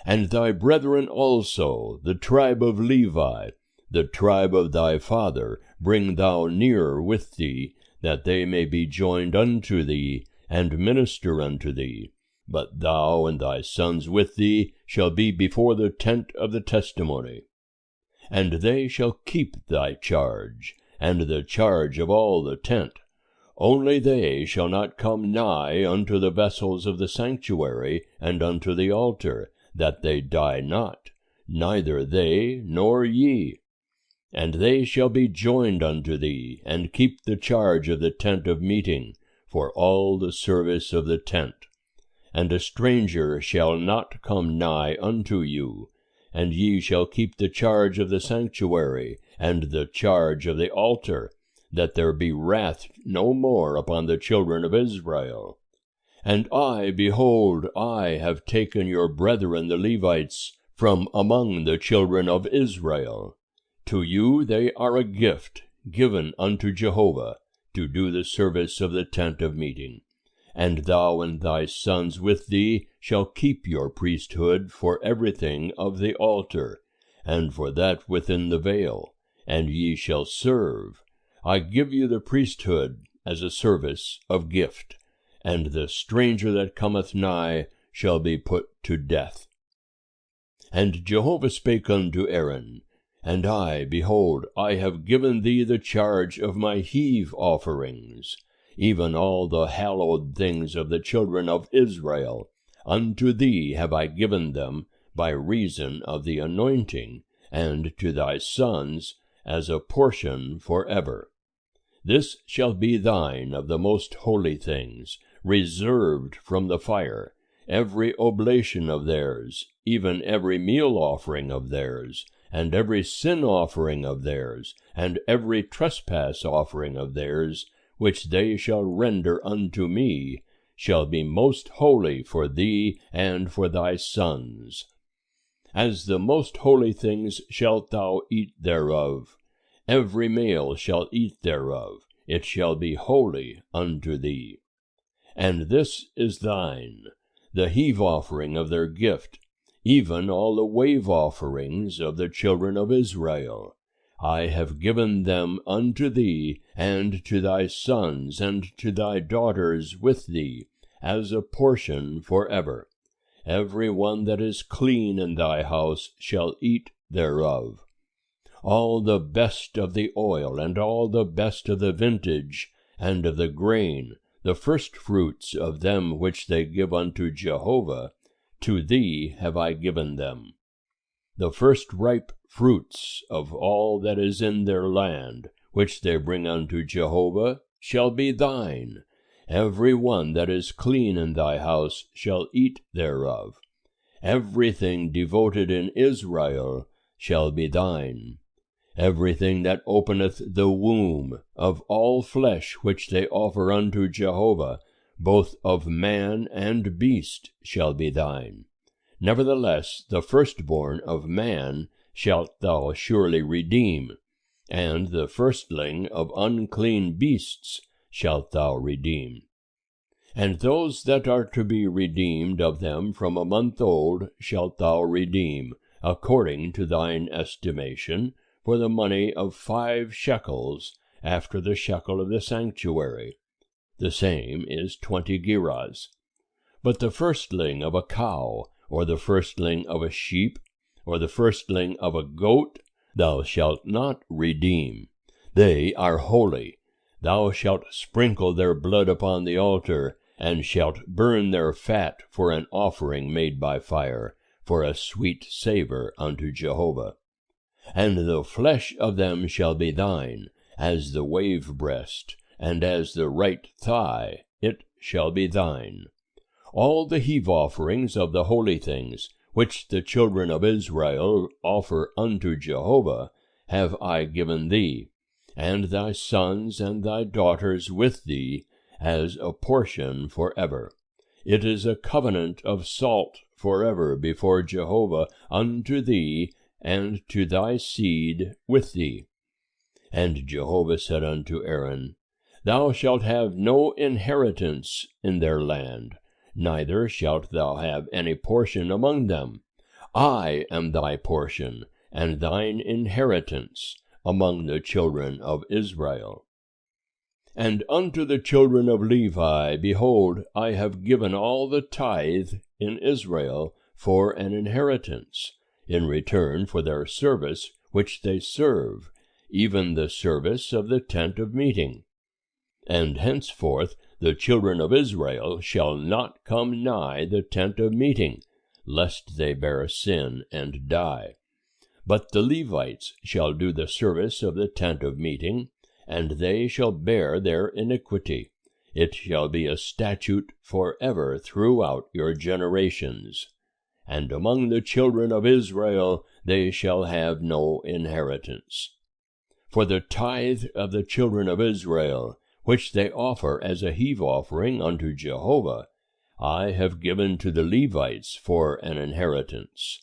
And thy brethren also, the tribe of Levi, the tribe of thy father, bring thou near with thee, that they may be joined unto thee, and minister unto thee. But thou and thy sons with thee shall be before the tent of the testimony. And they shall keep thy charge, and the charge of all the tent. Only they shall not come nigh unto the vessels of the sanctuary, and unto the altar, that they die not, neither they nor ye. And they shall be joined unto thee, and keep the charge of the tent of meeting, for all the service of the tent. And a stranger shall not come nigh unto you. And ye shall keep the charge of the sanctuary, and the charge of the altar, that there be wrath no more upon the children of Israel. And I, behold, I have taken your brethren the Levites from among the children of Israel. To you they are a gift, given unto Jehovah, to do the service of the tent of meeting. And thou and thy sons with thee shall keep your priesthood for everything of the altar, and for that within the veil, and ye shall serve. I give you the priesthood as a service of gift, and the stranger that cometh nigh shall be put to death. And Jehovah spake unto Aaron, And I, behold, I have given thee the charge of my heave offerings, even all the hallowed things of the children of Israel. Unto thee have I given them by reason of the anointing, and to thy sons as a portion forever. This shall be thine of the most holy things, reserved from the fire, every oblation of theirs, even every meal offering of theirs, and every sin offering of theirs, and every trespass offering of theirs, which they shall render unto me, shall be most holy for thee and for thy sons. As the most holy things shalt thou eat thereof. Every male shall eat thereof. It shall be holy unto thee. And this is thine, the heave offering of their gift, even all the wave offerings of the children of Israel. I have given them unto thee, and to thy sons, and to thy daughters with thee, as a portion forever. Every one that is clean in thy house shall eat thereof. All the best of the oil, and all the best of the vintage, and of the grain, the firstfruits of them which they give unto Jehovah, to thee have I given them. The first ripe fruits of all that is in their land, which they bring unto Jehovah, shall be thine. Every one that is clean in thy house shall eat thereof. Everything devoted in Israel shall be thine. Everything that openeth the womb of all flesh which they offer unto Jehovah, both of man and beast, shall be thine. Nevertheless, the firstborn of man shalt thou surely redeem, and the firstling of unclean beasts shalt thou redeem. And those that are to be redeemed of them from a month old shalt thou redeem, according to thine estimation, for the money of 5 shekels, after the shekel of the sanctuary. The same is 20 gerahs. But the firstling of a cow, or the firstling of a sheep, or the firstling of a goat, thou shalt not redeem. They are holy. Thou shalt sprinkle their blood upon the altar, and shalt burn their fat for an offering made by fire, for a sweet savour unto Jehovah. And the flesh of them shall be thine, as the wave breast, and as the right thigh, it shall be thine. All the heave offerings of the holy things, which the children of Israel offer unto Jehovah, have I given thee, and thy sons and thy daughters with thee, as a portion forever. It is a covenant of salt forever before Jehovah unto thee, and to thy seed with thee. And Jehovah said unto Aaron, Thou shalt have no inheritance in their land, neither shalt thou have any portion among them. I am thy portion, and thine inheritance among the children of Israel. And unto the children of Levi, behold, I have given all the tithe in Israel for an inheritance, in return for their service which they serve, even the service of the tent of meeting. And henceforth the children of Israel shall not come nigh the tent of meeting, lest they bear sin and die. But the Levites shall do the service of the tent of meeting, and they shall bear their iniquity. It shall be a statute forever throughout your generations. And among the children of Israel they shall have no inheritance. For the tithe of the children of Israel, which they offer as a heave offering unto Jehovah, I have given to the Levites for an inheritance.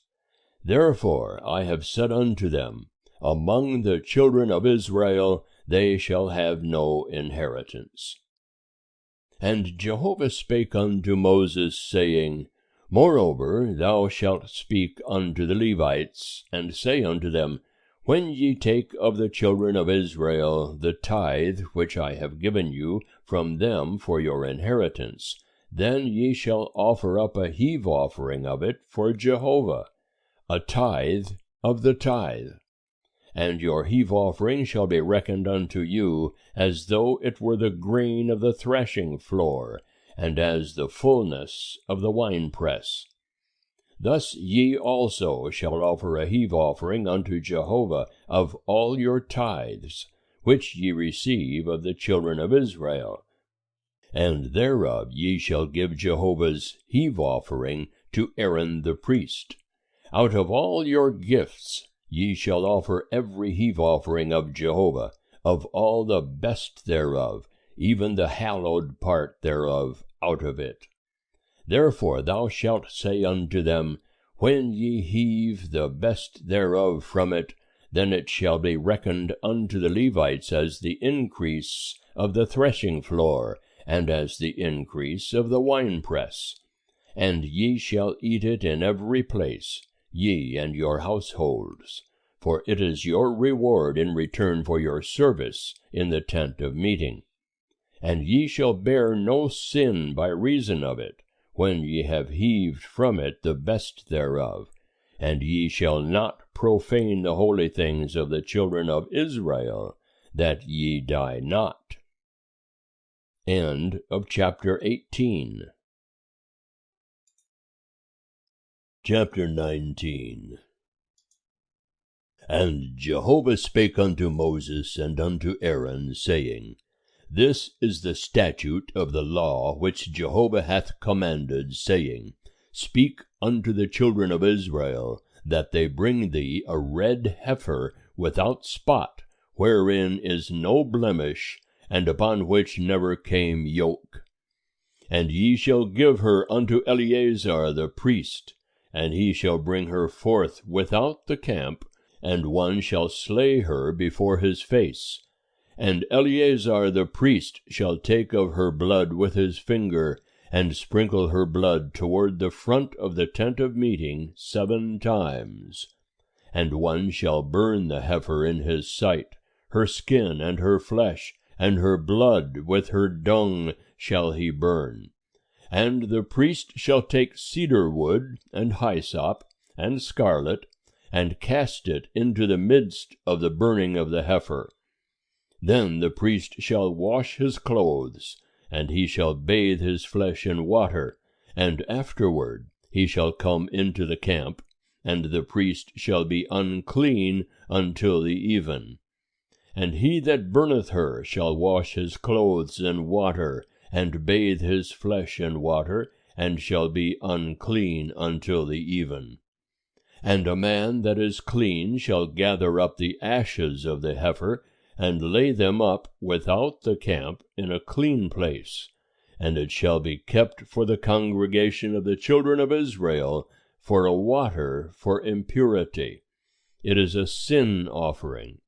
Therefore I have said unto them, Among the children of Israel they shall have no inheritance. And Jehovah spake unto Moses, saying, Moreover thou shalt speak unto the Levites, and say unto them, When ye take of the children of Israel the tithe which I have given you from them for your inheritance, then ye shall offer up a heave offering of it for Jehovah, a tithe of the tithe. And your heave offering shall be reckoned unto you, as though it were the grain of the threshing floor, and as the fullness of the winepress. Thus ye also shall offer a heave offering unto Jehovah of all your tithes, which ye receive of the children of Israel. And thereof ye shall give Jehovah's heave offering to Aaron the priest. Out of all your gifts ye shall offer every heave offering of Jehovah, of all the best thereof, even the hallowed part thereof out of it. Therefore thou shalt say unto them, When ye heave the best thereof from it, then it shall be reckoned unto the Levites as the increase of the threshing floor, and as the increase of the winepress. And ye shall eat it in every place, ye and your households, for it is your reward in return for your service in the tent of meeting. And ye shall bear no sin by reason of it, when ye have heaved from it the best thereof, and ye shall not profane the holy things of the children of Israel, that ye die not. End of chapter 18. Chapter 19. And Jehovah spake unto Moses and unto Aaron, saying, This is the statute of the law which Jehovah hath commanded, saying, Speak unto the children of Israel, that they bring thee a red heifer without spot, wherein is no blemish, and upon which never came yoke. And ye shall give her unto Eleazar the priest, and he shall bring her forth without the camp, and one shall slay her before his face. And Eleazar the priest shall take of her blood with his finger, and sprinkle her blood toward the front of the tent of meeting 7 times. And one shall burn the heifer in his sight, her skin and her flesh, and her blood with her dung shall he burn. And the priest shall take cedar wood, and hyssop, and scarlet, and cast it into the midst of the burning of the heifer. Then the priest shall wash his clothes, and he shall bathe his flesh in water, and afterward he shall come into the camp, and the priest shall be unclean until the even. And he that burneth her shall wash his clothes in water, and bathe his flesh in water, and shall be unclean until the even. And a man that is clean shall gather up the ashes of the heifer, and lay them up without the camp in a clean place, and it shall be kept for the congregation of the children of Israel for a water for impurity. It is a sin offering.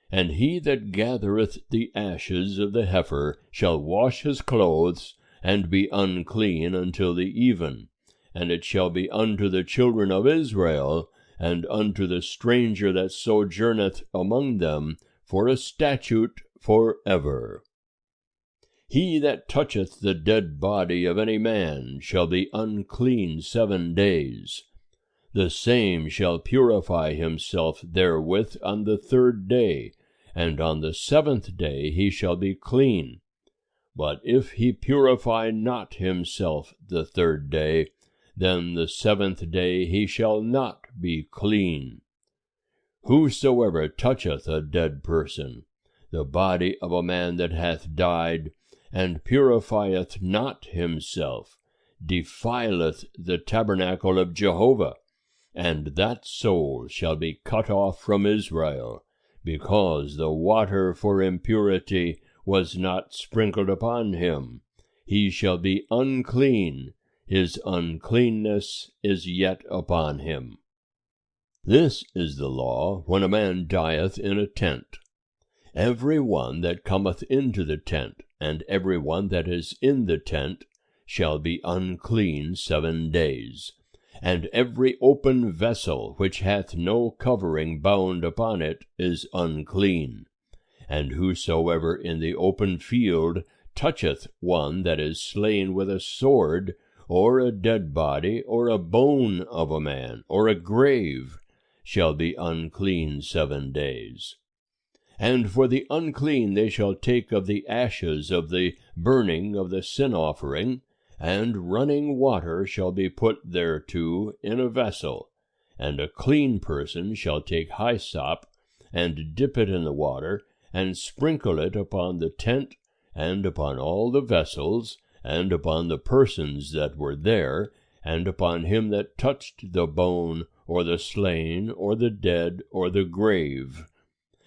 And he that gathereth the ashes of the heifer shall wash his clothes, and be unclean until the even. And it shall be unto the children of Israel, and unto the stranger that sojourneth among them, for a statute forever. He that toucheth the dead body of any man shall be unclean 7 days. The same shall purify himself therewith on the 3rd day, and on the 7th day he shall be clean. But if he purify not himself the 3rd day, then the 7th day he shall not be clean. Whosoever toucheth a dead person, the body of a man that hath died, and purifieth not himself, defileth the tabernacle of Jehovah, and that soul shall be cut off from Israel, because the water for impurity was not sprinkled upon him. He shall be unclean, his uncleanness is yet upon him. This is the law when a man dieth in a tent. Every one that cometh into the tent, and every one that is in the tent, shall be unclean 7 days. And every open vessel which hath no covering bound upon it is unclean. And whosoever in the open field toucheth one that is slain with a sword, or a dead body, or a bone of a man, or a grave, shall be unclean 7 days. And for the unclean they shall take of the ashes of the burning of the sin offering, and running water shall be put thereto in a vessel, and a clean person shall take hyssop, and dip it in the water, and sprinkle it upon the tent, and upon all the vessels, and upon the persons that were there, and upon him that touched the bone, or the slain, or the dead, or the grave.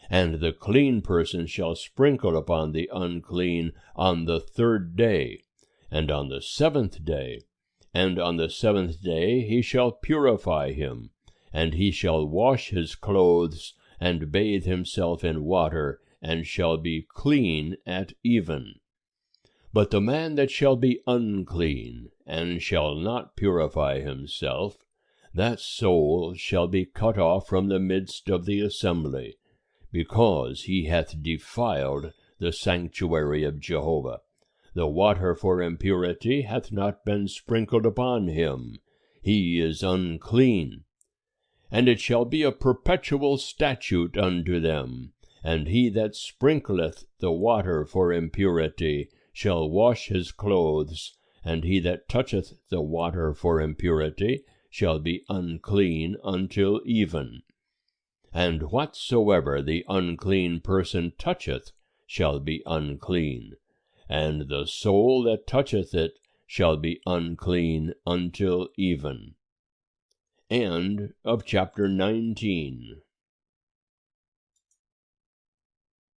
And the clean person shall sprinkle upon the unclean on the 3rd day, and on the 7th day. And on the 7th day he shall purify him, and he shall wash his clothes, and bathe himself in water, and shall be clean at even. But the man that shall be unclean, and shall not purify himself, that soul shall be cut off from the midst of the assembly, because he hath defiled the sanctuary of Jehovah. The water for impurity hath not been sprinkled upon him. He is unclean. And it shall be a perpetual statute unto them, and he that sprinkleth the water for impurity shall wash his clothes, and he that toucheth the water for impurity shall be unclean until even. And whatsoever the unclean person toucheth shall be unclean, and the soul that toucheth it shall be unclean until even. End of chapter 19.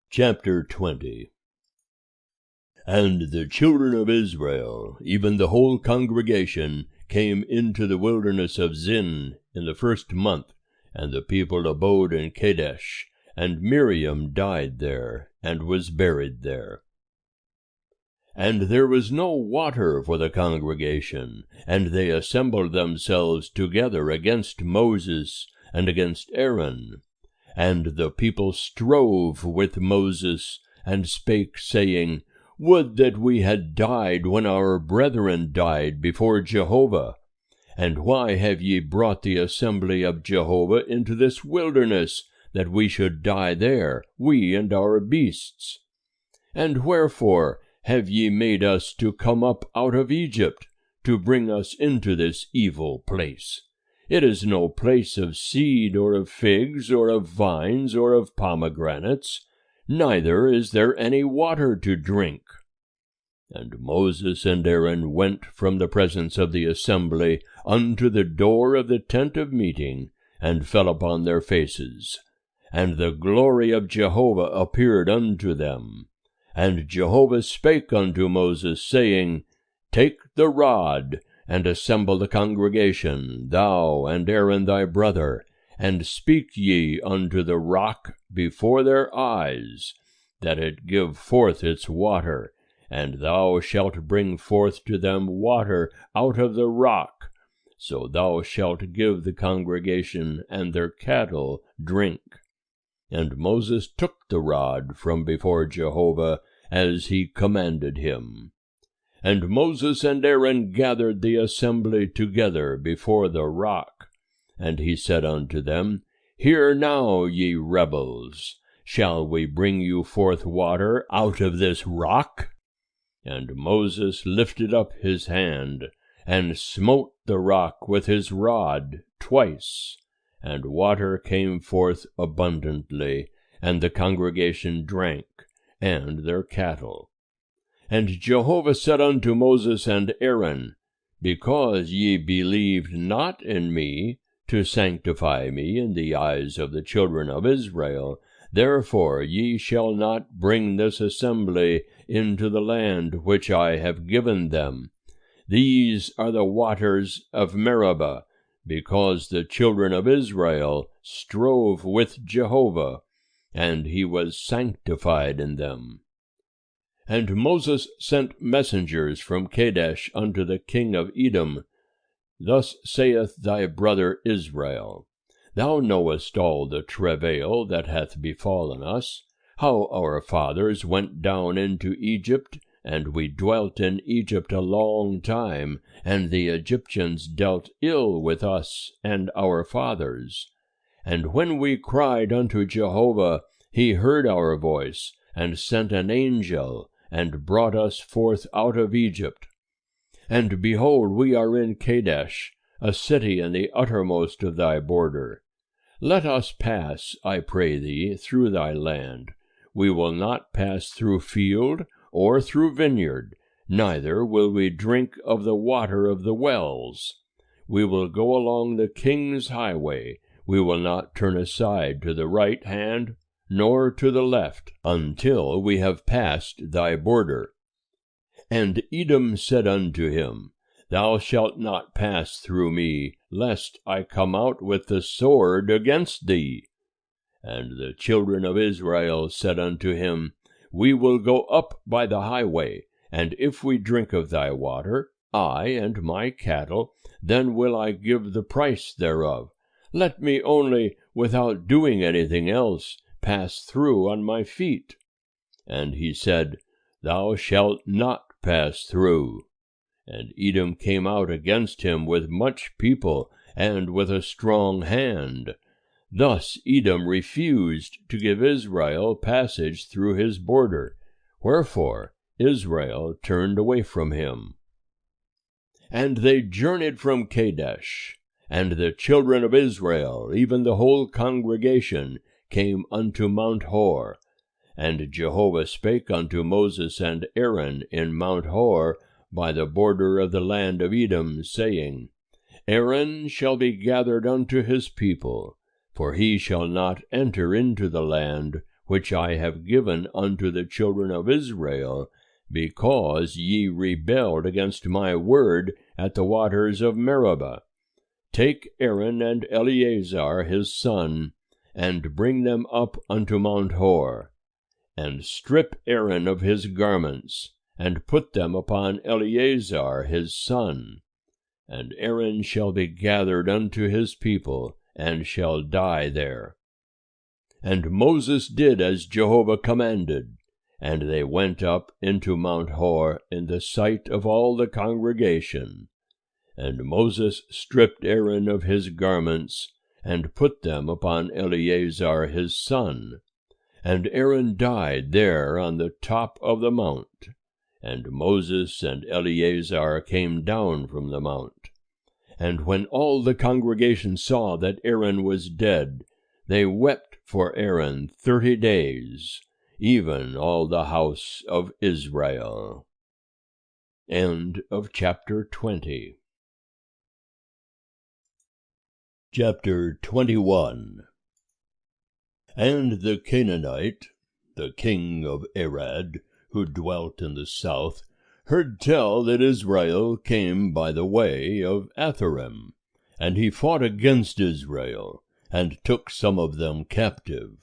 Chapter 20. And the children of Israel, even the whole congregation, came into the wilderness of Zin in the 1st month, and the people abode in Kadesh. And Miriam died there, and was buried there. And there was no water for the congregation, and they assembled themselves together against Moses and against Aaron. And the people strove with Moses, and spake, saying, Would that we had died when our brethren died before Jehovah! And why have ye brought the assembly of Jehovah into this wilderness, that we should die there, we and our beasts? And wherefore have ye made us to come up out of Egypt, to bring us into this evil place? It is no place of seed, or of figs, or of vines, or of pomegranates, neither is there any water to drink. And Moses and Aaron went from the presence of the assembly unto the door of the tent of meeting, and fell upon their faces. And the glory of Jehovah appeared unto them. And Jehovah spake unto Moses, saying, Take the rod, and assemble the congregation, thou and Aaron thy brother, and speak ye unto the rock before their eyes, that it give forth its water, and thou shalt bring forth to them water out of the rock, so thou shalt give the congregation and their cattle drink. And Moses took the rod from before Jehovah, as he commanded him. And Moses and Aaron gathered the assembly together before the rock. And he said unto them, Hear now, ye rebels, shall we bring you forth water out of this rock? And Moses lifted up his hand, and smote the rock with his rod twice, and water came forth abundantly, and the congregation drank, and their cattle. And Jehovah said unto Moses and Aaron, Because ye believed not in me, to sanctify me in the eyes of the children of Israel, therefore ye shall not bring this assembly into the land which I have given them. These are the waters of Meribah, because the children of Israel strove with Jehovah, and he was sanctified in them. And Moses sent messengers from Kadesh unto the king of Edom. Thus saith thy brother Israel, Thou knowest all the travail that hath befallen us, how our fathers went down into Egypt, and we dwelt in Egypt a long time, and the Egyptians dealt ill with us and our fathers. And when we cried unto Jehovah, he heard our voice, and sent an angel, and brought us forth out of Egypt. And behold, we are in Kadesh, a city in the uttermost of thy border. Let us pass, I pray thee, through thy land. We will not pass through field, or through vineyard, neither will we drink of the water of the wells. We will go along the king's highway. We will not turn aside to the right hand, nor to the left, until we have passed thy border. And Edom said unto him, Thou shalt not pass through me, lest I come out with the sword against thee. And the children of Israel said unto him, We will go up by the highway, and if we drink of thy water, I and my cattle, then will I give the price thereof. Let me only, without doing anything else, pass through on my feet. And he said, Thou shalt not pass through. And Edom came out against him with much people, and with a strong hand. Thus Edom refused to give Israel passage through his border, wherefore Israel turned away from him. And they journeyed from Kadesh, and the children of Israel, even the whole congregation, came unto Mount Hor. And Jehovah spake unto Moses and Aaron in Mount Hor, by the border of the land of Edom, saying, Aaron shall be gathered unto his people, for he shall not enter into the land which I have given unto the children of Israel, because ye rebelled against my word at the waters of Meribah. Take Aaron and Eleazar his son, and bring them up unto Mount Hor. and strip Aaron of his garments, and put them upon Eleazar his son. And Aaron shall be gathered unto his people, and shall die there. And Moses did as Jehovah commanded, and they went up into Mount Hor in the sight of all the congregation. And Moses stripped Aaron of his garments, and put them upon Eleazar his son. And Aaron died there on the top of the mount. And Moses and Eleazar came down from the mount. And when all the congregation saw that Aaron was dead, they wept for Aaron 30 days, even all the house of Israel. End of chapter 20. Chapter 21. And the Canaanite, the king of Arad, who dwelt in the south, heard tell that Israel came by the way of Atharim, and he fought against Israel, and took some of them captive.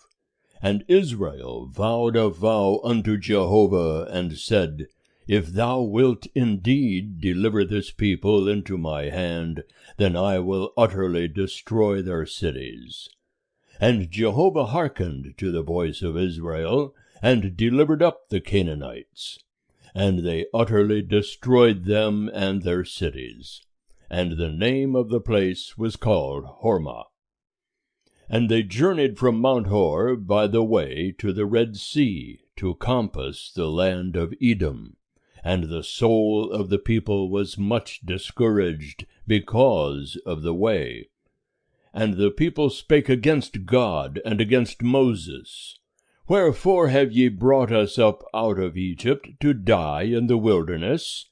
And Israel vowed a vow unto Jehovah, and said, If thou wilt indeed deliver this people into my hand, then I will utterly destroy their cities. And Jehovah hearkened to the voice of Israel, and delivered up the Canaanites. And they utterly destroyed them and their cities. And the name of the place was called Hormah. And they journeyed from Mount Hor by the way to the Red Sea, to compass the land of Edom. And the soul of the people was much discouraged because of the way. And the people spake against God and against Moses. Wherefore have ye brought us up out of Egypt to die in the wilderness?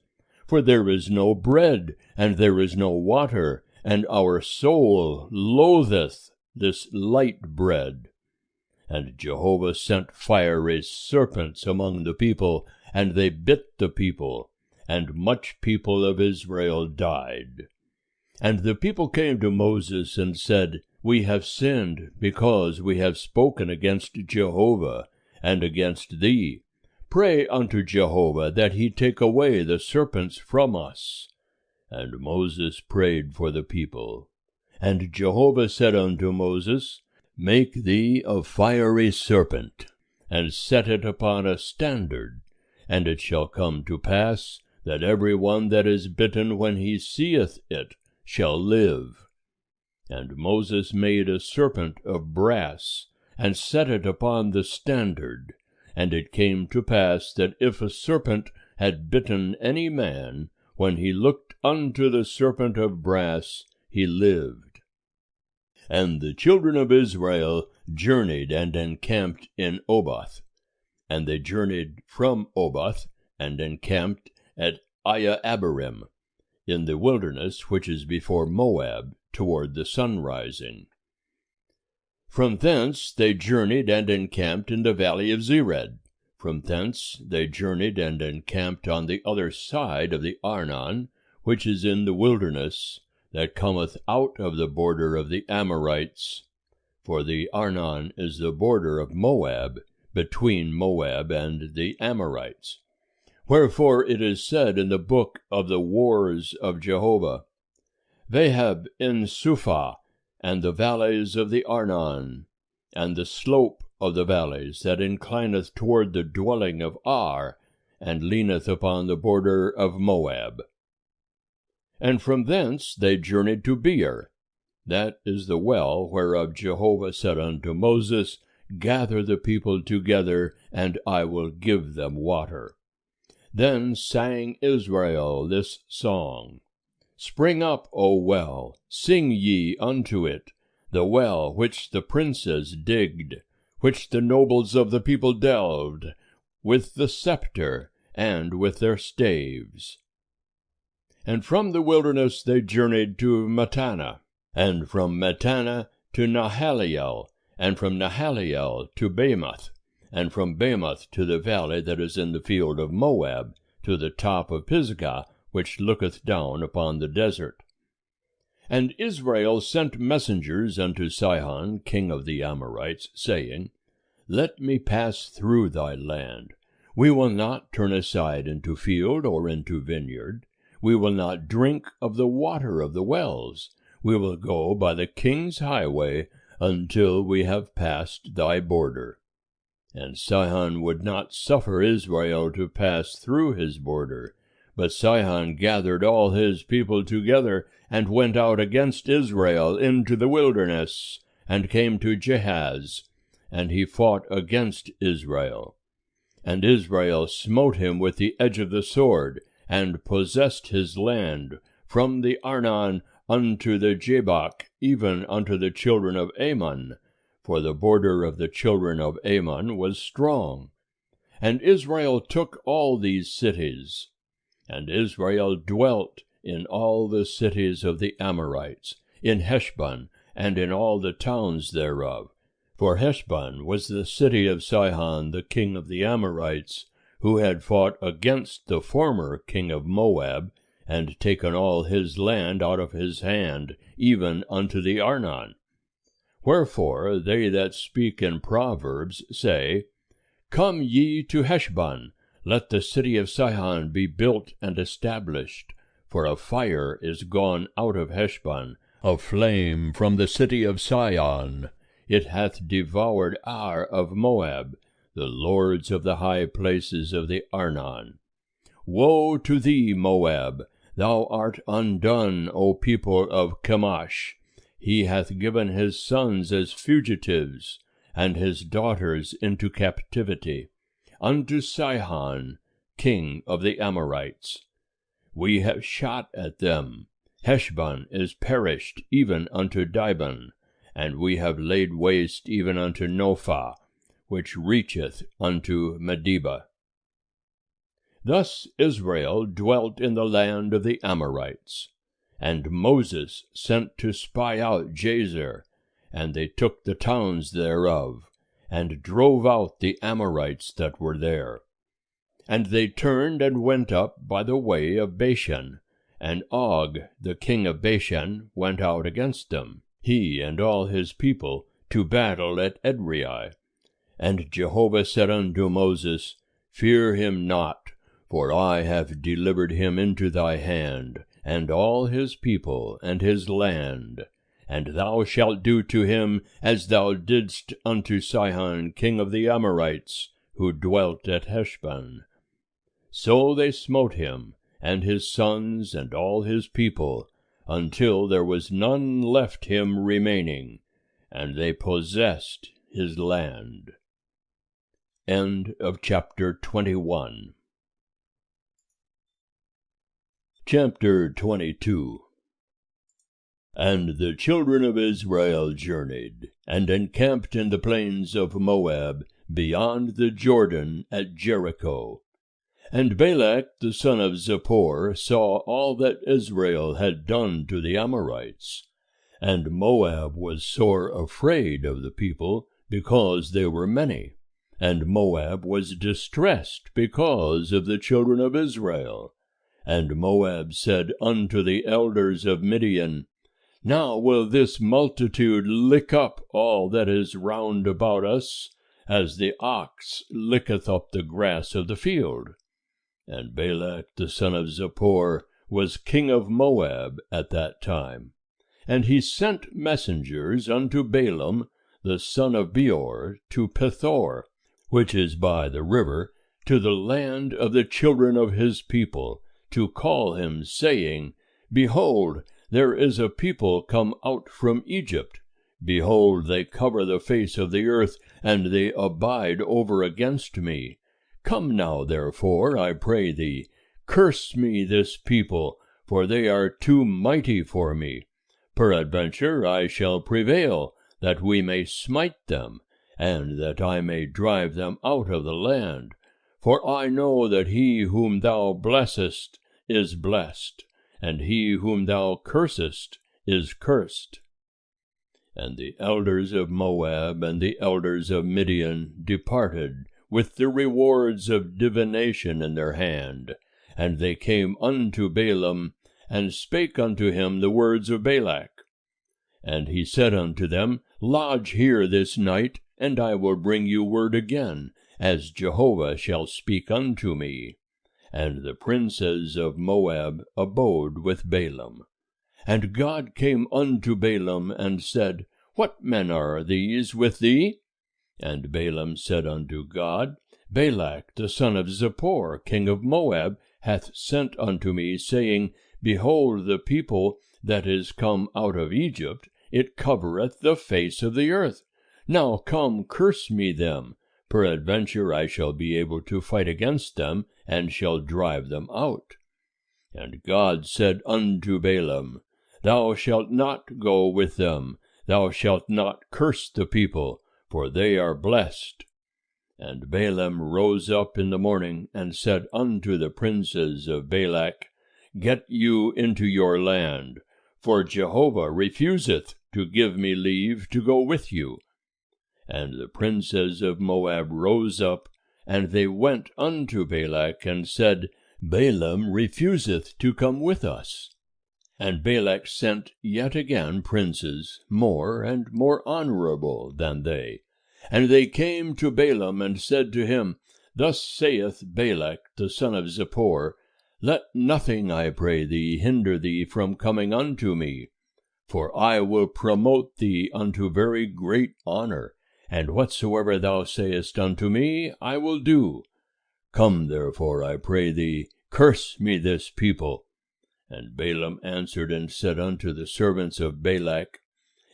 For there is no bread, and there is no water, and our soul loatheth this light bread. And Jehovah sent fiery serpents among the people, and they bit the people, and much people of Israel died. And the people came to Moses and said, We have sinned, because we have spoken against Jehovah, and against thee. Pray unto Jehovah that he take away the serpents from us. And Moses prayed for the people. And Jehovah said unto Moses, Make thee a fiery serpent, and set it upon a standard, and it shall come to pass that every one that is bitten when he seeth it shall live. And Moses made a serpent of brass, and set it upon the standard. And it came to pass that if a serpent had bitten any man, when he looked unto the serpent of brass, he lived. And the children of Israel journeyed and encamped in Oboth. And they journeyed from Oboth, and encamped at Iye-abarim, in the wilderness which is before Moab, toward the sunrising. From thence they journeyed and encamped in the valley of Zered. From thence they journeyed and encamped on the other side of the Arnon, which is in the wilderness, that cometh out of the border of the Amorites. For the Arnon is the border of Moab, between Moab and the Amorites. Wherefore it is said in the book of the wars of Jehovah, Vahab in Suphah, and the valleys of the Arnon, and the slope of the valleys that inclineth toward the dwelling of Ar, and leaneth upon the border of Moab. And from thence they journeyed to Beer. That is the well whereof Jehovah said unto Moses, Gather the people together, and I will give them water. Then sang Israel this song, Spring up, O well, sing ye unto it, the well which the princes digged, which the nobles of the people delved, with the scepter and with their staves. And from the wilderness they journeyed to Mattanah, and from Mattanah to Nahaliel, and from Nahaliel to Bamoth, and from Bamoth to the valley that is in the field of Moab, to the top of Pisgah, which looketh down upon the desert. And Israel sent messengers unto Sihon, king of the Amorites, saying, let me pass through thy land. We will not turn aside into field or into vineyard. We will not drink of the water of the wells. We will go by the king's highway until we have passed thy border. And Sihon would not suffer Israel to pass through his border. But Sihon gathered all his people together, and went out against Israel into the wilderness, and came to Jahaz, and he fought against Israel. And Israel smote him with the edge of the sword, and possessed his land, from the Arnon unto the Jabbok, even unto the children of Ammon, for the border of the children of Ammon was strong. And Israel took all these cities. And Israel dwelt in all the cities of the Amorites, in Heshbon, and in all the towns thereof. For Heshbon was the city of Sihon the king of the Amorites, who had fought against the former king of Moab, and taken all his land out of his hand, even unto the Arnon. Wherefore they that speak in Proverbs say, Come ye to Heshbon, let the city of Sihon be built and established. For a fire is gone out of Heshbon, a flame from the city of Sihon. It hath devoured Ar of Moab, the lords of the high places of the Arnon. Woe to thee, Moab! Thou art undone, O people of Chemosh! He hath given his sons as fugitives, and his daughters into captivity, unto Sihon, king of the Amorites. We have shot at them. Heshbon is perished even unto Dibon, and we have laid waste even unto Nophah, which reacheth unto Medeba. Thus Israel dwelt in the land of the Amorites. And Moses sent to spy out Jazer, and they took the towns thereof, and drove out the Amorites that were there. And they turned and went up by the way of Bashan, and Og the king of Bashan went out against them, he and all his people, to battle at Edrei. And Jehovah said unto Moses, Fear him not, for I have delivered him into thy hand, and all his people, and his land. And thou shalt do to him as thou didst unto Sihon king of the Amorites, who dwelt at Heshbon. So they smote him, and his sons, and all his people, until there was none left him remaining, and they possessed his land. End of chapter 21. Chapter 22. And the children of Israel journeyed, and encamped in the plains of Moab, beyond the Jordan at Jericho. And Balak the son of Zippor saw all that Israel had done to the Amorites. And Moab was sore afraid of the people, because they were many. And Moab was distressed because of the children of Israel. And Moab said unto the elders of Midian, Now will this multitude lick up all that is round about us, as the ox licketh up the grass of the field. And Balak the son of Zippor was king of Moab at that time. And he sent messengers unto Balaam the son of Beor to Pethor, which is by the river, to the land of the children of his people, to call him, saying, Behold, there is a people come out from Egypt. Behold, they cover the face of the earth, and they abide over against me. Come now, therefore, I pray thee, curse me this people, for they are too mighty for me. Peradventure I shall prevail, that we may smite them, and that I may drive them out of the land. For I know that he whom thou blessest is blessed, and he whom thou cursest is cursed. And the elders of Moab and the elders of Midian departed, with the rewards of divination in their hand. And they came unto Balaam, and spake unto him the words of Balak. And he said unto them, Lodge here this night, and I will bring you word again, as Jehovah shall speak unto me. And the princes of Moab abode with Balaam. And God came unto Balaam, and said, What men are these with thee? And Balaam said unto God, Balak the son of Zippor, king of Moab, hath sent unto me, saying, Behold, the people that is come out of Egypt, it covereth the face of the earth. Now come, curse me them. Peradventure I shall be able to fight against them, and shall drive them out. And God said unto Balaam, Thou shalt not go with them, thou shalt not curse the people, for they are blessed. And Balaam rose up in the morning, and said unto the princes of Balak, Get you into your land, for Jehovah refuseth to give me leave to go with you. And the princes of Moab rose up, and they went unto Balak, and said, Balaam refuseth to come with us. And Balak sent yet again princes, more and more honorable than they. And they came to Balaam, and said to him, Thus saith Balak the son of Zippor, Let nothing, I pray thee, hinder thee from coming unto me. For I will promote thee unto very great honor, and whatsoever thou sayest unto me, I will do. Come therefore, I pray thee, curse me this people. And Balaam answered and said unto the servants of Balak,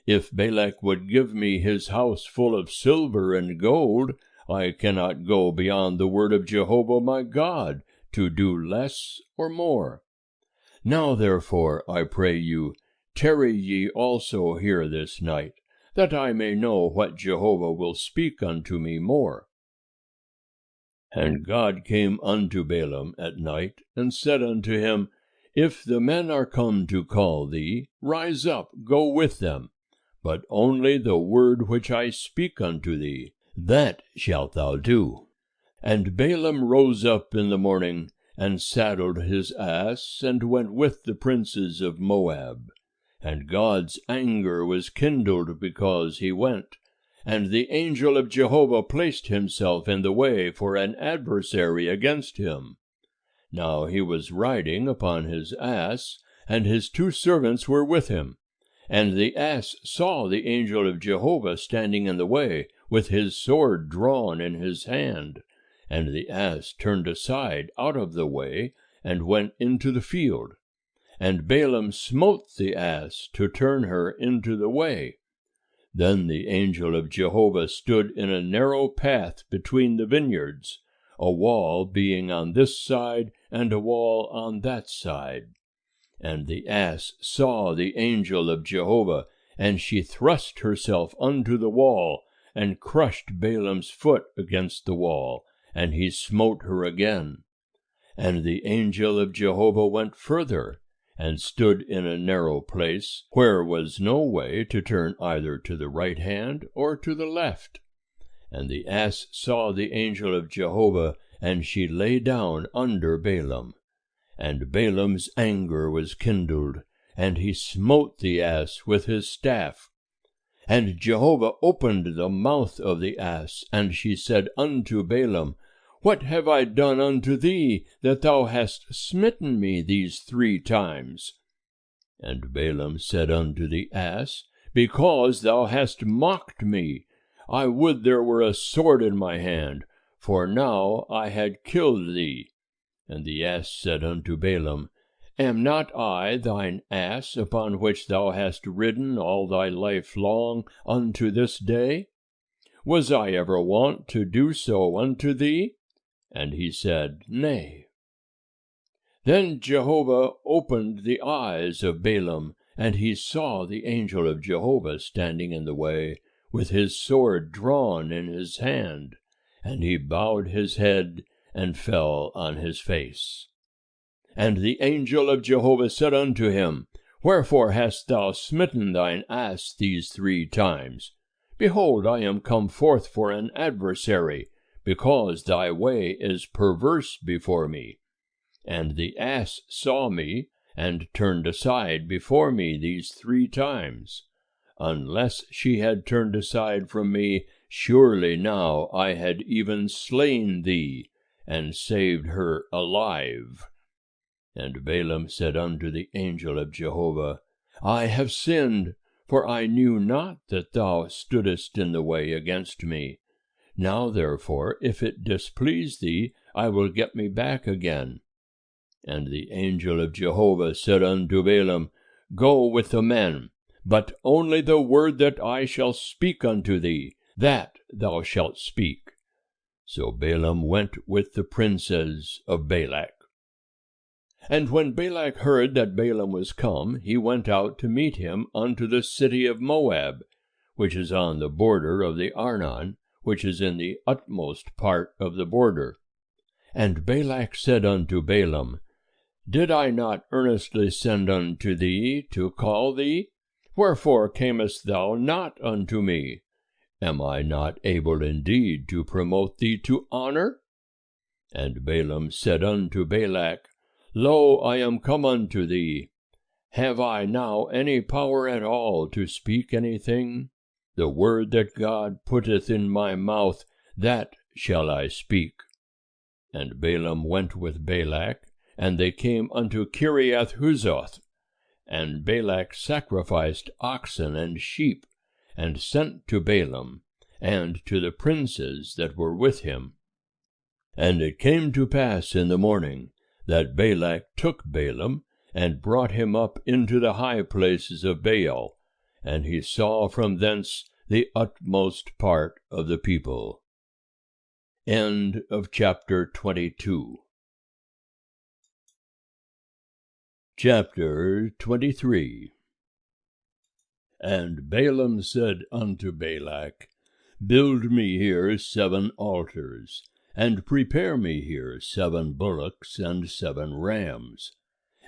If Balak would give me his house full of silver and gold, I cannot go beyond the word of Jehovah my God, to do less or more. Now therefore, I pray you, tarry ye also here this night, that I may know what Jehovah will speak unto me more. And God came unto Balaam at night, and said unto him, If the men are come to call thee, rise up, go with them. But only the word which I speak unto thee, that shalt thou do. And Balaam rose up in the morning, and saddled his ass, and went with the princes of Moab. And God's anger was kindled because he went, and the angel of Jehovah placed himself in the way for an adversary against him. Now he was riding upon his ass, and his 2 servants were with him. And the ass saw the angel of Jehovah standing in the way, with his sword drawn in his hand. And the ass turned aside out of the way, and went into the field. And Balaam smote the ass to turn her into the way. Then the angel of Jehovah stood in a narrow path between the vineyards, a wall being on this side, and a wall on that side. And the ass saw the angel of Jehovah, and she thrust herself unto the wall, and crushed Balaam's foot against the wall, and he smote her again. And the angel of Jehovah went further, and stood in a narrow place, where was no way to turn either to the right hand or to the left. And the ass saw the angel of Jehovah, and she lay down under Balaam. And Balaam's anger was kindled, and he smote the ass with his staff. And Jehovah opened the mouth of the ass, and she said unto Balaam, What have I done unto thee, that thou hast smitten me these 3 times? And Balaam said unto the ass, Because thou hast mocked me. I would there were a sword in my hand, for now I had killed thee. And the ass said unto Balaam, Am not I thine ass, upon which thou hast ridden all thy life long unto this day? Was I ever wont to do so unto thee? And he said, Nay. Then Jehovah opened the eyes of Balaam, and he saw the angel of Jehovah standing in the way, with his sword drawn in his hand, and he bowed his head and fell on his face. And the angel of Jehovah said unto him, Wherefore hast thou smitten thine ass these 3 times? Behold, I am come forth for an adversary, because thy way is perverse before me. And the ass saw me, and turned aside before me these 3 times. unless she had turned aside from me, surely now I had even slain thee, and saved her alive. And Balaam said unto the angel of Jehovah, I have sinned, for I knew not that thou stoodest in the way against me. Now therefore, if it displease thee, I will get me back again. And the angel of Jehovah said unto Balaam, Go with the men, but only the word that I shall speak unto thee, that thou shalt speak. So Balaam went with the princes of Balak. And when Balak heard that Balaam was come, he went out to meet him unto the city of Moab, which is on the border of the Arnon, which is in the utmost part of the border. And Balak said unto Balaam, Did I not earnestly send unto thee to call thee? Wherefore camest thou not unto me? Am I not able indeed to promote thee to honor? And Balaam said unto Balak, Lo, I am come unto thee. Have I now any power at all to speak anything? The word that God putteth in my mouth, that shall I speak. And Balaam went with Balak, and they came unto Kiriath-Huzoth. And Balak sacrificed oxen and sheep, and sent to Balaam, and to the princes that were with him. And it came to pass in the morning, that Balak took Balaam, and brought him up into the high places of Baal, and he saw from thence the utmost part of the people. End of chapter 22. Chapter 23. And Balaam said unto Balak, Build me here 7 altars, and prepare me here 7 bullocks and 7 rams.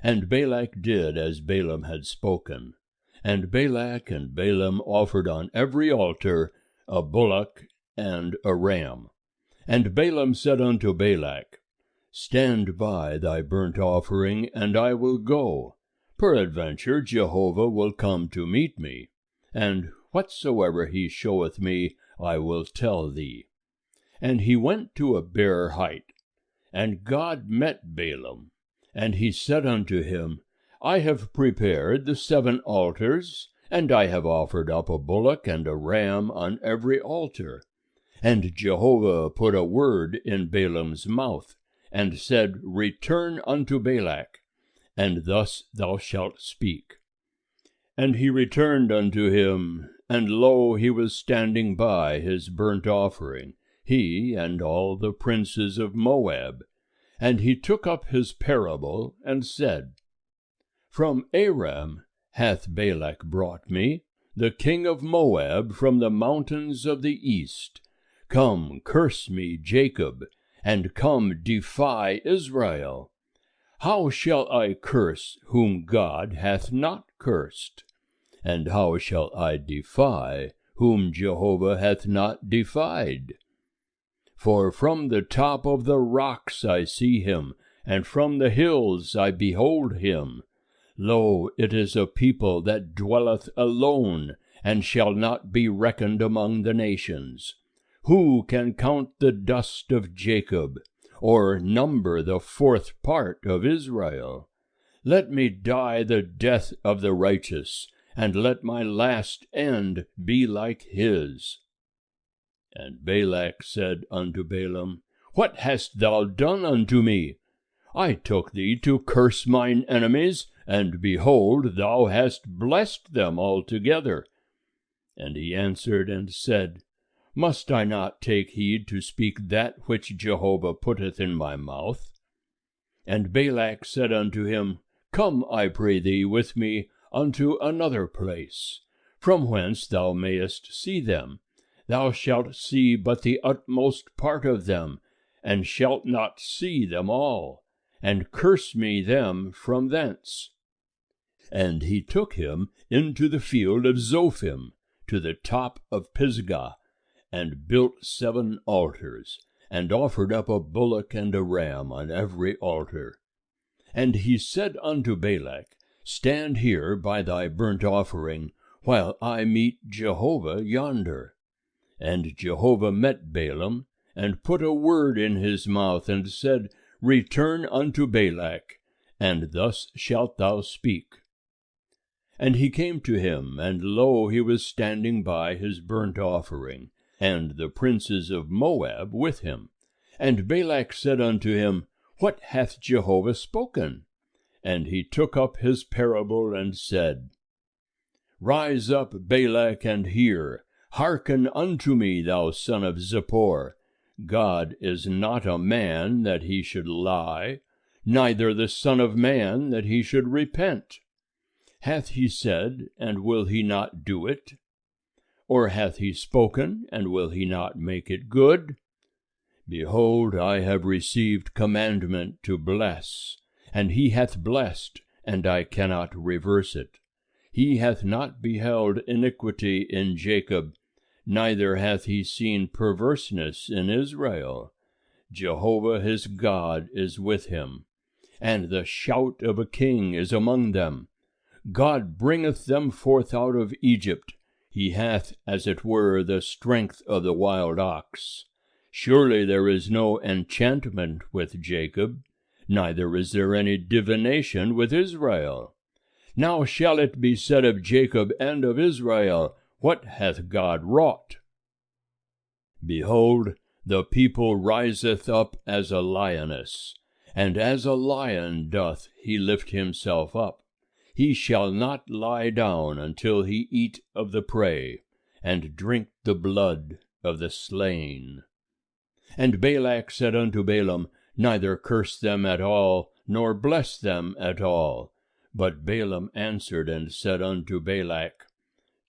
And Balak did as Balaam had spoken. And Balak and Balaam offered on every altar a bullock and a ram. And Balaam said unto Balak, Stand by thy burnt offering, and I will go. Peradventure Jehovah will come to meet me, and whatsoever he showeth me I will tell thee. And he went to a bare height. And God met Balaam, and he said unto him, I have prepared the 7 altars, and I have offered up a bullock and a ram on every altar. And Jehovah put a word in Balaam's mouth, and said, Return unto Balak, and thus thou shalt speak. And he returned unto him, and lo, he was standing by his burnt offering, he and all the princes of Moab. And he took up his parable, and said, From Aram hath Balak brought me, the king of Moab, from the mountains of the east. Come, curse me, Jacob, and come, defy Israel. How shall I curse whom God hath not cursed? And how shall I defy whom Jehovah hath not defied? For from the top of the rocks I see him, and from the hills I behold him. Lo, it is a people that dwelleth alone, and shall not be reckoned among the nations. Who can count the dust of Jacob, or number the 4th part of Israel? Let me die the death of the righteous, and let my last end be like his. And Balak said unto Balaam, What hast thou done unto me? I took thee to curse mine enemies, and behold, thou hast blessed them altogether. And he answered and said, Must I not take heed to speak that which Jehovah putteth in my mouth? And Balak said unto him, Come, I pray thee, with me unto another place, from whence thou mayest see them. Thou shalt see but the utmost part of them, and shalt not see them all, and curse me them from thence. And he took him into the field of Zophim, to the top of Pisgah, and built 7 altars, and offered up a bullock and a ram on every altar. And he said unto Balak, Stand here by thy burnt offering, while I meet Jehovah yonder. And Jehovah met Balaam, and put a word in his mouth, and said, Return unto Balak, and thus shalt thou speak. And he came to him, and lo, he was standing by his burnt offering, and the princes of Moab with him. And Balak said unto him, What hath Jehovah spoken? And he took up his parable, and said, Rise up, Balak, and hear. Hearken unto me, thou son of Zippor. God is not a man that he should lie, neither the son of man that he should repent. Hath he said, and will he not do it? Or hath he spoken, and will he not make it good? Behold, I have received commandment to bless, and he hath blessed, and I cannot reverse it. He hath not beheld iniquity in Jacob, neither hath he seen perverseness in Israel. Jehovah his God is with him, and the shout of a king is among them. God bringeth them forth out of Egypt. He hath, as it were, the strength of the wild ox. Surely there is no enchantment with Jacob, neither is there any divination with Israel. Now shall it be said of Jacob and of Israel, What hath God wrought? Behold, the people riseth up as a lioness, and as a lion doth he lift himself up. He shall not lie down until he eat of the prey, and drink the blood of the slain. And Balak said unto Balaam, Neither curse them at all, nor bless them at all. But Balaam answered and said unto Balak,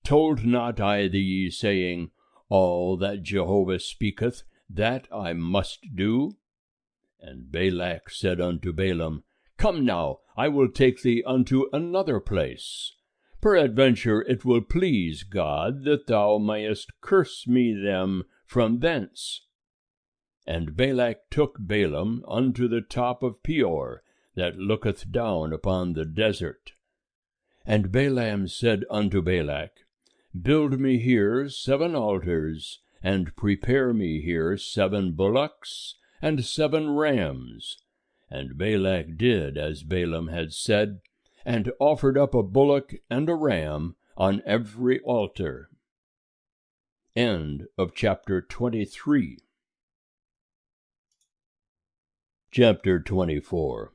Told not I thee, saying, All that Jehovah speaketh, that I must do? And Balak said unto Balaam, Come now, I will take thee unto another place. Peradventure it will please God that thou mayest curse me them from thence. And Balak took Balaam unto the top of Peor, that looketh down upon the desert. And Balaam said unto Balak, Build me here 7 altars, and prepare me here 7 bullocks, and 7 rams. And Balak did as Balaam had said, and offered up a bullock and a ram on every altar. End of chapter 23. Chapter 24.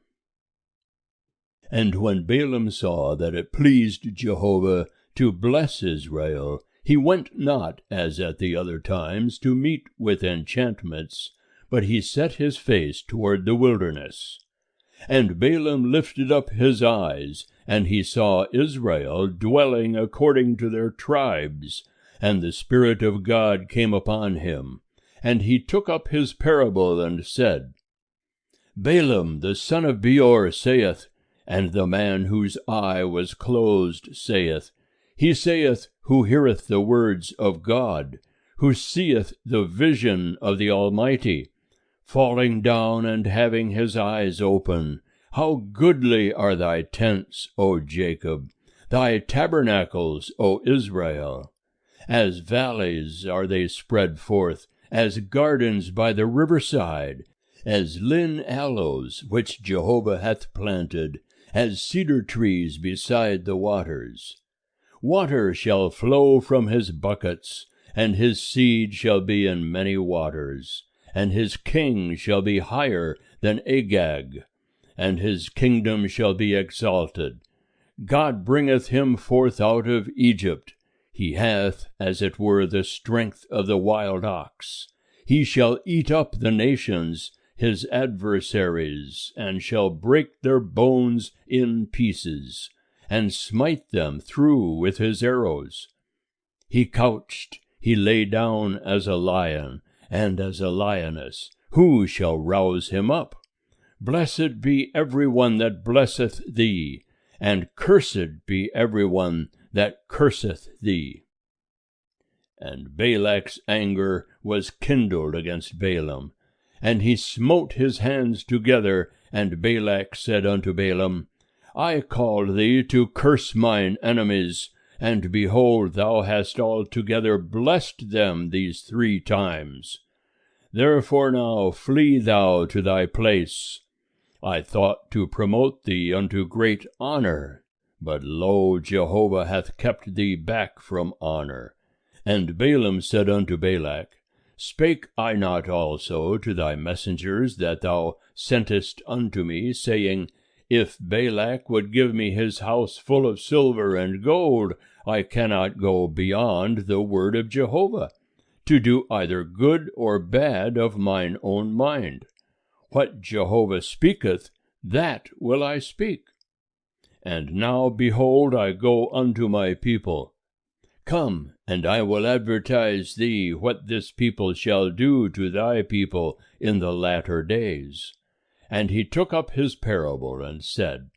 And when Balaam saw that it pleased Jehovah to bless Israel, he went not, as at the other times, to meet with enchantments, but he set his face toward the wilderness. And Balaam lifted up his eyes, and he saw Israel dwelling according to their tribes, and the Spirit of God came upon him. And he took up his parable, and said, Balaam the son of Beor saith, and the man whose eye was closed saith, He saith, who heareth the words of God, who seeth the vision of the Almighty, falling down and having his eyes open. How goodly are thy tents, O Jacob, thy tabernacles, O Israel! As valleys are they spread forth, as gardens by the riverside, as lin aloes which Jehovah hath planted, as cedar trees beside the waters. Water shall flow from his buckets, and his seed shall be in many waters, and his king shall be higher than Agag, and his kingdom shall be exalted. God bringeth him forth out of Egypt. He hath, as it were, the strength of the wild ox. He shall eat up the nations, his adversaries, and shall break their bones in pieces, and smite them through with his arrows. He couched, he lay down as a lion, and as a lioness. Who shall rouse him up? Blessed be every one that blesseth thee, and cursed be every one that curseth thee. And Balak's anger was kindled against Balaam, and he smote his hands together, and Balak said unto Balaam, I called thee to curse mine enemies, and behold, thou hast altogether blessed them these 3 times. Therefore now flee thou to thy place. I thought to promote thee unto great honor, but lo, Jehovah hath kept thee back from honor. And Balaam said unto Balak, Spake I not also to thy messengers that thou sentest unto me, saying, If Balak would give me his house full of silver and gold, I cannot go beyond the word of Jehovah, to do either good or bad of mine own mind. What Jehovah speaketh, that will I speak. And now, behold, I go unto my people. Come, and I will advertise thee what this people shall do to thy people in the latter days. And he took up his parable, and said,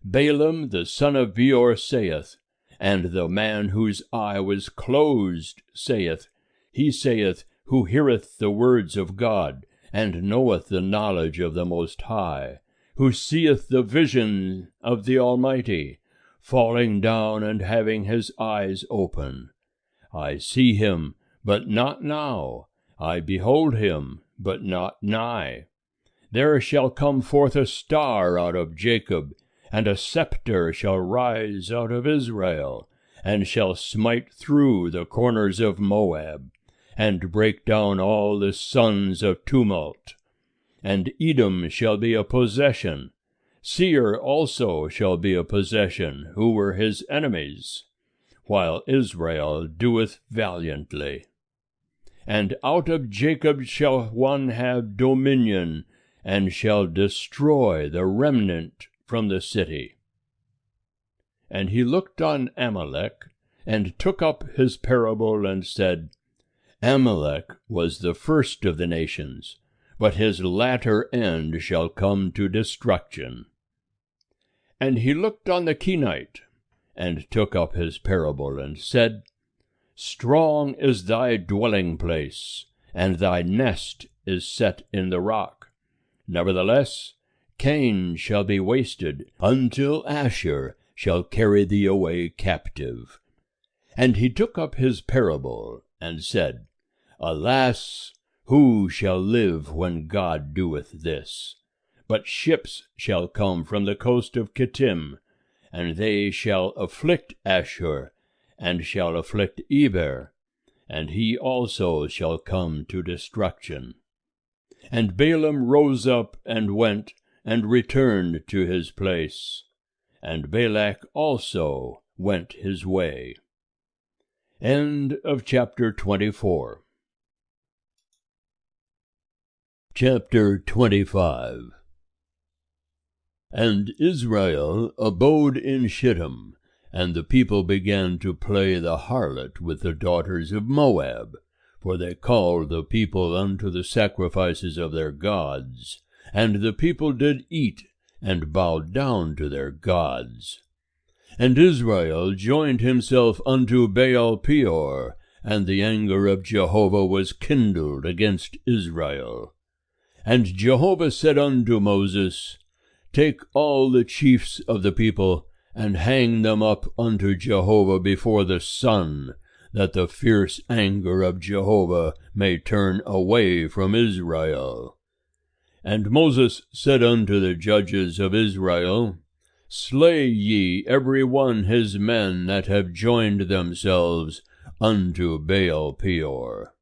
Balaam the son of Beor saith, and the man whose eye was closed saith, he saith, who heareth the words of God, and knoweth the knowledge of the Most High, who seeth the vision of the Almighty, falling down and having his eyes open. I see him, but not now. I behold him, but not nigh. There shall come forth a star out of Jacob, and a scepter shall rise out of Israel, and shall smite through the corners of Moab, and break down all the sons of tumult. And Edom shall be a possession. Seir also shall be a possession, who were his enemies, while Israel doeth valiantly. And out of Jacob shall one have dominion, and shall destroy the remnant from the city. And he looked on Amalek, and took up his parable, and said, Amalek was the first of the nations, but his latter end shall come to destruction. And he looked on the Kenite, and took up his parable, and said, Strong is thy dwelling place, and thy nest is set in the rock. Nevertheless, Cain shall be wasted, until Asher shall carry thee away captive. And he took up his parable, and said, Alas, who shall live when God doeth this? But ships shall come from the coast of Kittim, and they shall afflict Ashur, and shall afflict Eber, and he also shall come to destruction. And Balaam rose up and went, and returned to his place, and Balak also went his way. End of chapter 24. Chapter 25. And Israel abode in Shittim, and the people began to play the harlot with the daughters of Moab, for they called the people unto the sacrifices of their gods, and the people did eat, and bowed down to their gods. And Israel joined himself unto Baal Peor, and the anger of Jehovah was kindled against Israel. And Jehovah said unto Moses, Take all the chiefs of the people, and hang them up unto Jehovah before the sun, that the fierce anger of Jehovah may turn away from Israel. And Moses said unto the judges of Israel, Slay ye every one his men that have joined themselves unto Baal Peor.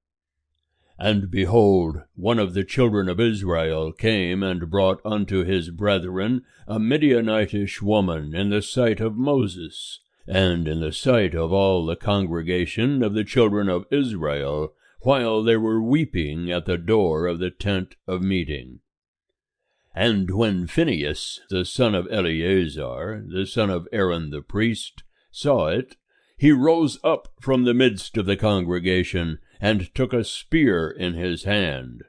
And behold, one of the children of Israel came and brought unto his brethren a Midianitish woman in the sight of Moses, and in the sight of all the congregation of the children of Israel, while they were weeping at the door of the tent of meeting. And when Phinehas, the son of Eleazar, the son of Aaron the priest, saw it, he rose up from the midst of the congregation, and took a spear in his hand.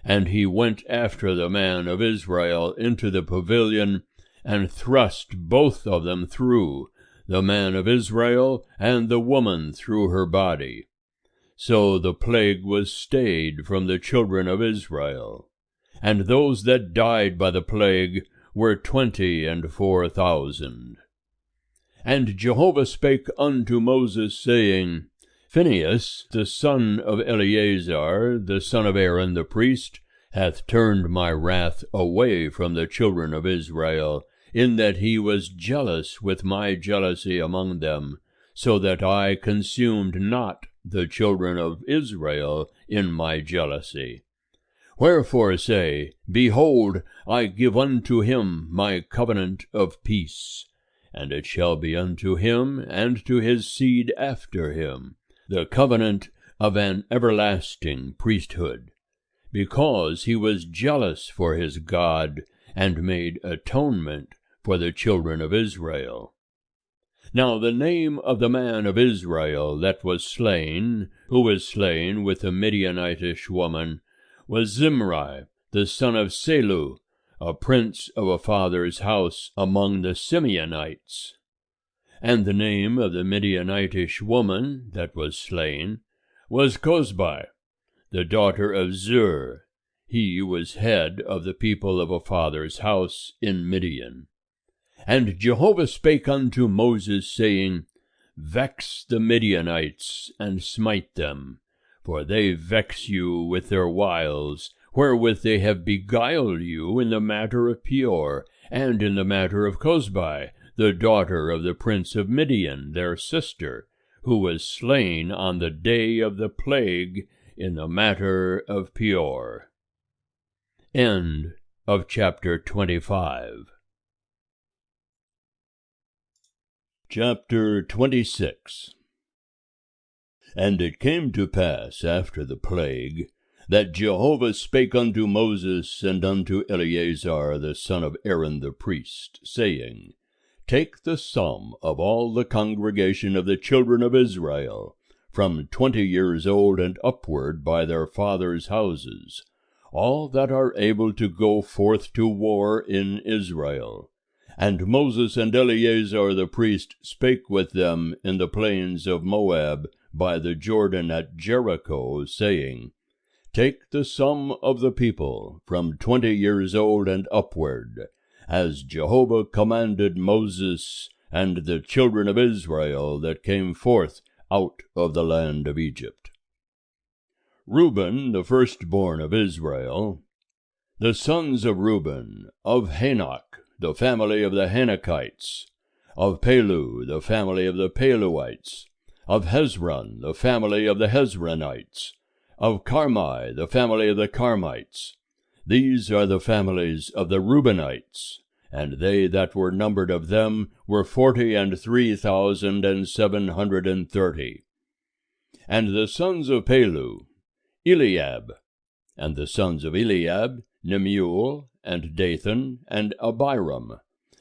And he went after the man of Israel into the pavilion, and thrust both of them through, the man of Israel and the woman through her body. So the plague was stayed from the children of Israel. And those that died by the plague were 24,000. And Jehovah spake unto Moses, saying, Phinehas, the son of Eleazar, the son of Aaron the priest, hath turned my wrath away from the children of Israel, in that he was jealous with my jealousy among them, so that I consumed not the children of Israel in my jealousy. Wherefore say, Behold, I give unto him my covenant of peace, and it shall be unto him and to his seed after him, the covenant of an everlasting priesthood, because he was jealous for his God, and made atonement for the children of Israel. Now the name of the man of Israel that was slain, who was slain with the Midianitish woman, was Zimri, the son of Salu, a prince of a father's house among the Simeonites. And the name of the Midianitish woman that was slain was Cozbi, the daughter of Zur. He was head of the people of a father's house in Midian. And Jehovah spake unto Moses, saying, Vex the Midianites, and smite them, for they vex you with their wiles, wherewith they have beguiled you in the matter of Peor, and in the matter of Cozbi, the daughter of the prince of Midian, their sister, who was slain on the day of the plague in the matter of Peor. End of chapter 25. Chapter 26. And it came to pass after the plague, that Jehovah spake unto Moses and unto Eleazar the son of Aaron the priest, saying, Take the sum of all the congregation of the children of Israel, from 20 years old and upward by their fathers' houses, all that are able to go forth to war in Israel. And Moses and Eleazar the priest spake with them in the plains of Moab by the Jordan at Jericho, saying, Take the sum of the people from 20 years old and upward, as Jehovah commanded Moses and the children of Israel that came forth out of the land of Egypt. Reuben, the firstborn of Israel. The sons of Reuben, of Hanok, the family of the Hanokites, of Palu, the family of the Paluites, of Hezron, the family of the Hezronites, of Carmi, the family of the Carmites. These are the families of the Reubenites, and they that were numbered of them were 43,730. And the sons of Palu, Eliab, and the sons of Eliab, Nemuel, and Dathan, and Abiram.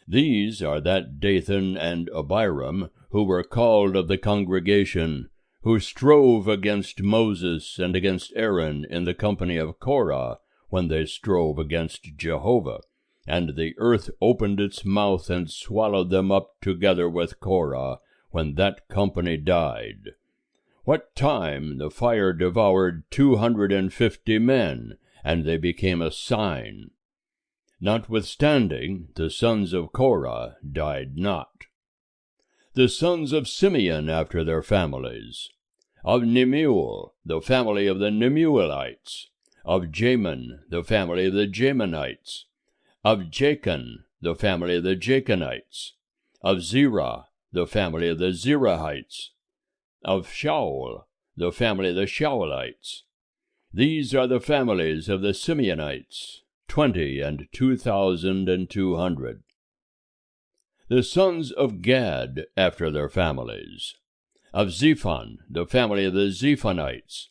These are that Dathan and Abiram, who were called of the congregation, who strove against Moses and against Aaron in the company of Korah, when they strove against Jehovah. And the earth opened its mouth and swallowed them up together with Korah, when that company died. What time the fire devoured 250 men, and they became a sign. Notwithstanding, the sons of Korah died not. The sons of Simeon after their families. Of Nemuel, the family of the Nemuelites. Of Jamin, the family of the Jaminites. Of Jachin, the family of the Jachinites. Of Zerah, the family of the Zerahites. Of Shaul, the family of the Shaulites. These are the families of the Simeonites, 20,200. The sons of Gad after their families. Of Zephon, the family of the Zephonites.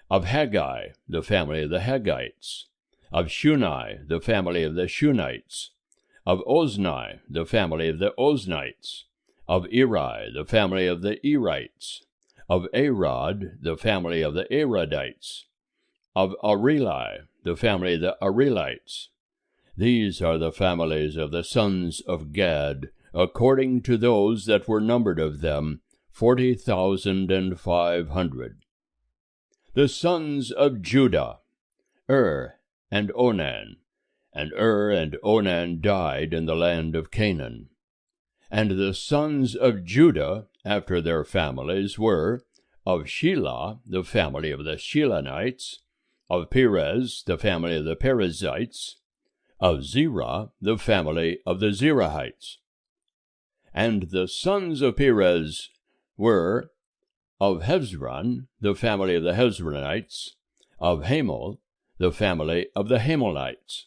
Of Haggai, the family of the Haggites. Of Shuni, the family of the Shunites. Of Ozni, the family of the Oznites. Of Eri, the family of the Erites. Of Arod, the family of the Arodites. Of Areli, the family of the Arelites. These are the families of the sons of Gad, according to those that were numbered of them, 40,500. The sons of Judah, and Onan. And and Onan died in the land of Canaan. And the sons of Judah after their families were, of Shelah, the family of the Shelanites, of Perez, the family of the Perizzites, of Zerah, the family of the Zerahites. And the sons of Perez were, of Hezron, the family of the Hezronites, of Hamel, the family of the Hamelites.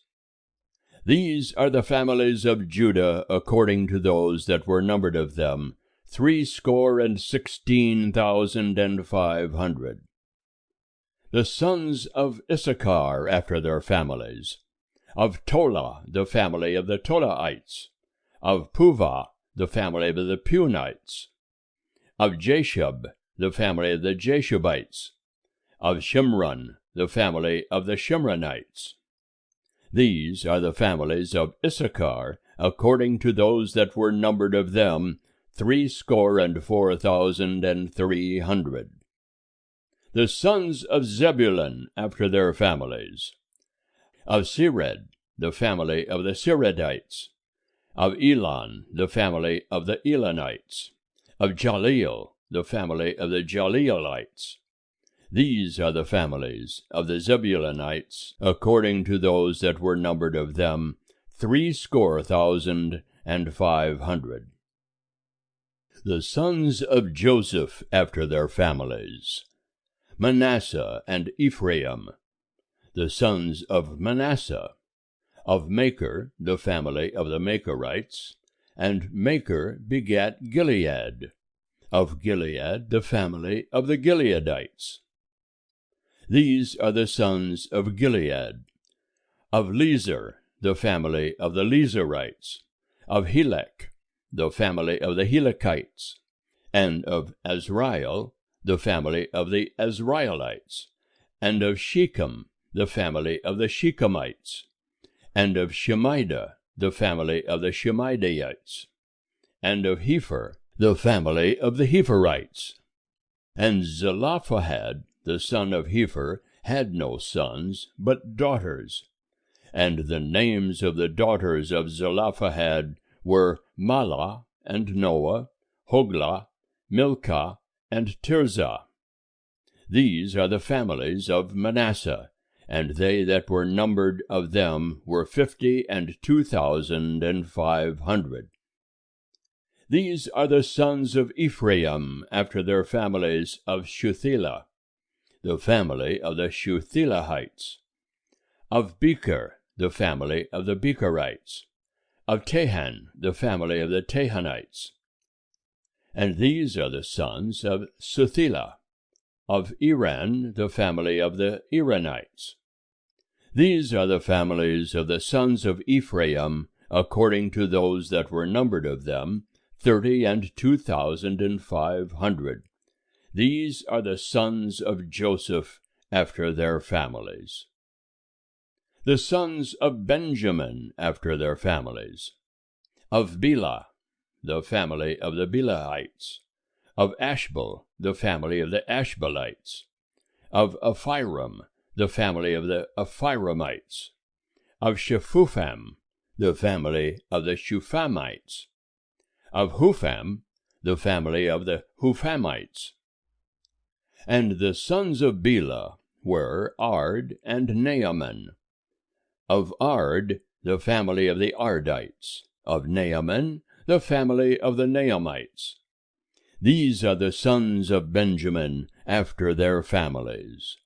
These are the families of Judah according to those that were numbered of them, 16,500. The sons of Issachar after their families, of Tola, the family of the Tolaites, of Puvah, the family of the Punites, of Jashub, the family of the Jashubites, of Shimron, the family of the Shimronites. These are the families of Issachar, according to those that were numbered of them, 64,300. The sons of Zebulun after their families, of Sered, the family of the Seredites, of Elon, the family of the Elonites, of Jaleel, the family of the Jaleelites. These are the families of the Zebulunites, according to those that were numbered of them, 60,500. The sons of Joseph after their families, Manasseh and Ephraim. The sons of Manasseh, of Machir, the family of the Machirites, and Machir begat Gilead, of Gilead the family of the Gileadites. These are the sons of Gilead, of Lezer, the family of the Lezerites, of Helek, the family of the Helekites, and of Azrael, the family of the Azraelites, and of Shechem, the family of the Shechemites, and of Shemida, the family of the Shemidaites, and of Hepher, the family of the Hepherites. And Zelophehad, the son of Hepher, had no sons, but daughters. And the names of the daughters of Zelophehad were Mahlah, and Noah, Hoglah, Milcah, and Tirzah. These are the families of Manasseh, and they that were numbered of them were 52,500. These are the sons of Ephraim after their families, of Shuthelah, the family of the Shuthelahites, of Becher, the family of the Becherites, of Tahan, the family of the Tahanites. And these are the sons of Suthelah, of Iran, the family of the Iranites. These are the families of the sons of Ephraim, according to those that were numbered of them, 32,500. These are the sons of Joseph after their families. The sons of Benjamin after their families, of Bela, the family of the Belahites, of Ashbel, the family of the Ashbelites, of Ephraim, the family of the Ephraimites, of Shephupham, the family of the Shuphamites, of Hupham, the family of the Huphamites. And the sons of Bela were Ard and Naaman. Of Ard, the family of the Ardites, of Naaman, the family of the Naamites. These are the sons of Benjamin after their families,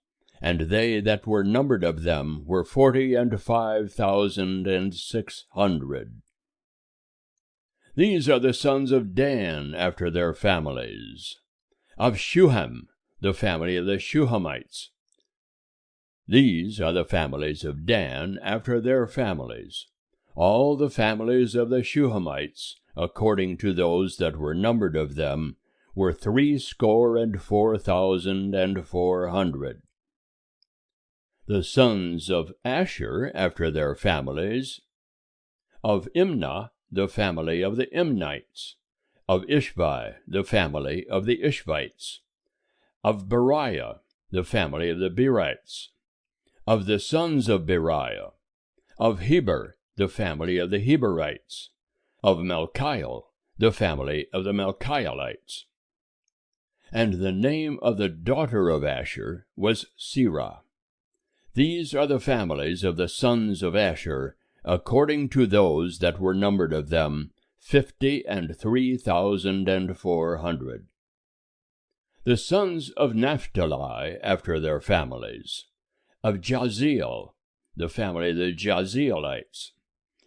and they that were numbered of them were 45,600. These are the sons of Dan after their families, of Shuham, the family of the Shuhamites. These are the families of Dan after their families, all the families of the Shuhamites, according to those that were numbered of them, were 64,400. The sons of Asher after their families, of Imnah, the family of the Imnites, of Ishvi, the family of the Ishvites, of Beriah, the family of the Berites, of the sons of Beriah, of Heber, the family of the Heberites, of Malchiel, the family of the Melchielites. And the name of the daughter of Asher was Serah. These are the families of the sons of Asher, according to those that were numbered of them, 53,400. The sons of Naphtali after their families: of Jaziel, the family of the Jazielites;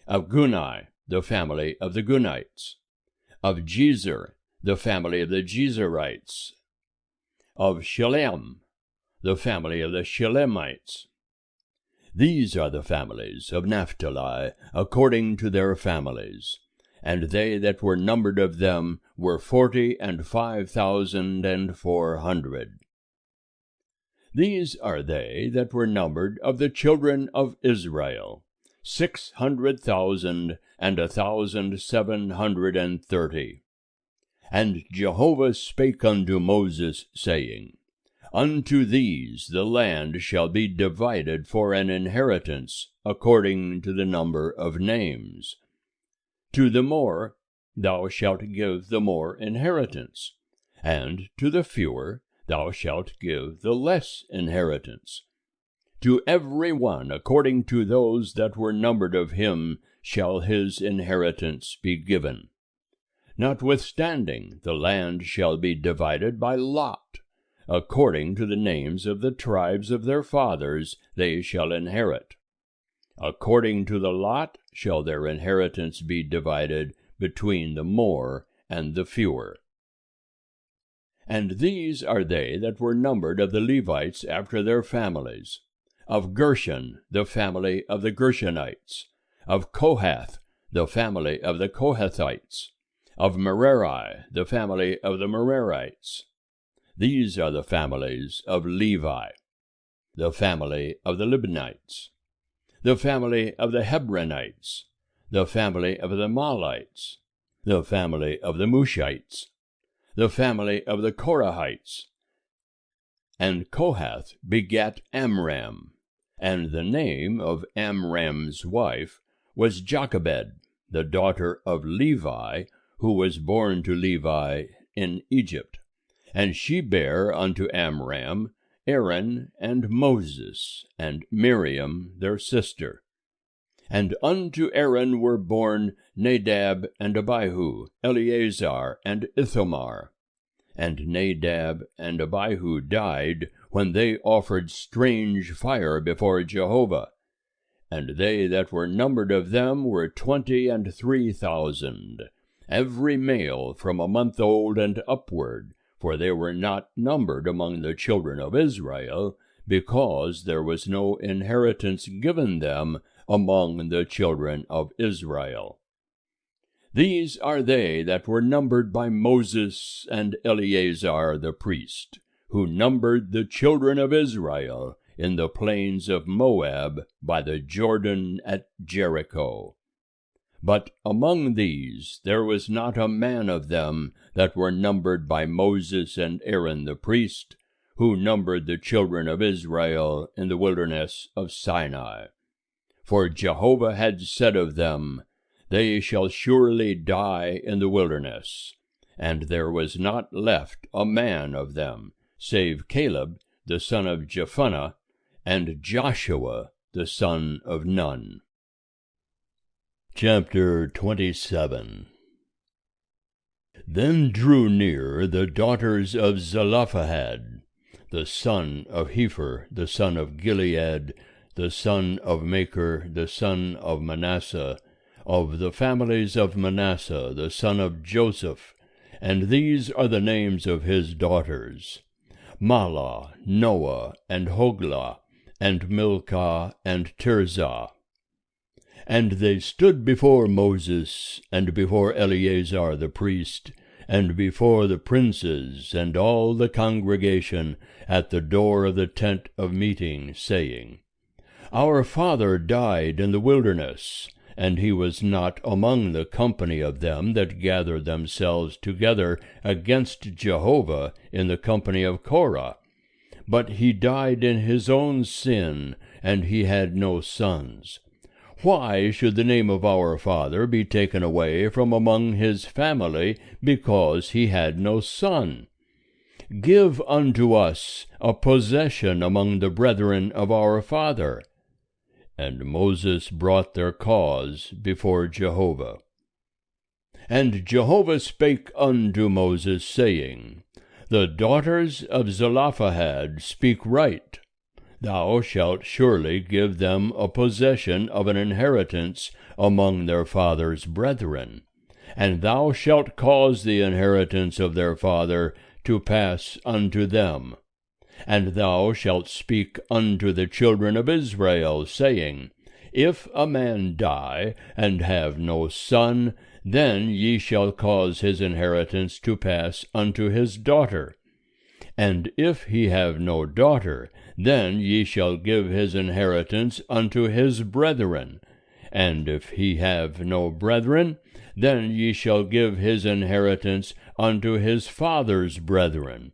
of Guni, the family of the Gunites; of Jezer, the family of the Jezerites; of Shillem, the family of the Shillemites. These are the families of Naphtali, according to their families. And they that were numbered of them were 45,400. These are they that were numbered of the children of Israel, 600,1,730. And Jehovah spake unto Moses, saying, Unto these the land shall be divided for an inheritance, according to the number of names. To the more thou shalt give the more inheritance, and to the fewer thou shalt give the less inheritance. To every one according to those that were numbered of him shall his inheritance be given. Notwithstanding, the land shall be divided by lot. According to the names of the tribes of their fathers they shall inherit. According to the lot shall their inheritance be divided between the more and the fewer. And these are they that were numbered of the Levites after their families: of Gershon, the family of the Gershonites; of Kohath, the family of the Kohathites; of Merari, the family of the Merarites. These are the families of Levi: the family of the Libnites; the family of the Hebronites; the family of the Mahlites; the family of the Mushites; the family of the Korahites. And Kohath begat Amram, and the name of Amram's wife was Jochebed, the daughter of Levi, who was born to Levi in Egypt. And she bare unto Amram Aaron and Moses, and Miriam their sister. And unto Aaron were born Nadab and Abihu, Eleazar and Ithamar. And Nadab and Abihu died when they offered strange fire before Jehovah. And they that were numbered of them were 23,000, every male from a month old and upward, for they were not numbered among the children of Israel, because there was no inheritance given them among the children of Israel. These are they that were numbered by Moses and Eleazar the priest, who numbered the children of Israel in the plains of Moab by the Jordan at Jericho. But among these there was not a man of them that were numbered by Moses and Aaron the priest, who numbered the children of Israel in the wilderness of Sinai. For Jehovah had said of them, They shall surely die in the wilderness. And there was not left a man of them, save Caleb the son of Jephunneh, and Joshua the son of Nun. Chapter 27. Then drew near the daughters of Zelophehad, the son of Hepher, the son of Gilead, the son of Machir, the son of Manasseh, of the families of Manasseh, the son of Joseph. And these are the names of his daughters: Mahlah, Noah, and Hoglah, and Milcah, and Tirzah. And they stood before Moses, and before Eleazar the priest, and before the princes, and all the congregation, at the door of the tent of meeting, saying, Our father died in the wilderness, and he was not among the company of them that gathered themselves together against Jehovah in the company of Korah. But he died in his own sin, and he had no sons. Why should the name of our father be taken away from among his family, because he had no son? Give unto us a possession among the brethren of our father. And Moses brought their cause before Jehovah. And Jehovah spake unto Moses, saying, The daughters of Zelophehad speak right. Thou shalt surely give them a possession of an inheritance among their father's brethren, and thou shalt cause the inheritance of their father to pass unto them. And thou shalt speak unto the children of Israel, saying, If a man die, and have no son, then ye shall cause his inheritance to pass unto his daughter. And if he have no daughter, then ye shall give his inheritance unto his brethren. And if he have no brethren, then ye shall give his inheritance unto his father's brethren.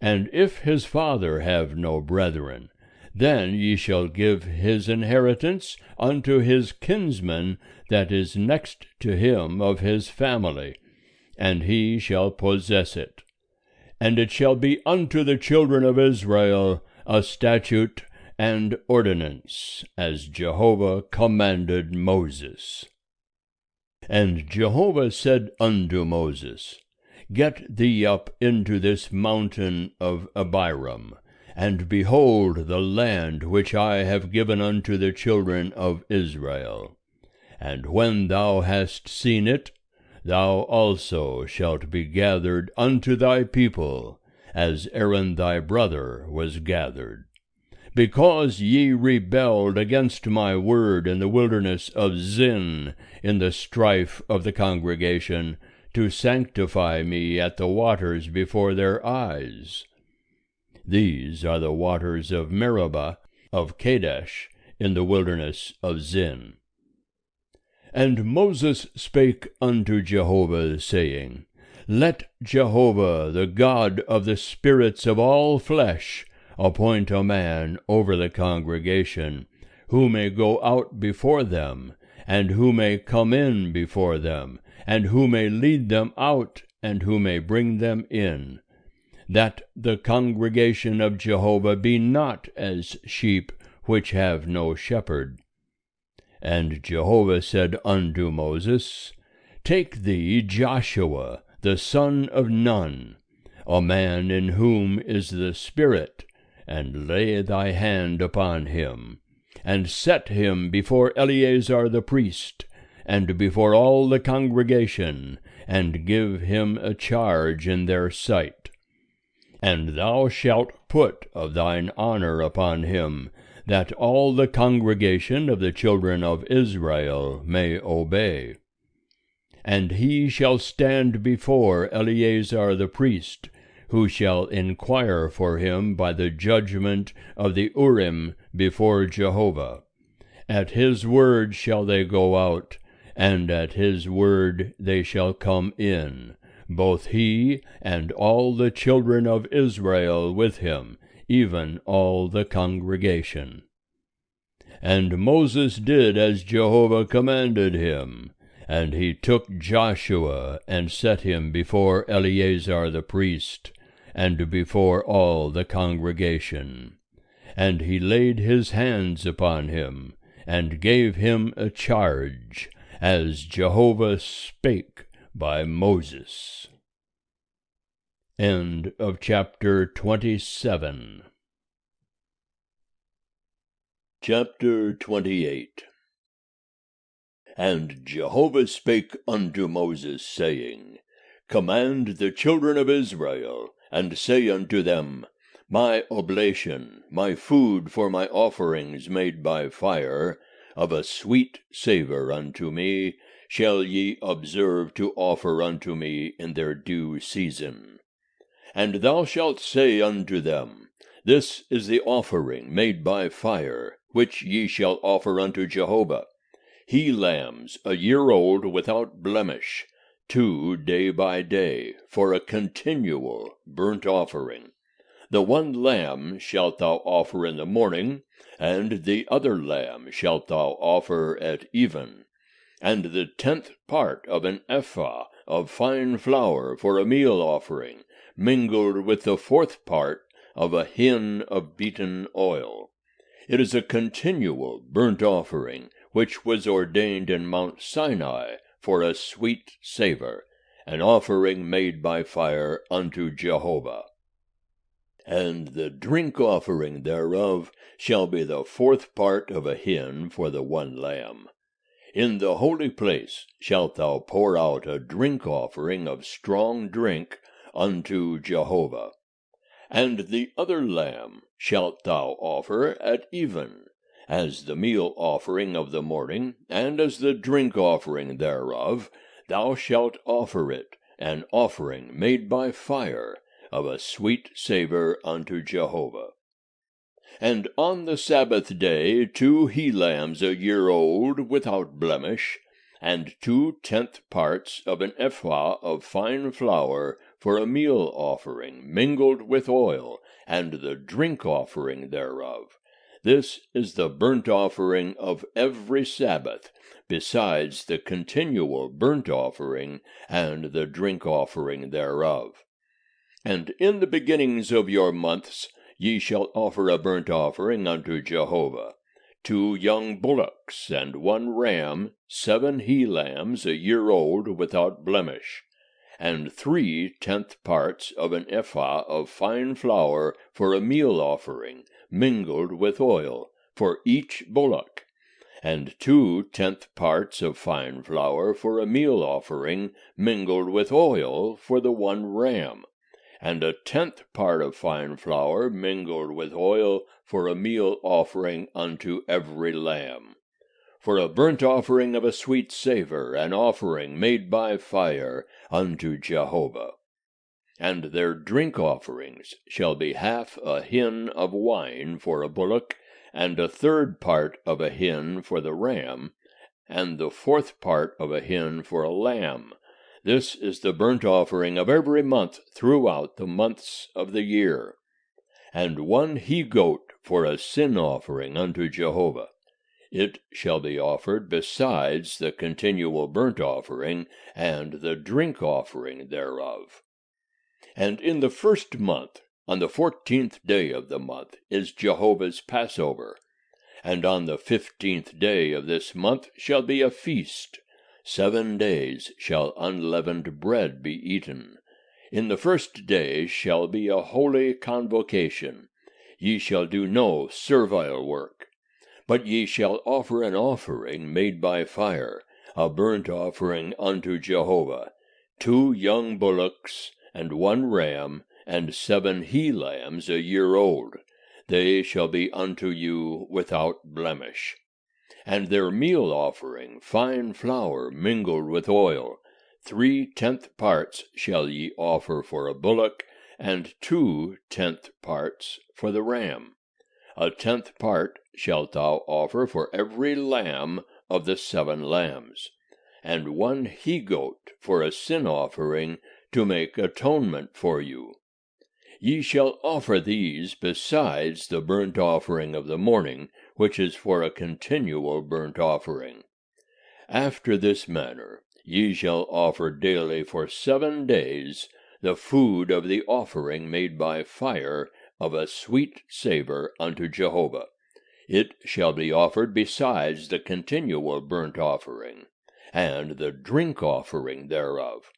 And if his father have no brethren, then ye shall give his inheritance unto his kinsman that is next to him of his family, and he shall possess it. And it shall be unto the children of Israel a statute and ordinance, as Jehovah commanded Moses. And Jehovah said unto Moses, Get thee up into this mountain of Abiram, and behold the land which I have given unto the children of Israel. And when thou hast seen it, thou also shalt be gathered unto thy people, as Aaron thy brother was gathered. Because ye rebelled against my word in the wilderness of Zin, in the strife of the congregation, to sanctify me at the waters before their eyes. These are the waters of Meribah, of Kadesh, in the wilderness of Zin. And Moses spake unto Jehovah, saying, Let Jehovah, the God of the spirits of all flesh, appoint a man over the congregation, who may go out before them, and who may come in before them, and who may lead them out, and who may bring them in, that the congregation of Jehovah be not as sheep which have no shepherd. And Jehovah said unto Moses, Take thee Joshua, the son of Nun, a man in whom is the Spirit, and lay thy hand upon him, and set him before Eleazar the priest, and before all the congregation, and give him a charge in their sight. And thou shalt put of thine honor upon him, that all the congregation of the children of Israel may obey. And he shall stand before Eleazar the priest, who shall inquire for him by the judgment of the Urim before Jehovah. At his word shall they go out, and at his word they shall come in, both he and all the children of Israel with him, even all the congregation. And Moses did as Jehovah commanded him, and he took Joshua and set him before Eleazar the priest, and before all the congregation. And he laid his hands upon him, and gave him a charge, as Jehovah spake by Moses. End of chapter 27. Chapter 28. And Jehovah spake unto Moses, saying, Command the children of Israel, and say unto them, My oblation, my food for my offerings made by fire, of a sweet savour unto me, shall ye observe to offer unto me in their due season. And thou shalt say unto them, This is the offering made by fire, which ye shall offer unto Jehovah, he-lambs a year old without blemish, 2 day by day, for a continual burnt offering. The one lamb shalt thou offer in the morning, and the other lamb shalt thou offer at even, and the 10th part of an ephah of fine flour for a meal offering, mingled with the 4th part of a hin of beaten oil. It is a continual burnt offering, which was ordained in Mount Sinai for a sweet savor, an offering made by fire unto Jehovah. And the drink offering thereof shall be the 4th part of a hin for the one lamb. In the holy place shalt thou pour out a drink offering of strong drink unto Jehovah. And the other lamb shalt thou offer at even, as the meal offering of the morning, and as the drink offering thereof, thou shalt offer it, an offering made by fire, of a sweet savor unto Jehovah. And on the Sabbath day 2 he-lambs a year old without blemish, and 2 tenth parts of an ephah of fine flour for a meal offering, mingled with oil, and the drink offering thereof. This is the burnt offering of every Sabbath, besides the continual burnt offering and the drink offering thereof. And in the beginnings of your months ye shall offer a burnt offering unto Jehovah, 2 young bullocks and 1 ram, 7 he-lambs a year old without blemish, and 3 tenth parts of an ephah of fine flour for a meal offering, mingled with oil, for each bullock, and 2 tenth parts of fine flour for a meal offering, mingled with oil, for the one ram, and a 10th part of fine flour mingled with oil for a meal offering unto every lamb. For a burnt offering of a sweet savor, an offering made by fire unto Jehovah. And their drink offerings shall be half a hin of wine for a bullock, and a 3rd part of a hin for the ram, and the 4th part of a hin for a lamb. This is the burnt offering of every month throughout the months of the year. And 1 he-goat for a sin offering unto Jehovah. It shall be offered besides the continual burnt offering and the drink offering thereof. And in the 1st month, on the 14th day of the month, is Jehovah's Passover. And on the 15th day of this month shall be a feast. 7 days shall unleavened bread be eaten. In the 1st day shall be a holy convocation. Ye shall do no servile work. But ye shall offer an offering made by fire, a burnt offering unto Jehovah, 2 young bullocks, and 1 ram, and 7 he-lambs a year old. They shall be unto you without blemish. And their meal offering, fine flour mingled with oil, 3 tenth parts shall ye offer for a bullock, and 2 tenth parts for the ram. A 10th part shalt thou offer for every lamb of the 7 lambs, and 1 he-goat for a sin offering to make atonement for you. Ye shall offer these besides the burnt offering of the morning, which is for a continual burnt offering. After this manner ye shall offer daily for 7 days the food of the offering made by fire of a sweet savor unto Jehovah. It shall be offered besides the continual burnt offering, and the drink offering thereof.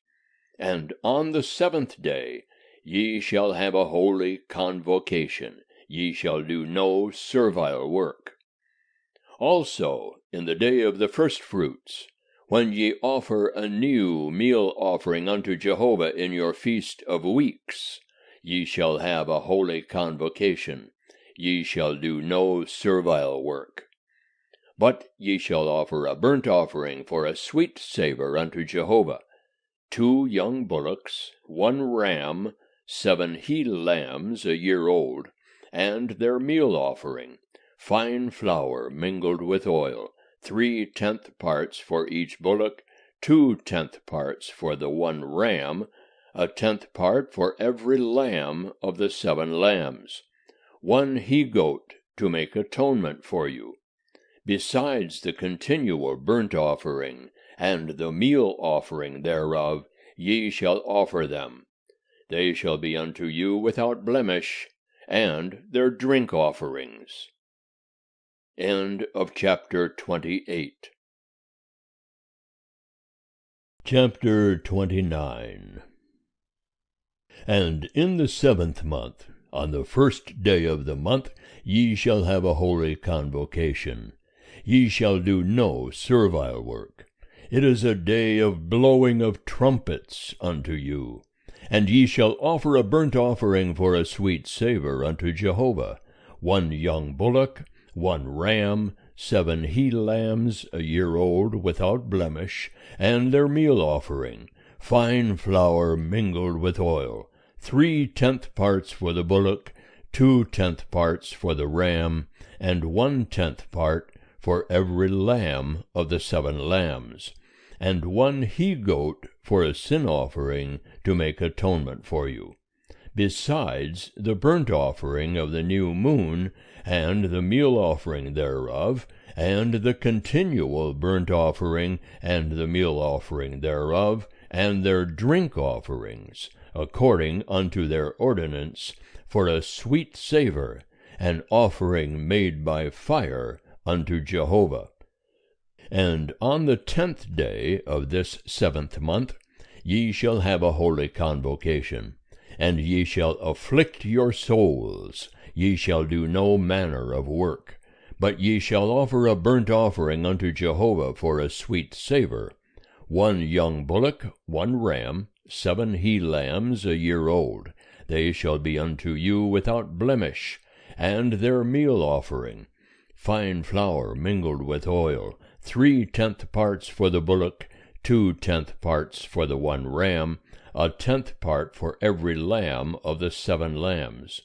And on the 7th day ye shall have a holy convocation. Ye shall do no servile work. Also in the day of the firstfruits, when ye offer a new meal offering unto Jehovah in your feast of weeks, ye shall have a holy convocation. Ye shall do no servile work. But ye shall offer a burnt offering for a sweet savor unto Jehovah, 2 young bullocks, 1 ram, 7 he-lambs a year old, and their meal offering, fine flour mingled with oil, 3 tenth parts for each bullock, 2 tenth parts for the one ram, a 10th part for every lamb of the 7 lambs, 1 he-goat to make atonement for you. Besides the continual burnt offering, and the meal offering thereof, ye shall offer them. They shall be unto you without blemish, and their drink offerings. End of chapter 28. Chapter 29. And in the 7th month, on the 1st day of the month, ye shall have a holy convocation. Ye shall do no servile work. It is a day of blowing of trumpets unto you. And ye shall offer a burnt offering for a sweet savour unto Jehovah, 1 young bullock, 1 ram, 7 he-lambs a year old without blemish, and their meal offering, fine flour mingled with oil, 3/10 parts for the bullock, 2/10 parts for the ram, and 1/10 part for every lamb of the 7 lambs, and 1 he-goat for a sin offering to make atonement for you. Besides the burnt offering of the new moon, and the meal offering thereof, and the continual burnt offering, and the meal offering thereof, and their drink offerings, according unto their ordinance, for a sweet savour, an offering made by fire unto Jehovah. And on the 10th day of this 7th month ye shall have a holy convocation, and ye shall afflict your souls. Ye shall do no manner of work, but ye shall offer a burnt offering unto Jehovah for a sweet savour, 1 young bullock, 1 ram, 7 he-lambs a year old. They shall be unto you without blemish, and their meal offering, fine flour mingled with oil, 3/10 parts for the bullock, 2/10 parts for the 1 ram, a 10th part for every lamb of the 7 lambs,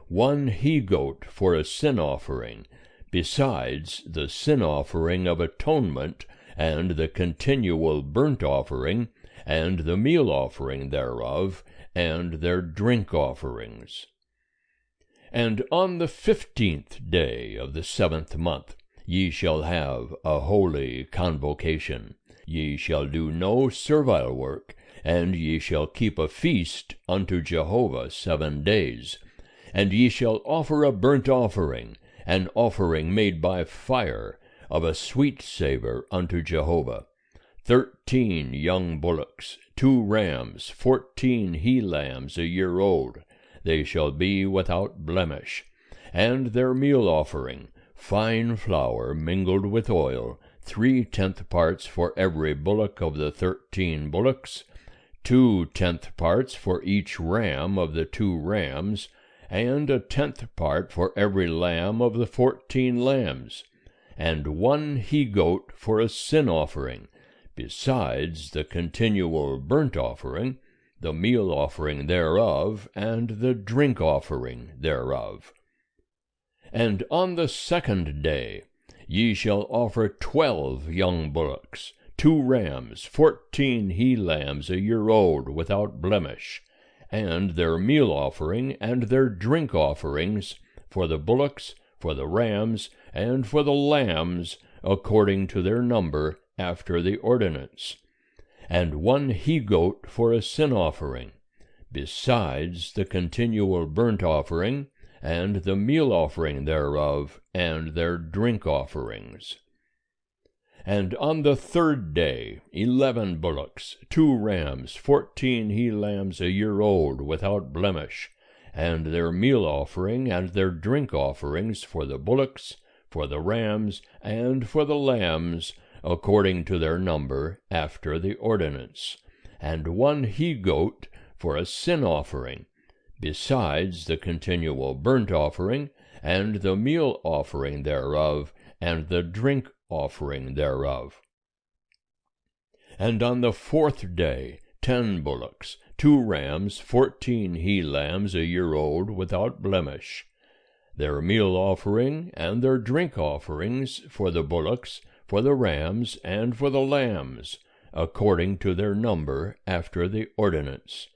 1 he-goat for a sin offering, besides the sin offering of atonement, and the continual burnt offering, and the meal offering thereof, and their drink offerings. And on the 15th day of the 7th month ye shall have a holy convocation. Ye shall do no servile work, and ye shall keep a feast unto Jehovah 7 days. And ye shall offer a burnt offering, an offering made by fire, of a sweet savour unto Jehovah, 13 young bullocks, 2 rams, 14 he-lambs a year old. They shall be without blemish, and their meal offering, fine flour mingled with oil, 3/10 parts for every bullock of the 13 bullocks, 2/10 parts for each ram of the 2 rams, and a 10th part for every lamb of the 14 lambs, and 1 he-goat for a sin offering, besides the continual burnt offering, the meal offering thereof, and the drink offering thereof. And on the 2nd day ye shall offer 12 young bullocks, 2 rams, 14 he-lambs a year old without blemish, and their meal offering and their drink offerings, for the bullocks, for the rams, and for the lambs, according to their number, after the ordinance, and 1 he-goat for a sin offering, besides the continual burnt offering, and the meal offering thereof, and their drink offerings. And on the 3rd day 11 bullocks, 2 rams, 14 he-lambs a year old without blemish, and their meal offering and their drink offerings, for the bullocks, for the rams, and for the lambs, according to their number, after the ordinance, and 1 he-goat for a sin offering, besides the continual burnt offering, and the meal offering thereof, and the drink offering thereof. And on the 4th day 10 bullocks, 2 rams, 14 he-lambs a year old without blemish, their meal offering and their drink offerings, for the bullocks, for the rams, and for the lambs, according to their number, after the ordinance,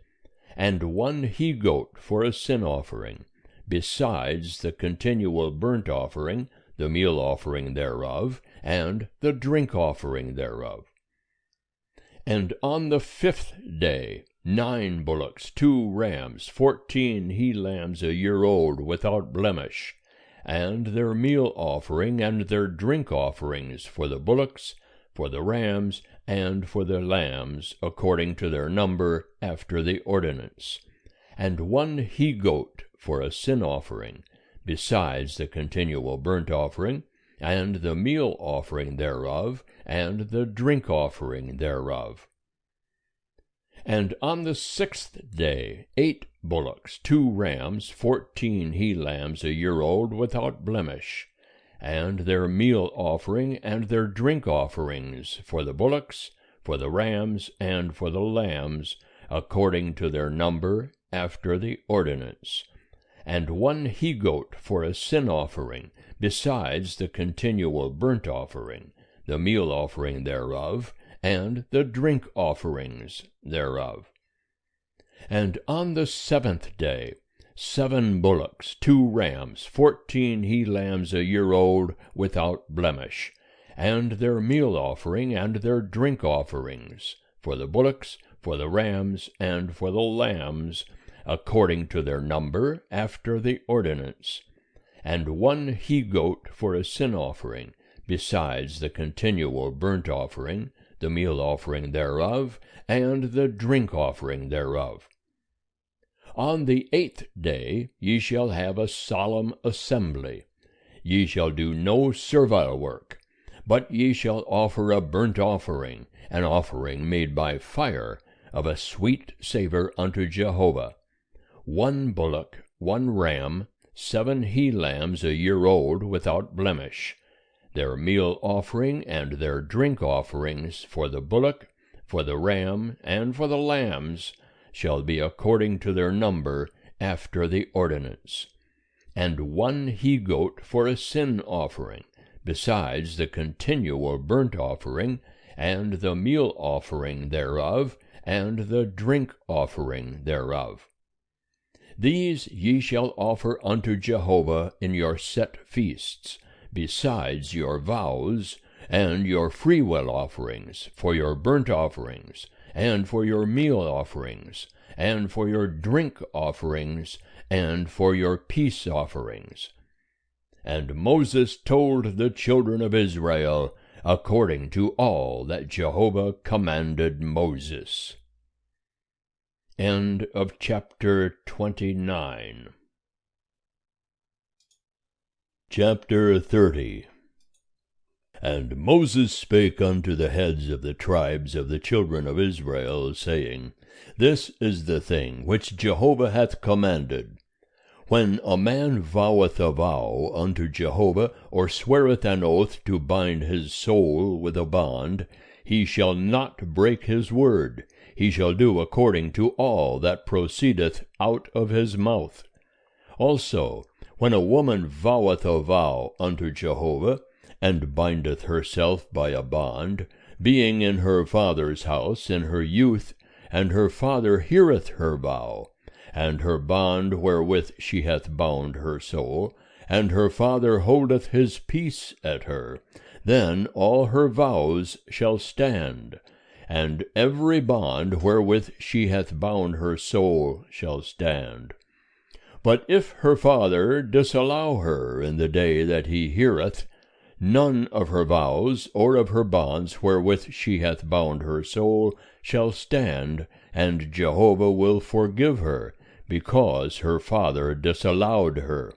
and 1 he-goat for a sin offering, besides the continual burnt offering, the meal offering thereof, and the drink offering thereof. And on the 5th day 9 bullocks, 2 rams, 14 he-lambs a year old without blemish, and their meal offering and their drink offerings for the bullocks, for the rams, and for the lambs, according to their number, after the ordinance, and 1 he-goat for a sin offering, besides the continual burnt offering, and the meal offering thereof, and the drink offering thereof. And on the 6th day 8 bullocks, 2 rams, 14 he-lambs a year old without blemish, and their meal offering and their drink offerings for the bullocks, for the rams, and for the lambs, according to their number, after the ordinance, and 1 he-goat for a sin offering, besides the continual burnt offering, the meal offering thereof, and the drink offerings thereof. And on the 7th day 7 bullocks, 2 rams, 14 he-lambs a year old without blemish, and their meal offering and their drink offerings, for the bullocks, for the rams, and for the lambs, according to their number, after the ordinance, and 1 he-goat for a sin offering, besides the continual burnt offering, the meal offering thereof, and the drink offering thereof. On the 8th day ye shall have a solemn assembly. Ye shall do no servile work, but ye shall offer a burnt offering, an offering made by fire, of a sweet savour unto Jehovah. 1 bullock, 1 ram, 7 he-lambs a year old without blemish, their meal offering and their drink offerings for the bullock, for the ram, and for the lambs, shall be according to their number, after the ordinance, and 1 he-goat for a sin offering, besides the continual burnt offering, and the meal offering thereof, and the drink offering thereof. These ye shall offer unto Jehovah in your set feasts, besides your vows, and your freewill offerings, for your burnt offerings, and for your meal offerings, and for your drink offerings, and for your peace offerings. And Moses told the children of Israel, according to all that Jehovah commanded Moses. End of chapter 29. Chapter 30. And Moses spake unto the heads of the tribes of the children of Israel, saying, This is the thing which Jehovah hath commanded. When a man voweth a vow unto Jehovah, or sweareth an oath to bind his soul with a bond, he shall not break his word. He shall do according to all that proceedeth out of his mouth. Also, when a woman voweth a vow unto Jehovah, and bindeth herself by a bond, being in her father's house in her youth, and her father heareth her vow, and her bond wherewith she hath bound her soul, and her father holdeth his peace at her, then all her vows shall stand, and every bond wherewith she hath bound her soul shall stand. But if her father disallow her in the day that he heareth, none of her vows or of her bonds wherewith she hath bound her soul shall stand, and Jehovah will forgive her, because her father disallowed her.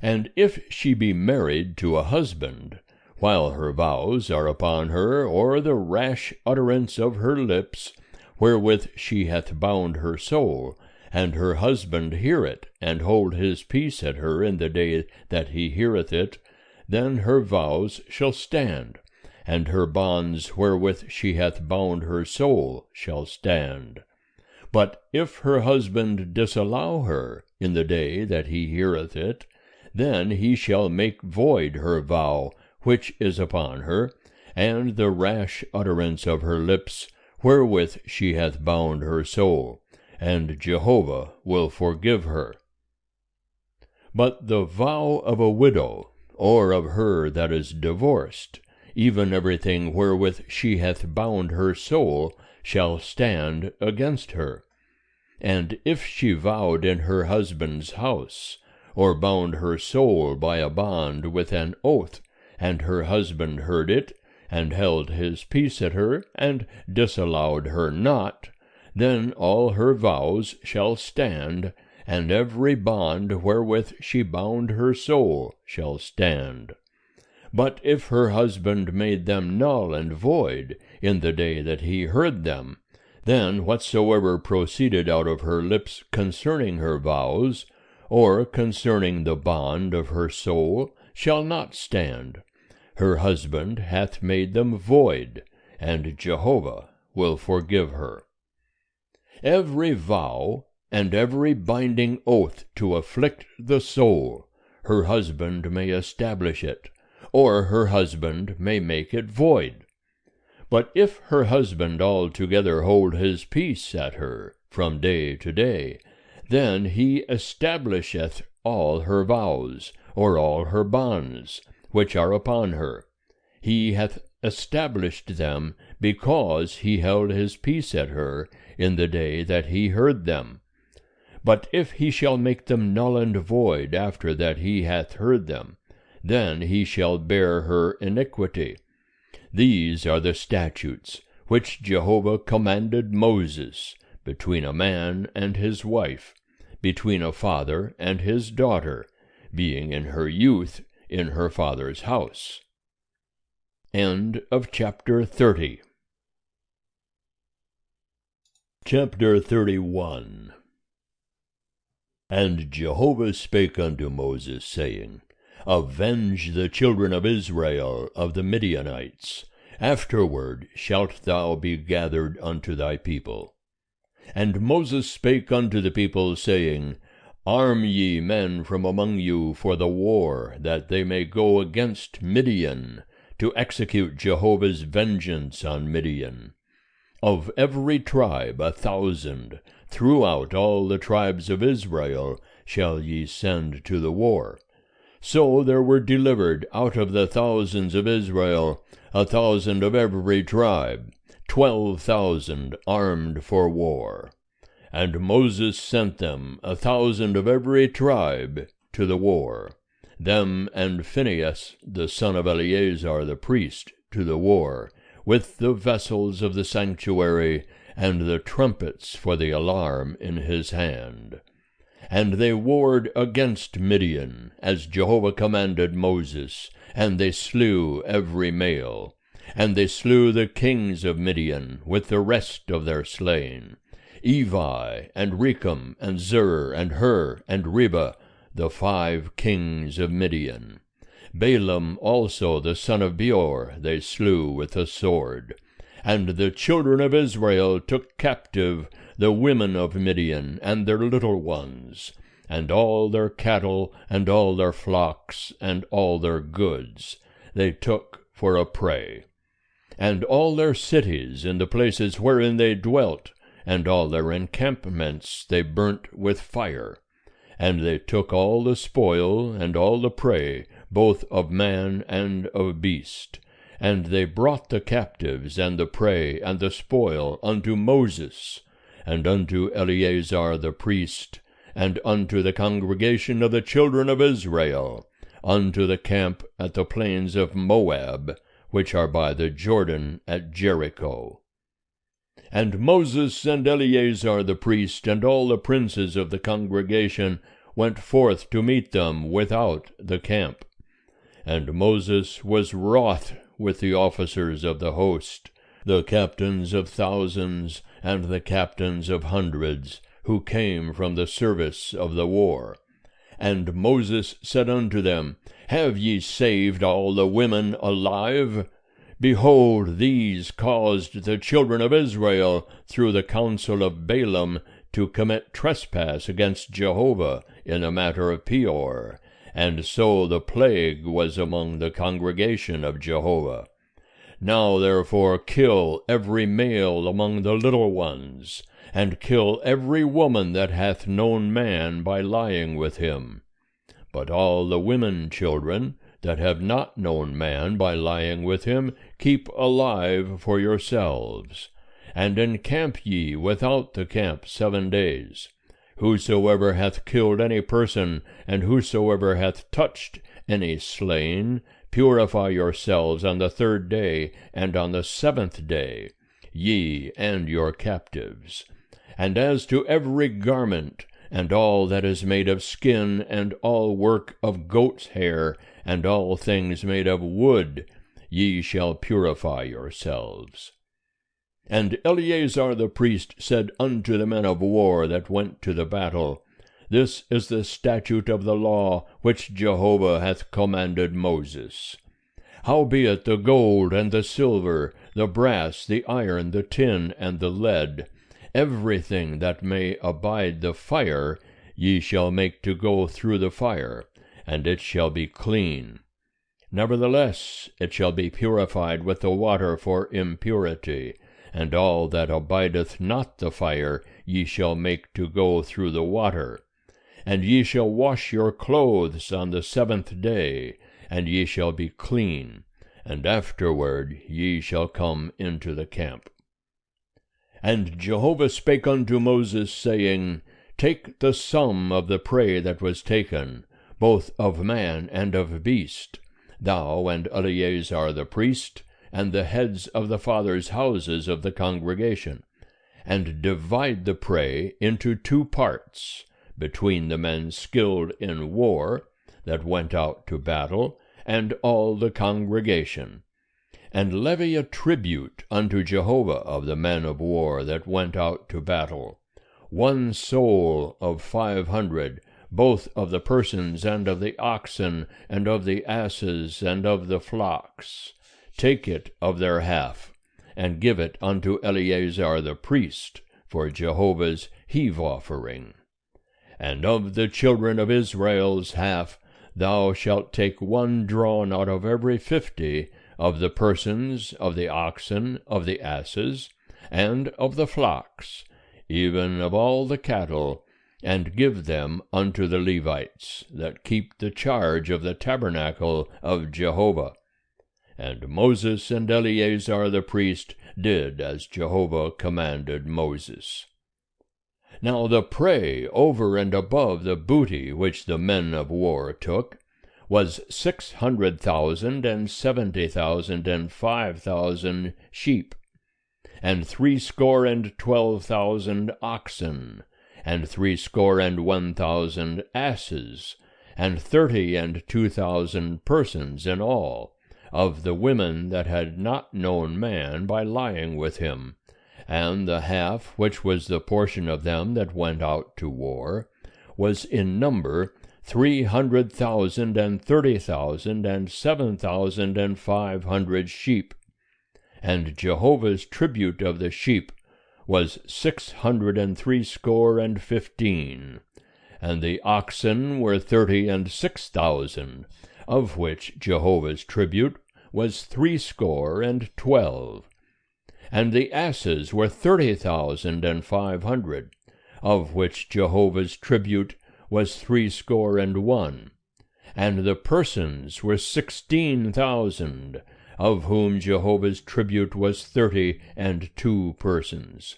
And if she be married to a husband, while her vows are upon her, or the rash utterance of her lips, wherewith she hath bound her soul, and her husband hear it, and hold his peace at her in the day that he heareth it, then her vows shall stand, and her bonds wherewith she hath bound her soul shall stand. But if her husband disallow her in the day that he heareth it, then he shall make void her vow which is upon her, and the rash utterance of her lips, wherewith she hath bound her soul, and Jehovah will forgive her. But the vow of a widow, or of her that is divorced, even everything wherewith she hath bound her soul, shall stand against her. And if she vowed in her husband's house, or bound her soul by a bond with an oath, and her husband heard it, and held his peace at her, and disallowed her not, then all her vows shall stand, and every bond wherewith she bound her soul shall stand. But if her husband made them null and void in the day that he heard them, then whatsoever proceeded out of her lips concerning her vows, or concerning the bond of her soul, shall not stand. Her husband hath made them void, and Jehovah will forgive her. Every vow and every binding oath to afflict the soul, her husband may establish it, or her husband may make it void. But if her husband altogether hold his peace at her from day to day, then he establisheth all her vows, or all her bonds, which are upon her. He hath established them because he held his peace at her in the day that he heard them. But if he shall make them null and void after that he hath heard them, then he shall bear her iniquity. These are the statutes which Jehovah commanded Moses between a man and his wife, between a father and his daughter, being in her youth in her father's house. End of chapter 30. Chapter 31. And Jehovah spake unto Moses, saying, Avenge the children of Israel of the Midianites. Afterward shalt thou be gathered unto thy people. And Moses spake unto the people, saying, Arm ye men from among you for the war, that they may go against Midian, to execute Jehovah's vengeance on Midian. Of every tribe 1,000, throughout all the tribes of Israel, shall ye send to the war. So there were delivered out of the thousands of Israel 1,000 of every tribe, 12,000 armed for war. And Moses sent them 1,000 of every tribe to the war, them and Phinehas the son of Eleazar the priest to the war, with the vessels of the sanctuary, and the trumpets for the alarm in his hand. And they warred against Midian, as Jehovah commanded Moses, and they slew every male. And they slew the kings of Midian, with the rest of their slain, Evi, and Rechem, and Zur, and Hur, and Reba, the 5 kings of Midian. Balaam also the son of Beor they slew with the sword. And the children of Israel took captive the women of Midian, and their little ones, and all their cattle, and all their flocks, and all their goods, they took for a prey. And all their cities in the places wherein they dwelt, and all their encampments they burnt with fire. And they took all the spoil, and all the prey, both of man and of beast. And they brought the captives, and the prey, and the spoil unto Moses, and unto Eleazar the priest, and unto the congregation of the children of Israel, unto the camp at the plains of Moab, which are by the Jordan at Jericho. And Moses and Eleazar the priest, and all the princes of the congregation, went forth to meet them without the camp. And Moses was wroth with the officers of the host, the captains of thousands, and the captains of hundreds, who came from the service of the war. And Moses said unto them, Have ye saved all the women alive? Behold, these caused the children of Israel, through the counsel of Balaam, to commit trespass against Jehovah in the matter of Peor, and so the plague was among the congregation of Jehovah. Now therefore kill every male among the little ones, and kill every woman that hath known man by lying with him. But all the women children that have not known man by lying with him, keep alive for yourselves. And encamp ye without the camp 7 days. Whosoever hath killed any person, and whosoever hath touched any slain, purify yourselves on the 3rd day, and on the 7th day, ye and your captives. And as to every garment, and all that is made of skin, and all work of goat's hair, and all things made of wood, ye shall purify yourselves. And Eleazar the priest said unto the men of war that went to the battle, This is the statute of the law which Jehovah hath commanded Moses. Howbeit the gold and the silver, the brass, the iron, the tin, and the lead, everything that may abide the fire, ye shall make to go through the fire, and it shall be clean. Nevertheless it shall be purified with the water for impurity, and all that abideth not the fire ye shall make to go through the water. And ye shall wash your clothes on the 7th day, and ye shall be clean, and afterward ye shall come into the camp. And Jehovah spake unto Moses, saying, Take the sum of the prey that was taken, both of man and of beast, thou and Eleazar the priest, and the heads of the fathers' houses of the congregation, and divide the prey into 2 parts, between the men skilled in war, that went out to battle, and all the congregation. And levy a tribute unto Jehovah of the men of war that went out to battle, 1 soul of 500, both of the persons and of the oxen, and of the asses, and of the flocks. Take it of their half, and give it unto Eleazar the priest, for Jehovah's heave offering. And of the children of Israel's half, thou shalt take 1 drawn out of every 50, of the persons, of the oxen, of the asses, and of the flocks, even of all the cattle, and give them unto the Levites, that keep the charge of the tabernacle of Jehovah. And Moses and Eleazar the priest did as Jehovah commanded Moses. Now the prey over and above the booty which the men of war took was 600,000 and 70,000 and 5,000 sheep, and threescore and 12,000 oxen, and 61,000 asses, and 32,000 persons in all, of the women that had not known man by lying with him, and the half which was the portion of them that went out to war was in number 300,000 and 30,000 and 7,500 sheep. And Jehovah's tribute of the sheep was 660 and the oxen were 36,000, of which Jehovah's tribute was 12, and the asses were 30,500, of which Jehovah's tribute was 61, and the persons were 16,000, of whom Jehovah's tribute was 32 persons.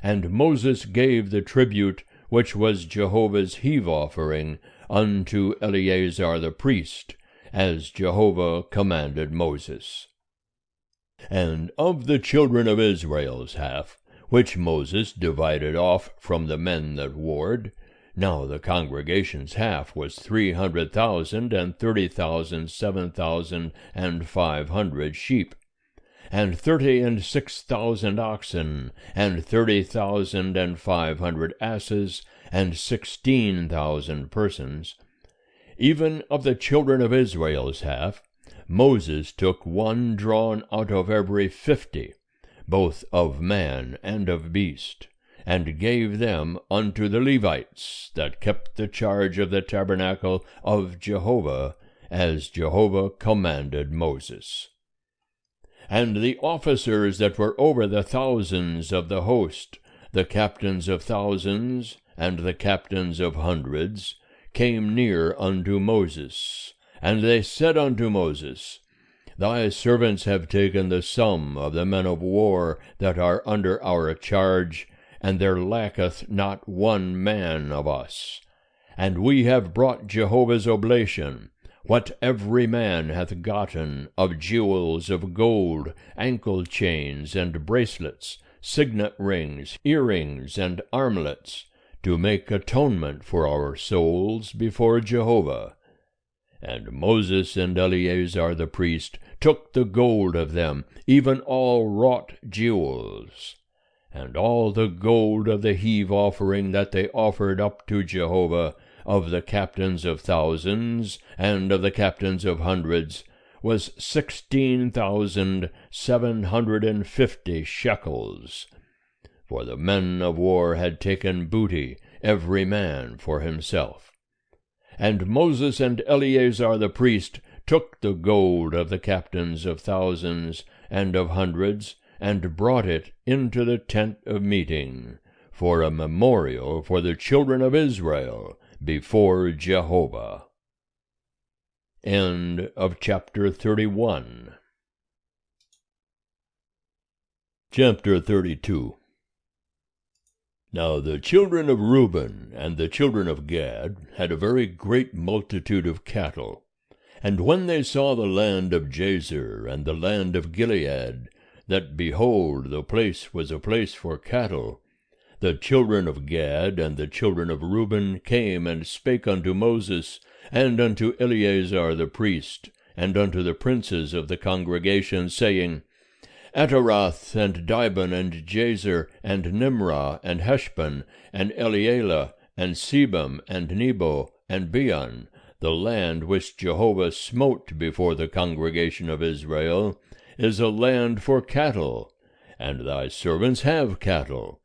And Moses gave the tribute which was Jehovah's heave offering unto Eleazar the priest, as Jehovah commanded Moses. And of the children of Israel's half, which Moses divided off from the men that warred, now the congregation's half was 300,000 and 30,000 7,500 sheep, and 36,000 oxen, and 30,500 asses, and 16,000 persons. Even of the children of Israel's half, Moses took 1 drawn out of every 50, both of man and of beast, and gave them unto the Levites that kept the charge of the tabernacle of Jehovah, as Jehovah commanded Moses. And the officers that were over the thousands of the host, the captains of thousands, and the captains of hundreds, came near unto Moses. And they said unto Moses, Thy servants have taken the sum of the men of war that are under our charge, and there lacketh not one man of us. And we have brought Jehovah's oblation, what every man hath gotten of jewels of gold, ankle chains, and bracelets, signet rings, earrings, and armlets, to make atonement for our souls before Jehovah. And Moses and Eleazar the priest took the gold of them, even all wrought jewels, and all the gold of the heave offering that they offered up to Jehovah, of the captains of thousands, and of the captains of hundreds, was 16,750 shekels. For the men of war had taken booty, every man for himself. And Moses and Eleazar the priest took the gold of the captains of thousands and of hundreds, and brought it into the tent of meeting, for a memorial for the children of Israel, before Jehovah. End of chapter 31. Chapter 32. Now the children of Reuben and the children of Gad had a very great multitude of cattle. And when they saw the land of Jazer and the land of Gilead, that, behold, the place was a place for cattle, the children of Gad and the children of Reuben came and spake unto Moses, and unto Eleazar the priest, and unto the princes of the congregation, saying, Ataroth, and Dibon, and Jazer, and Nimrah, and Heshbon, and Elealeh, and Sebam, and Nebo, and Beon, the land which Jehovah smote before the congregation of Israel, is a land for cattle, and thy servants have cattle.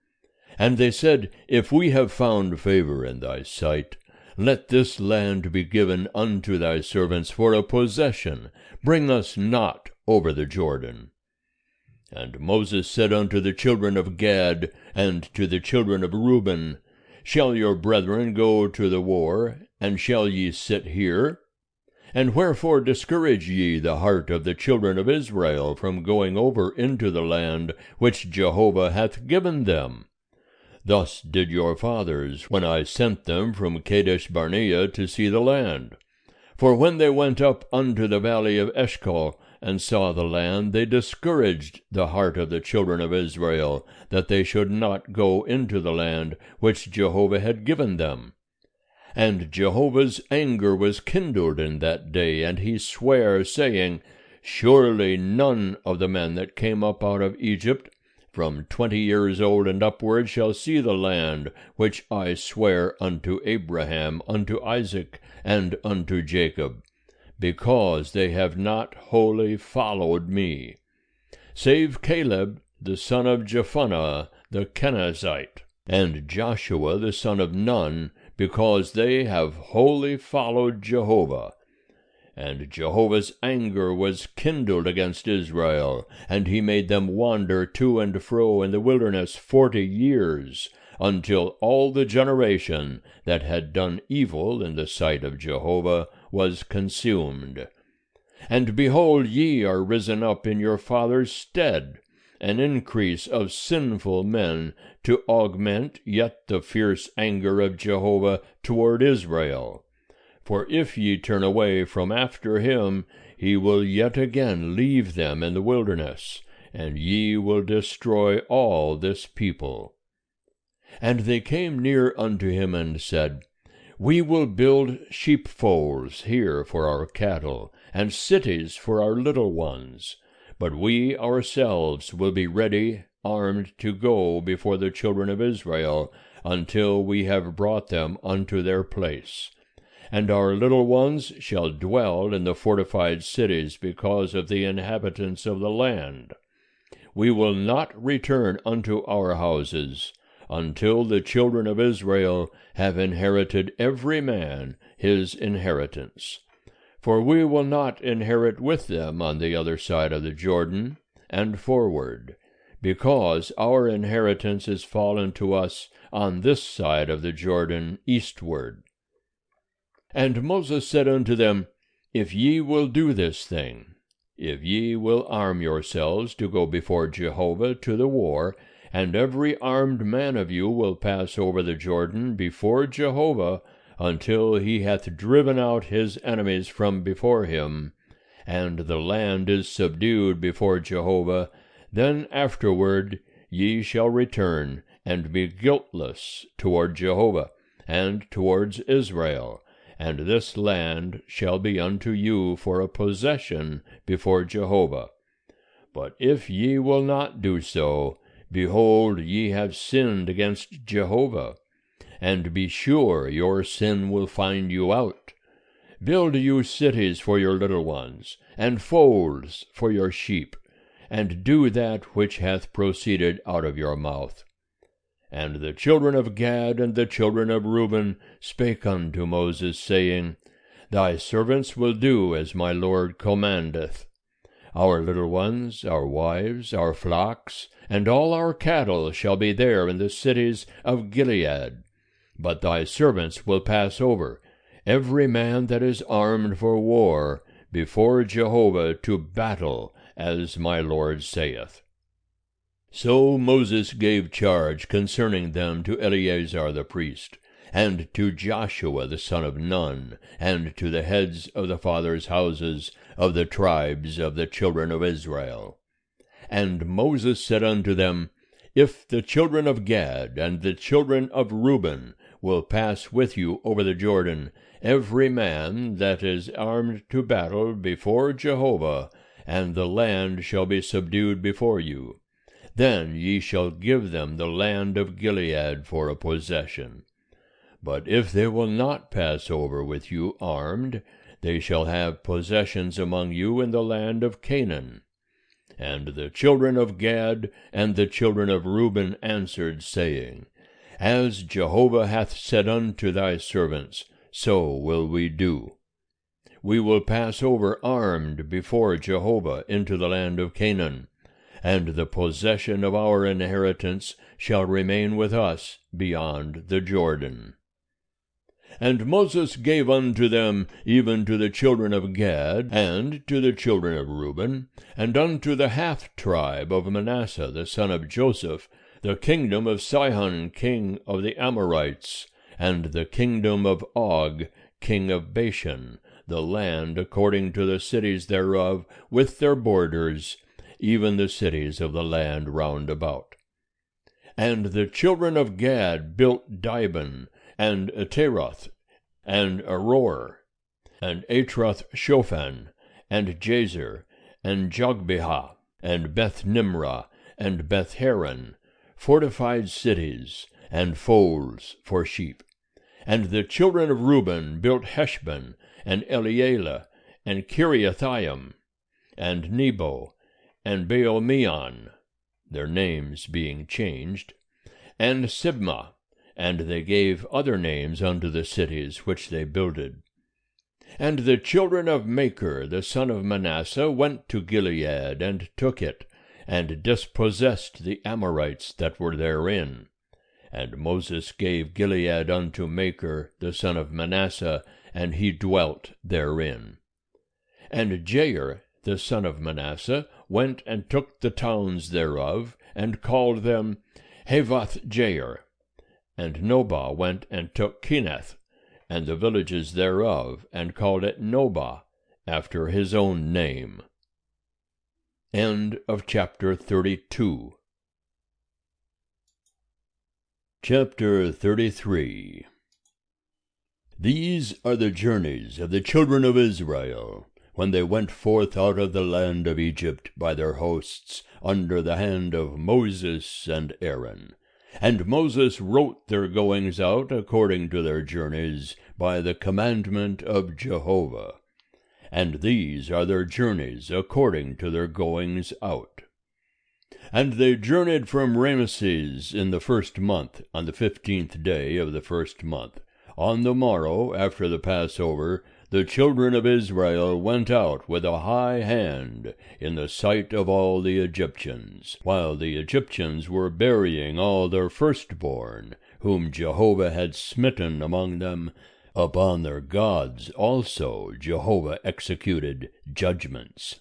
And they said, If we have found favor in thy sight, let this land be given unto thy servants for a possession. Bring us not over the Jordan. And Moses said unto the children of Gad and to the children of Reuben, Shall your brethren go to the war, and shall ye sit here? And wherefore discourage ye the heart of the children of Israel from going over into the land which Jehovah hath given them? Thus did your fathers, when I sent them from Kadesh Barnea to see the land. For when they went up unto the valley of Eshcol, and saw the land, they discouraged the heart of the children of Israel, that they should not go into the land which Jehovah had given them. And Jehovah's anger was kindled in that day, and he sware, saying, Surely none of the men that came up out of Egypt, from 20 years old and upward, shall see the land which I sware unto Abraham, unto Isaac, and unto Jacob, because they have not wholly followed me, save Caleb the son of Jephunneh the Kenizzite, and Joshua the son of Nun, because they have wholly followed Jehovah. And Jehovah's anger was kindled against Israel, and he made them wander to and fro in the wilderness 40 years, until all the generation that had done evil in the sight of Jehovah was consumed. And behold, ye are risen up in your father's stead, an increase of sinful men, to augment yet the fierce anger of Jehovah toward Israel. For if ye turn away from after him, he will yet again leave them in the wilderness, and ye will destroy all this people. And they came near unto him and said, We will build sheepfolds here for our cattle, and cities for our little ones. But we ourselves will be ready, armed, to go before the children of Israel, until we have brought them unto their place. And our little ones shall dwell in the fortified cities because of the inhabitants of the land. We will not return unto our houses, until the children of Israel have inherited every man his inheritance. For we will not inherit with them on the other side of the Jordan, and forward, because our inheritance is fallen to us on this side of the Jordan eastward. And Moses said unto them, If ye will do this thing, if ye will arm yourselves to go before Jehovah to the war, and every armed man of you will pass over the Jordan before Jehovah until he hath driven out his enemies from before him, and the land is subdued before Jehovah, then afterward ye shall return, and be guiltless toward Jehovah, and towards Israel, and this land shall be unto you for a possession before Jehovah. But if ye will not do so, behold, ye have sinned against Jehovah, and be sure your sin will find you out. Build you cities for your little ones, and folds for your sheep, and do that which hath proceeded out of your mouth. And the children of Gad and the children of Reuben spake unto Moses, saying, Thy servants will do as my Lord commandeth. Our little ones, our wives, our flocks, and all our cattle shall be there in the cities of Gilead. But thy servants will pass over, every man that is armed for war, before Jehovah to battle, as my Lord saith. So Moses gave charge concerning them to Eleazar the priest, and to Joshua the son of Nun, and to the heads of the fathers' houses of the tribes of the children of Israel. And Moses said unto them, If the children of Gad and the children of Reuben will pass with you over the Jordan, every man that is armed to battle before Jehovah, and the land shall be subdued before you, then ye shall give them the land of Gilead for a possession. But if they will not pass over with you armed, they shall have possessions among you in the land of Canaan. And the children of Gad and the children of Reuben answered, saying, As Jehovah hath said unto thy servants, so will we do. We will pass over armed before Jehovah into the land of Canaan, and the possession of our inheritance shall remain with us beyond the Jordan. And Moses gave unto them, even to the children of Gad, and to the children of Reuben, and unto the half tribe of Manasseh the son of Joseph, the kingdom of Sihon king of the Amorites, and the kingdom of Og king of Bashan, the land according to the cities thereof, with their borders, even the cities of the land round about. And the children of Gad built Dibon, and Ataroth, and Aror, and Atroth-Shophan, and Jazer, and Jogbehah, and Beth-Nimrah, and Beth-Haran, fortified cities, and folds for sheep. And the children of Reuben built Heshbon, and Elealeh, and Kiriathaim, and Nebo, and Baal-meon, their names being changed, and Sibmah, and they gave other names unto the cities which they builded. And the children of Machir the son of Manasseh went to Gilead, and took it, and dispossessed the Amorites that were therein. And Moses gave Gilead unto Machir the son of Manasseh, and he dwelt therein. And Jair the son of Manasseh went and took the towns thereof, and called them Havoth-Jair. And Nobah went and took Kenath, and the villages thereof, and called it Nobah, after his own name. End of chapter 32. Chapter 33. These are the journeys of the children of Israel, when they went forth out of the land of Egypt by their hosts, under the hand of Moses and Aaron. And Moses wrote their goings out according to their journeys, by the commandment of Jehovah. And these are their journeys according to their goings out. And they journeyed from Rameses in the 1st month, on the 15th day of the 1st month. On the morrow, after the Passover, the children of Israel went out with a high hand in the sight of all the Egyptians, while the Egyptians were burying all their firstborn, whom Jehovah had smitten among them. Upon their gods also Jehovah executed judgments.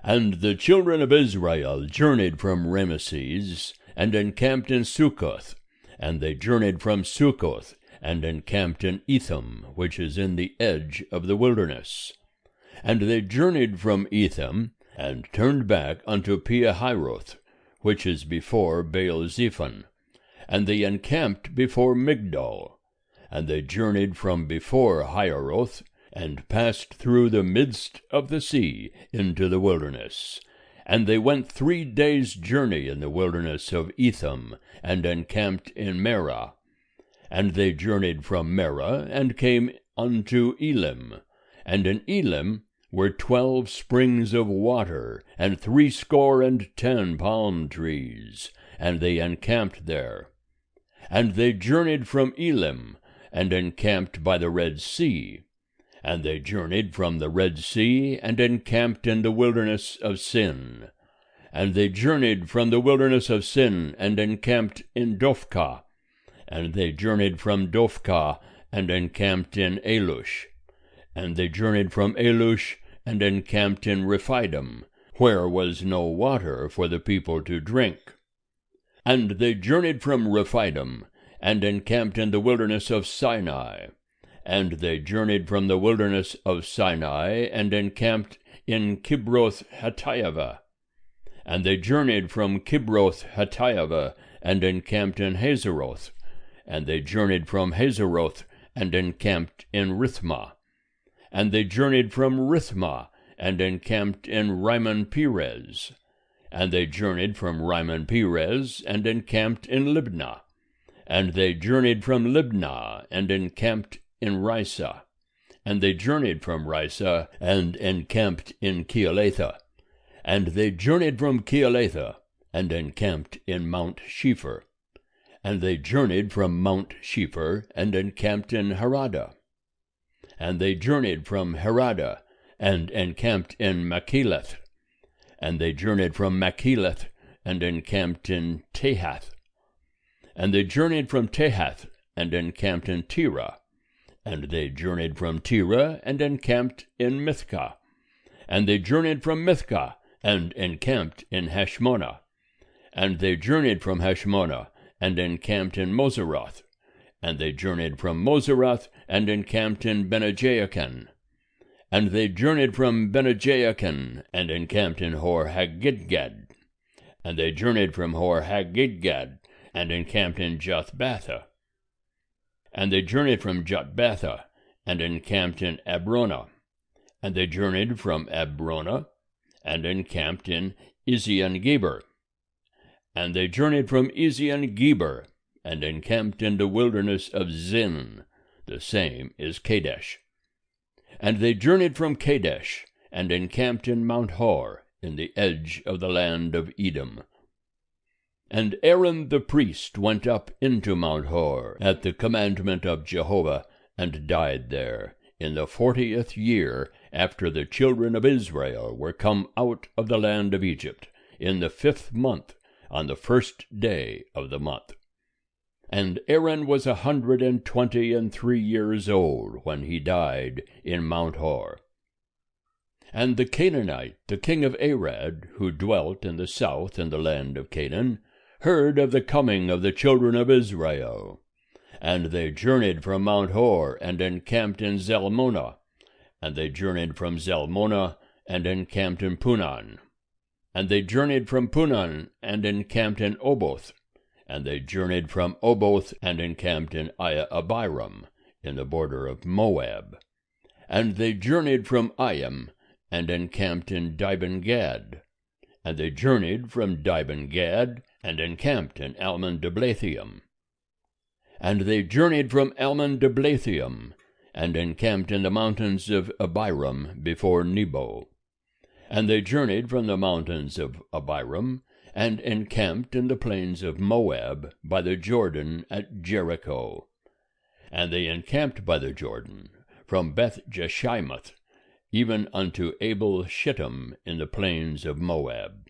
And the children of Israel journeyed from Rameses, and encamped in Succoth, and they journeyed from Succoth, and encamped in Etham, which is in the edge of the wilderness. And they journeyed from Etham, and turned back unto Pihahiroth, which is before Baal-zephon, and they encamped before Migdol. And they journeyed from before Hieroth, and passed through the midst of the sea into the wilderness. And they went 3 days' journey in the wilderness of Etham, and encamped in Merah. And they journeyed from Merah, and came unto Elim. And in Elim were 12 springs of water, and 70 palm trees, and they encamped there. And they journeyed from Elim, and encamped by the Red Sea. And they journeyed from the Red Sea, and encamped in the wilderness of Sin. And they journeyed from the wilderness of Sin, and encamped in Dophkah. And they journeyed from Dophkah, and encamped in Elush. And they journeyed from Elush, and encamped in Rephidim, where was no water for the people to drink. And they journeyed from Rephidim, and encamped in the wilderness of Sinai. And they journeyed from the wilderness of Sinai, and encamped in Kibroth-Hattaavah. And they journeyed from Kibroth-Hattaavah, and encamped in Hazeroth. And they journeyed from Hazeroth, and encamped in Rithmah. And they journeyed from Rithmah, and encamped in Rimmon-Perez. And they journeyed from Rimmon-Perez, and encamped in Libnah. And they journeyed from Libnah, and encamped in Risa. And they journeyed from Risa, and encamped in Keelatha. And they journeyed from Keelatha, and encamped in Mount Shepher. And they journeyed from Mount Shepher, and encamped in Harada. And they journeyed from Harada, and encamped in Makheleth. And they journeyed from Makheleth, and encamped in Tahath. And they journeyed from Tahath, and encamped in Terah. And they journeyed from Terah, and encamped in Mithkah. And they journeyed from Mithkah, and encamped in Hashmonah. And they journeyed from Hashmonah, and encamped in Moseroth. And they journeyed from Moseroth, and encamped in Bene-Jaakan. And they journeyed from Bene-Jaakan, and encamped in Hor-Haggidgad. And they journeyed from Hor-Haggidgad, and encamped in Jotbatha. And they journeyed from Jotbatha, and encamped in Abrona. And they journeyed from Abrona, and encamped in Ezion-Geber. And they journeyed from Ezion-Geber, and encamped in the wilderness of Zin, the same is Kadesh. And they journeyed from Kadesh, and encamped in Mount Hor, in the edge of the land of Edom. And Aaron the priest went up into Mount Hor at the commandment of Jehovah, and died there, in the 40th year after the children of Israel were come out of the land of Egypt, in the 5th month, on the 1st day of the month. And Aaron was 123 years old when he died in Mount Hor. And the Canaanite, the king of Arad, who dwelt in the south in the land of Canaan, heard of the coming of the children of Israel. And they journeyed from Mount Hor, and encamped in Zalmonah. And they journeyed from Zalmonah, and encamped in Punan. And they journeyed from Punan, and encamped in Oboth. And they journeyed from Oboth, and encamped in Abiram, in the border of Moab. And they journeyed from Ayim, and encamped in Dibon-Gad. And they journeyed from Dibon-Gad, and encamped in Almon-Diblathaim. And they journeyed from Almon-Diblathaim, and encamped in the mountains of Abiram before Nebo. And they journeyed from the mountains of Abiram, and encamped in the plains of Moab by the Jordan at Jericho. And they encamped by the Jordan, from Beth Jeshimoth, even unto Abel Shittim in the plains of Moab.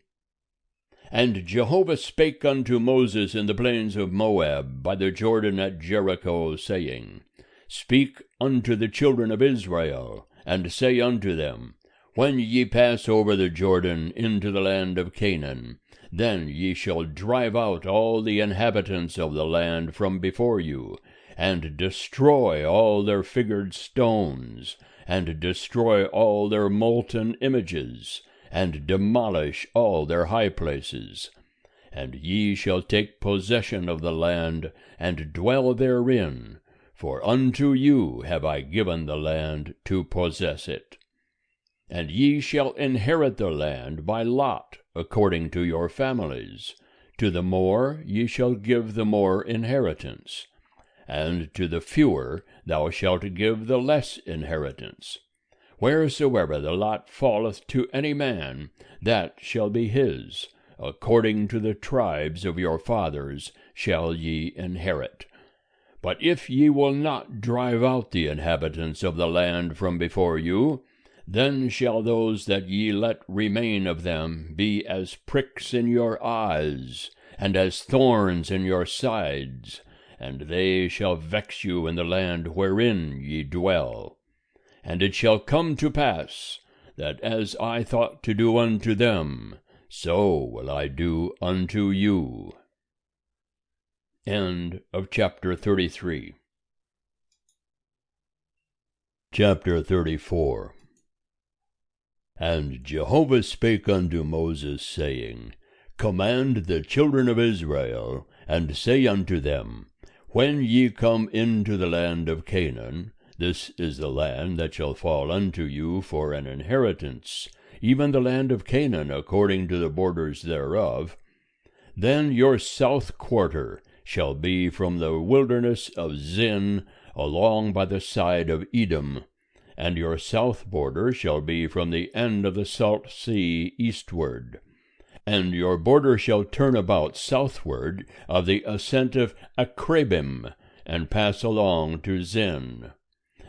And Jehovah spake unto Moses in the plains of Moab, by the Jordan at Jericho, saying, Speak unto the children of Israel, and say unto them, When ye pass over the Jordan into the land of Canaan, then ye shall drive out all the inhabitants of the land from before you, and destroy all their figured stones, and destroy all their molten images, and demolish all their high places. And ye shall take possession of the land, and dwell therein, for unto you have I given the land to possess it. And ye shall inherit the land by lot, according to your families. To the more ye shall give the more inheritance, and to the fewer thou shalt give the less inheritance. Wheresoever the lot falleth to any man, that shall be his. According to the tribes of your fathers shall ye inherit. But if ye will not drive out the inhabitants of the land from before you, then shall those that ye let remain of them be as pricks in your eyes, and as thorns in your sides, and they shall vex you in the land wherein ye dwell. And it shall come to pass, that as I thought to do unto them, so will I do unto you. End of chapter 33. Chapter 34. And Jehovah spake unto Moses, saying, Command the children of Israel, and say unto them, When ye come into the land of Canaan, this is the land that shall fall unto you for an inheritance, even the land of Canaan according to the borders thereof. Then your south quarter shall be from the wilderness of Zin along by the side of Edom, and your south border shall be from the end of the salt sea eastward. And your border shall turn about southward of the ascent of Akrabim, and pass along to Zin.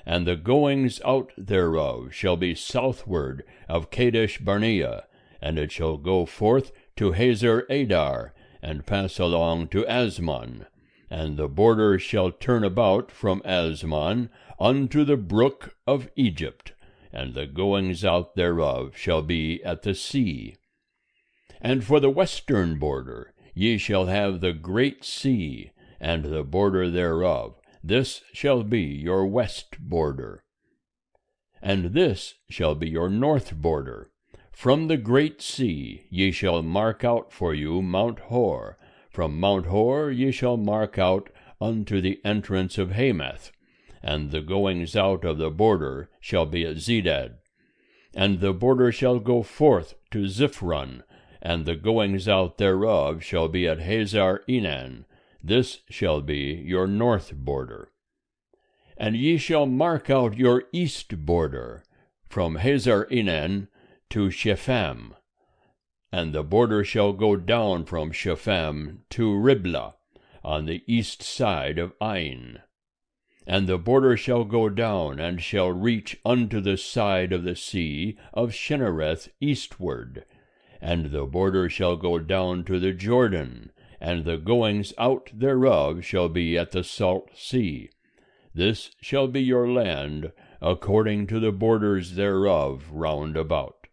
And the goings out thereof shall be southward of Kadesh Barnea, and it shall go forth to Hazar Adar, and pass along to Asmon. And the border shall turn about from Asmon unto the brook of Egypt, and the goings out thereof shall be at the sea. And for the western border ye shall have the great sea, and the border thereof. This shall be your west border. And this shall be your north border. From the great sea ye shall mark out for you Mount Hor. From Mount Hor ye shall mark out unto the entrance of Hamath. And the goings out of the border shall be at Zedad. And the border shall go forth to Ziphron, and the goings out thereof shall be at Hazar Enan. This shall be your north border. And ye shall mark out your east border, from Hazar Enan to Shepham. And the border shall go down from Shepham to Riblah, on the east side of Ain. And the border shall go down, and shall reach unto the side of the sea of Shinnereth eastward. And the border shall go down to the Jordan, and the goings out thereof shall be at the salt sea. This shall be your land, according to the borders thereof round about.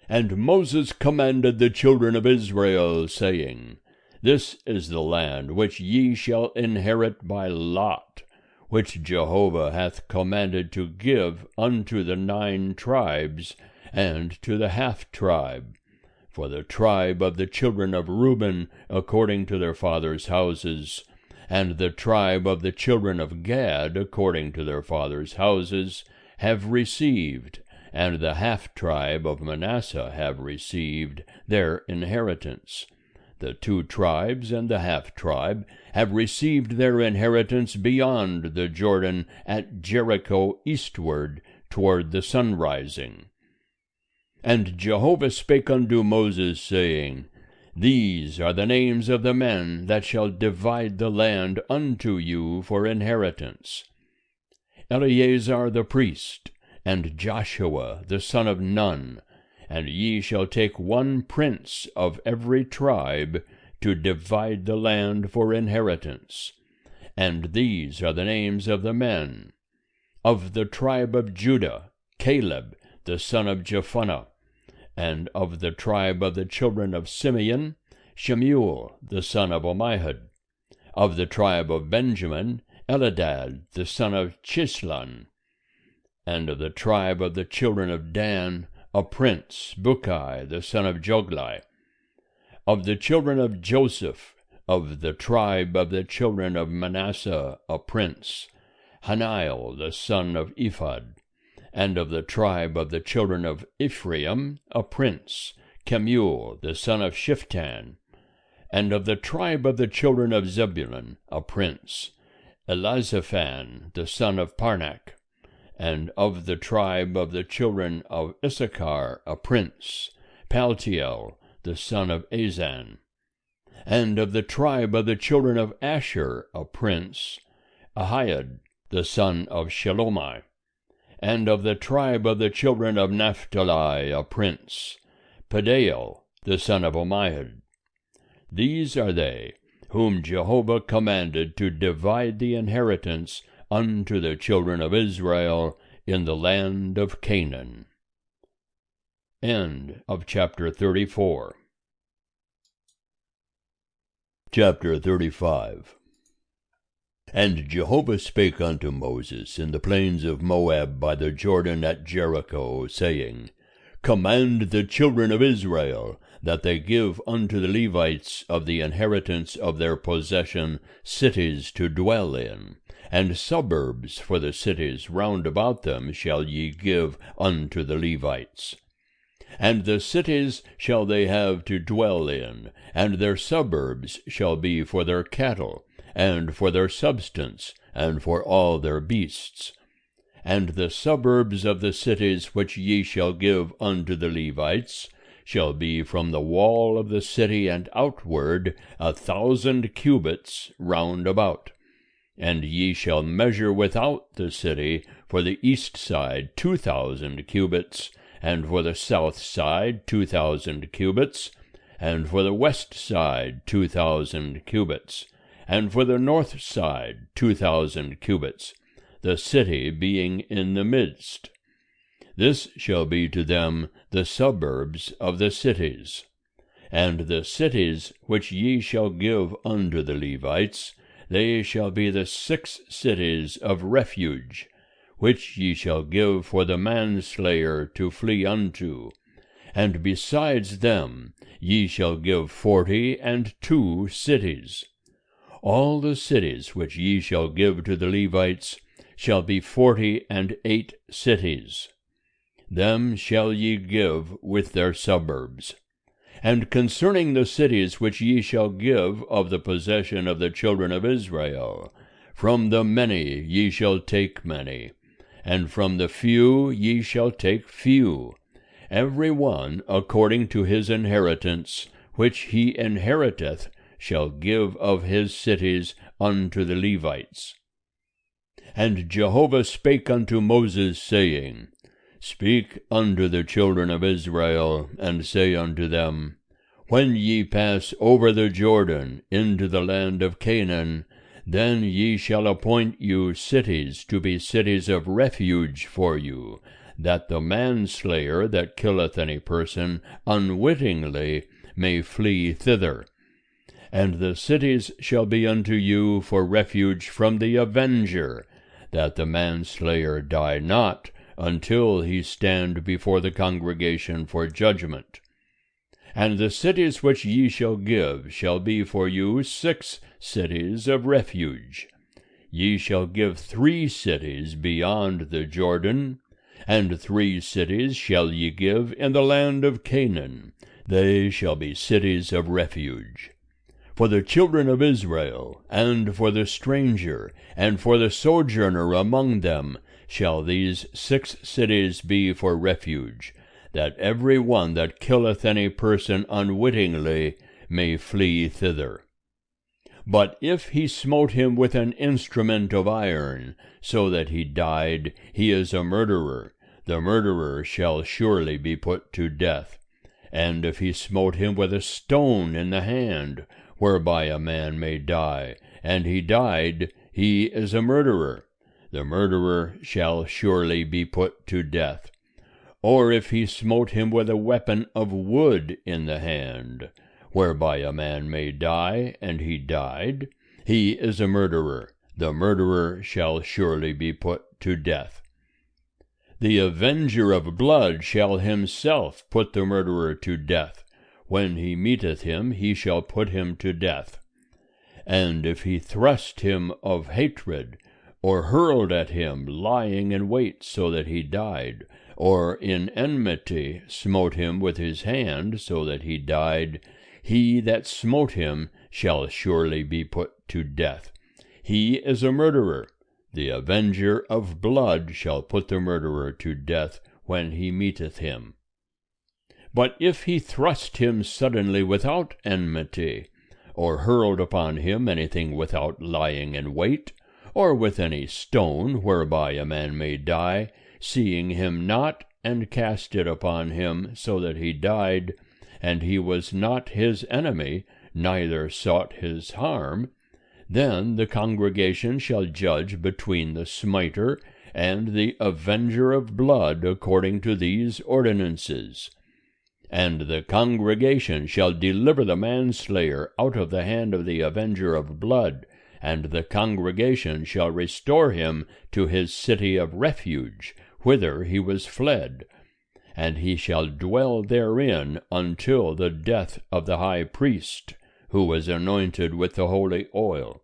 And Moses commanded the children of Israel, saying, This is the land which ye shall inherit by lot, which Jehovah hath commanded to give unto the 9 tribes, and to the half-tribe. For the tribe of the children of Reuben according to their fathers' houses, and the tribe of the children of Gad according to their fathers' houses, have received, and the half-tribe of Manasseh have received their inheritance. The 2 tribes and the half-tribe have received their inheritance beyond the Jordan at Jericho eastward toward the sunrising. And Jehovah spake unto Moses, saying, These are the names of the men that shall divide the land unto you for inheritance. Eleazar the priest, and Joshua the son of Nun, and ye shall take one prince of every tribe to divide the land for inheritance. And these are the names of the men. Of the tribe of Judah, Caleb the son of Jephunneh, and of the tribe of the children of Simeon, Shemuel the son of Ammihud. Of the tribe of Benjamin, Eladad the son of Chislon. And of the tribe of the children of Dan, a prince, Bukai the son of Jogli. Of the children of Joseph, of the tribe of the children of Manasseh, a prince, Haniel the son of Ephod. And of the tribe of the children of Ephraim, a prince, Kemuel the son of Shiftan. And of the tribe of the children of Zebulun, a prince, Elizaphan the son of Parnak. And of the tribe of the children of Issachar, a prince, Paltiel the son of Azan. And of the tribe of the children of Asher, a prince, Ahiad the son of Shelomai. And of the tribe of the children of Naphtali, a prince, Pedaiel the son of Ammihud. These are they whom Jehovah commanded to divide the inheritance unto the children of Israel in the land of Canaan. End of chapter 34. Chapter 35. And Jehovah spake unto Moses in the plains of Moab by the Jordan at Jericho, saying, Command the children of Israel that they give unto the Levites of the inheritance of their possession cities to dwell in, and suburbs for the cities round about them shall ye give unto the Levites. And the cities shall they have to dwell in, and their suburbs shall be for their cattle, and for their substance, and for all their beasts. And the suburbs of the cities which ye shall give unto the Levites shall be from the wall of the city and outward 1,000 cubits round about. And ye shall measure without the city for the east side 2,000 cubits, and for the south side 2,000 cubits, and for the west side 2,000 cubits, and for the north side 2,000 cubits, the city being in the midst. This shall be to them the suburbs of the cities. And the cities which ye shall give unto the Levites, they shall be the 6 cities of refuge, which ye shall give for the manslayer to flee unto. And besides them ye shall give 42 cities. All the cities which ye shall give to the Levites shall be 48 cities. Them shall ye give with their suburbs. And concerning the cities which ye shall give of the possession of the children of Israel, from the many ye shall take many, and from the few ye shall take few, every one according to his inheritance, which he inheriteth shall give of his cities unto the Levites. And Jehovah spake unto Moses, saying, Speak unto the children of Israel, and say unto them, When ye pass over the Jordan into the land of Canaan, then ye shall appoint you cities to be cities of refuge for you, that the manslayer that killeth any person unwittingly may flee thither. And the cities shall be unto you for refuge from the avenger, that the manslayer die not, until he stand before the congregation for judgment. And the cities which ye shall give shall be for you 6 cities of refuge. Ye shall give 3 cities beyond the Jordan, and 3 cities shall ye give in the land of Canaan. They shall be cities of refuge. For the children of Israel, and for the stranger, and for the sojourner among them, shall these 6 cities be for refuge, that every one that killeth any person unwittingly may flee thither. But if he smote him with an instrument of iron, so that he died, he is a murderer. The murderer shall surely be put to death. And if he smote him with a stone in the hand, whereby a man may die, and he died, he is a murderer. The murderer shall surely be put to death. Or if he smote him with a weapon of wood in the hand, whereby a man may die, and he died, he is a murderer. The murderer shall surely be put to death. The avenger of blood shall himself put the murderer to death. When he meeteth him, he shall put him to death. And if he thrust him of hatred, or hurled at him, lying in wait so that he died, or in enmity smote him with his hand so that he died, he that smote him shall surely be put to death. He is a murderer. The avenger of blood shall put the murderer to death when he meeteth him. But if he thrust him suddenly without enmity, or hurled upon him anything without lying in wait, or with any stone whereby a man may die, seeing him not, and cast it upon him so that he died, and he was not his enemy, neither sought his harm, then the congregation shall judge between the smiter and the avenger of blood according to these ordinances. And the congregation shall deliver the manslayer out of the hand of the avenger of blood, and the congregation shall restore him to his city of refuge, whither he was fled. And he shall dwell therein until the death of the high priest, who was anointed with the holy oil.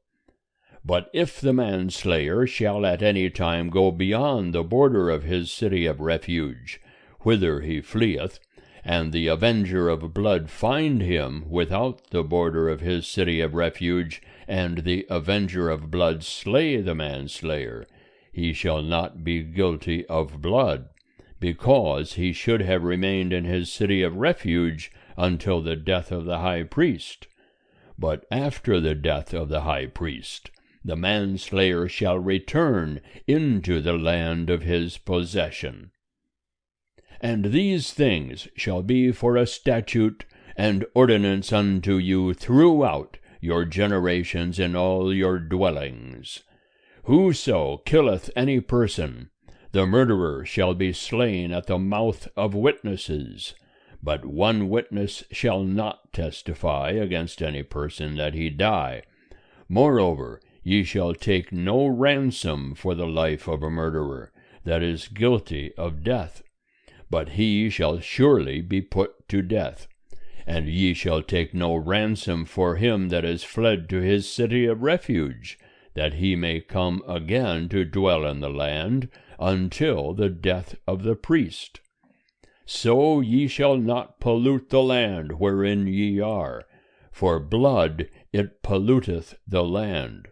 But if the manslayer shall at any time go beyond the border of his city of refuge, whither he fleeth, and the avenger of blood find him without the border of his city of refuge, and the avenger of blood slay the manslayer, he shall not be guilty of blood, because he should have remained in his city of refuge until the death of the high priest. But after the death of the high priest, the manslayer shall return into the land of his possession. And these things shall be for a statute and ordinance unto you throughout your generations in all your dwellings. Whoso killeth any person, the murderer shall be slain at the mouth of witnesses. But one witness shall not testify against any person that he die. Moreover, ye shall take no ransom for the life of a murderer that is guilty of death, but he shall surely be put to death. And ye shall take no ransom for him that is fled to his city of refuge, that he may come again to dwell in the land until the death of the priest. So ye shall not pollute the land wherein ye are, for blood it polluteth the land,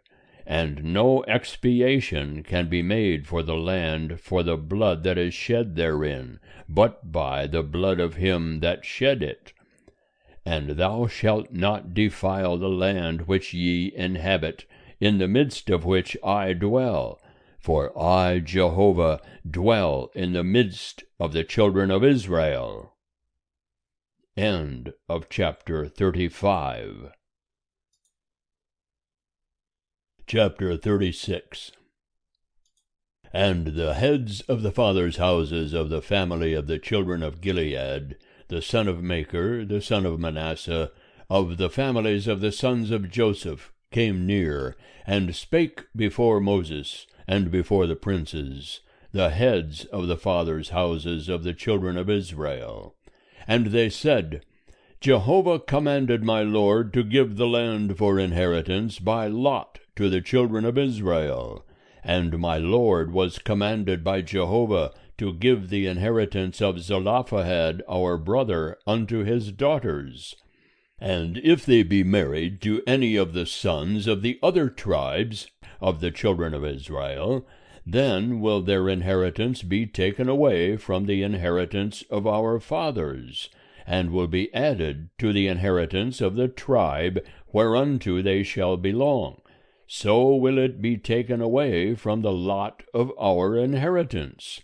and no expiation can be made for the land for the blood that is shed therein, but by the blood of him that shed it. And thou shalt not defile the land which ye inhabit, in the midst of which I dwell, for I, Jehovah, dwell in the midst of the children of Israel. End of chapter 35. Chapter 36. And the heads of the fathers' houses of the family of the children of Gilead, the son of Machir, the son of Manasseh, of the families of the sons of Joseph, came near, and spake before Moses, and before the princes, the heads of the fathers' houses of the children of Israel. And they said, Jehovah commanded my Lord to give the land for inheritance by lot to the children of Israel. And my Lord was commanded by Jehovah to give the inheritance of Zelophehad our brother unto his daughters. And if they be married to any of the sons of the other tribes of the children of Israel, then will their inheritance be taken away from the inheritance of our fathers, and will be added to the inheritance of the tribe whereunto they shall belong. So will it be taken away from the lot of our inheritance.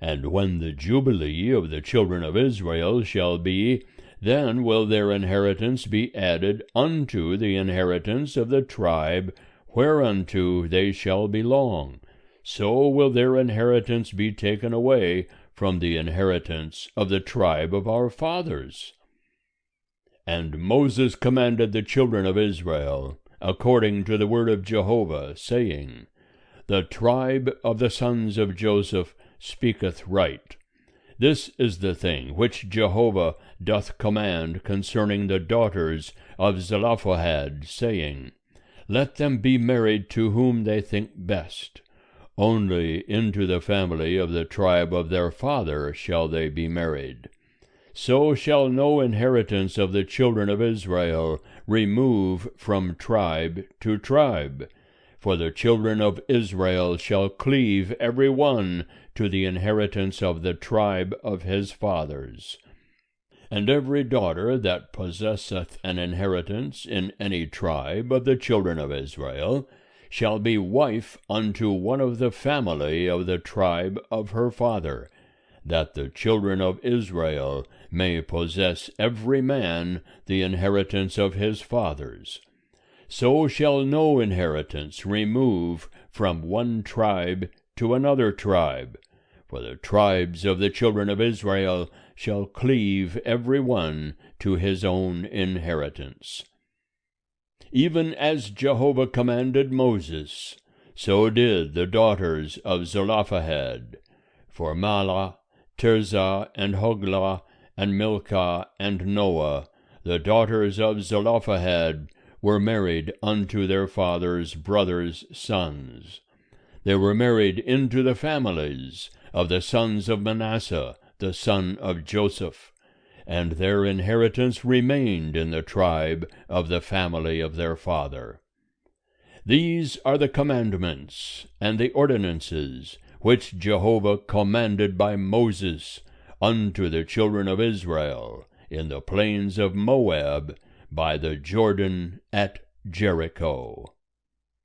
And when the jubilee of the children of Israel shall be, then will their inheritance be added unto the inheritance of the tribe whereunto they shall belong. So will their inheritance be taken away from the inheritance of the tribe of our fathers. And Moses commanded the children of Israel, according to the word of Jehovah, saying, The tribe of the sons of Joseph speaketh right. This is the thing which Jehovah doth command concerning the daughters of Zelophehad, saying, Let them be married to whom they think best. Only into the family of the tribe of their father shall they be married. So shall no inheritance of the children of Israel remove from tribe to tribe. For the children of Israel shall cleave every one to the inheritance of the tribe of his fathers. And every daughter that possesseth an inheritance in any tribe of the children of Israel shall be wife unto one of the family of the tribe of her father, that the children of Israel may possess every man the inheritance of his fathers. So shall no inheritance remove from one tribe to another tribe, for the tribes of the children of Israel shall cleave every one to his own inheritance. Even as Jehovah commanded Moses, so did the daughters of Zelophehad, for Mahlah, Tirzah, and Hoglah, and Milcah, and Noah, the daughters of Zelophehad, were married unto their father's brothers' sons. They were married into the families of the sons of Manasseh, the son of Joseph, and their inheritance remained in the tribe of the family of their father. These are the commandments and the ordinances which Jehovah commanded by Moses unto the children of Israel in the plains of Moab by the Jordan at Jericho.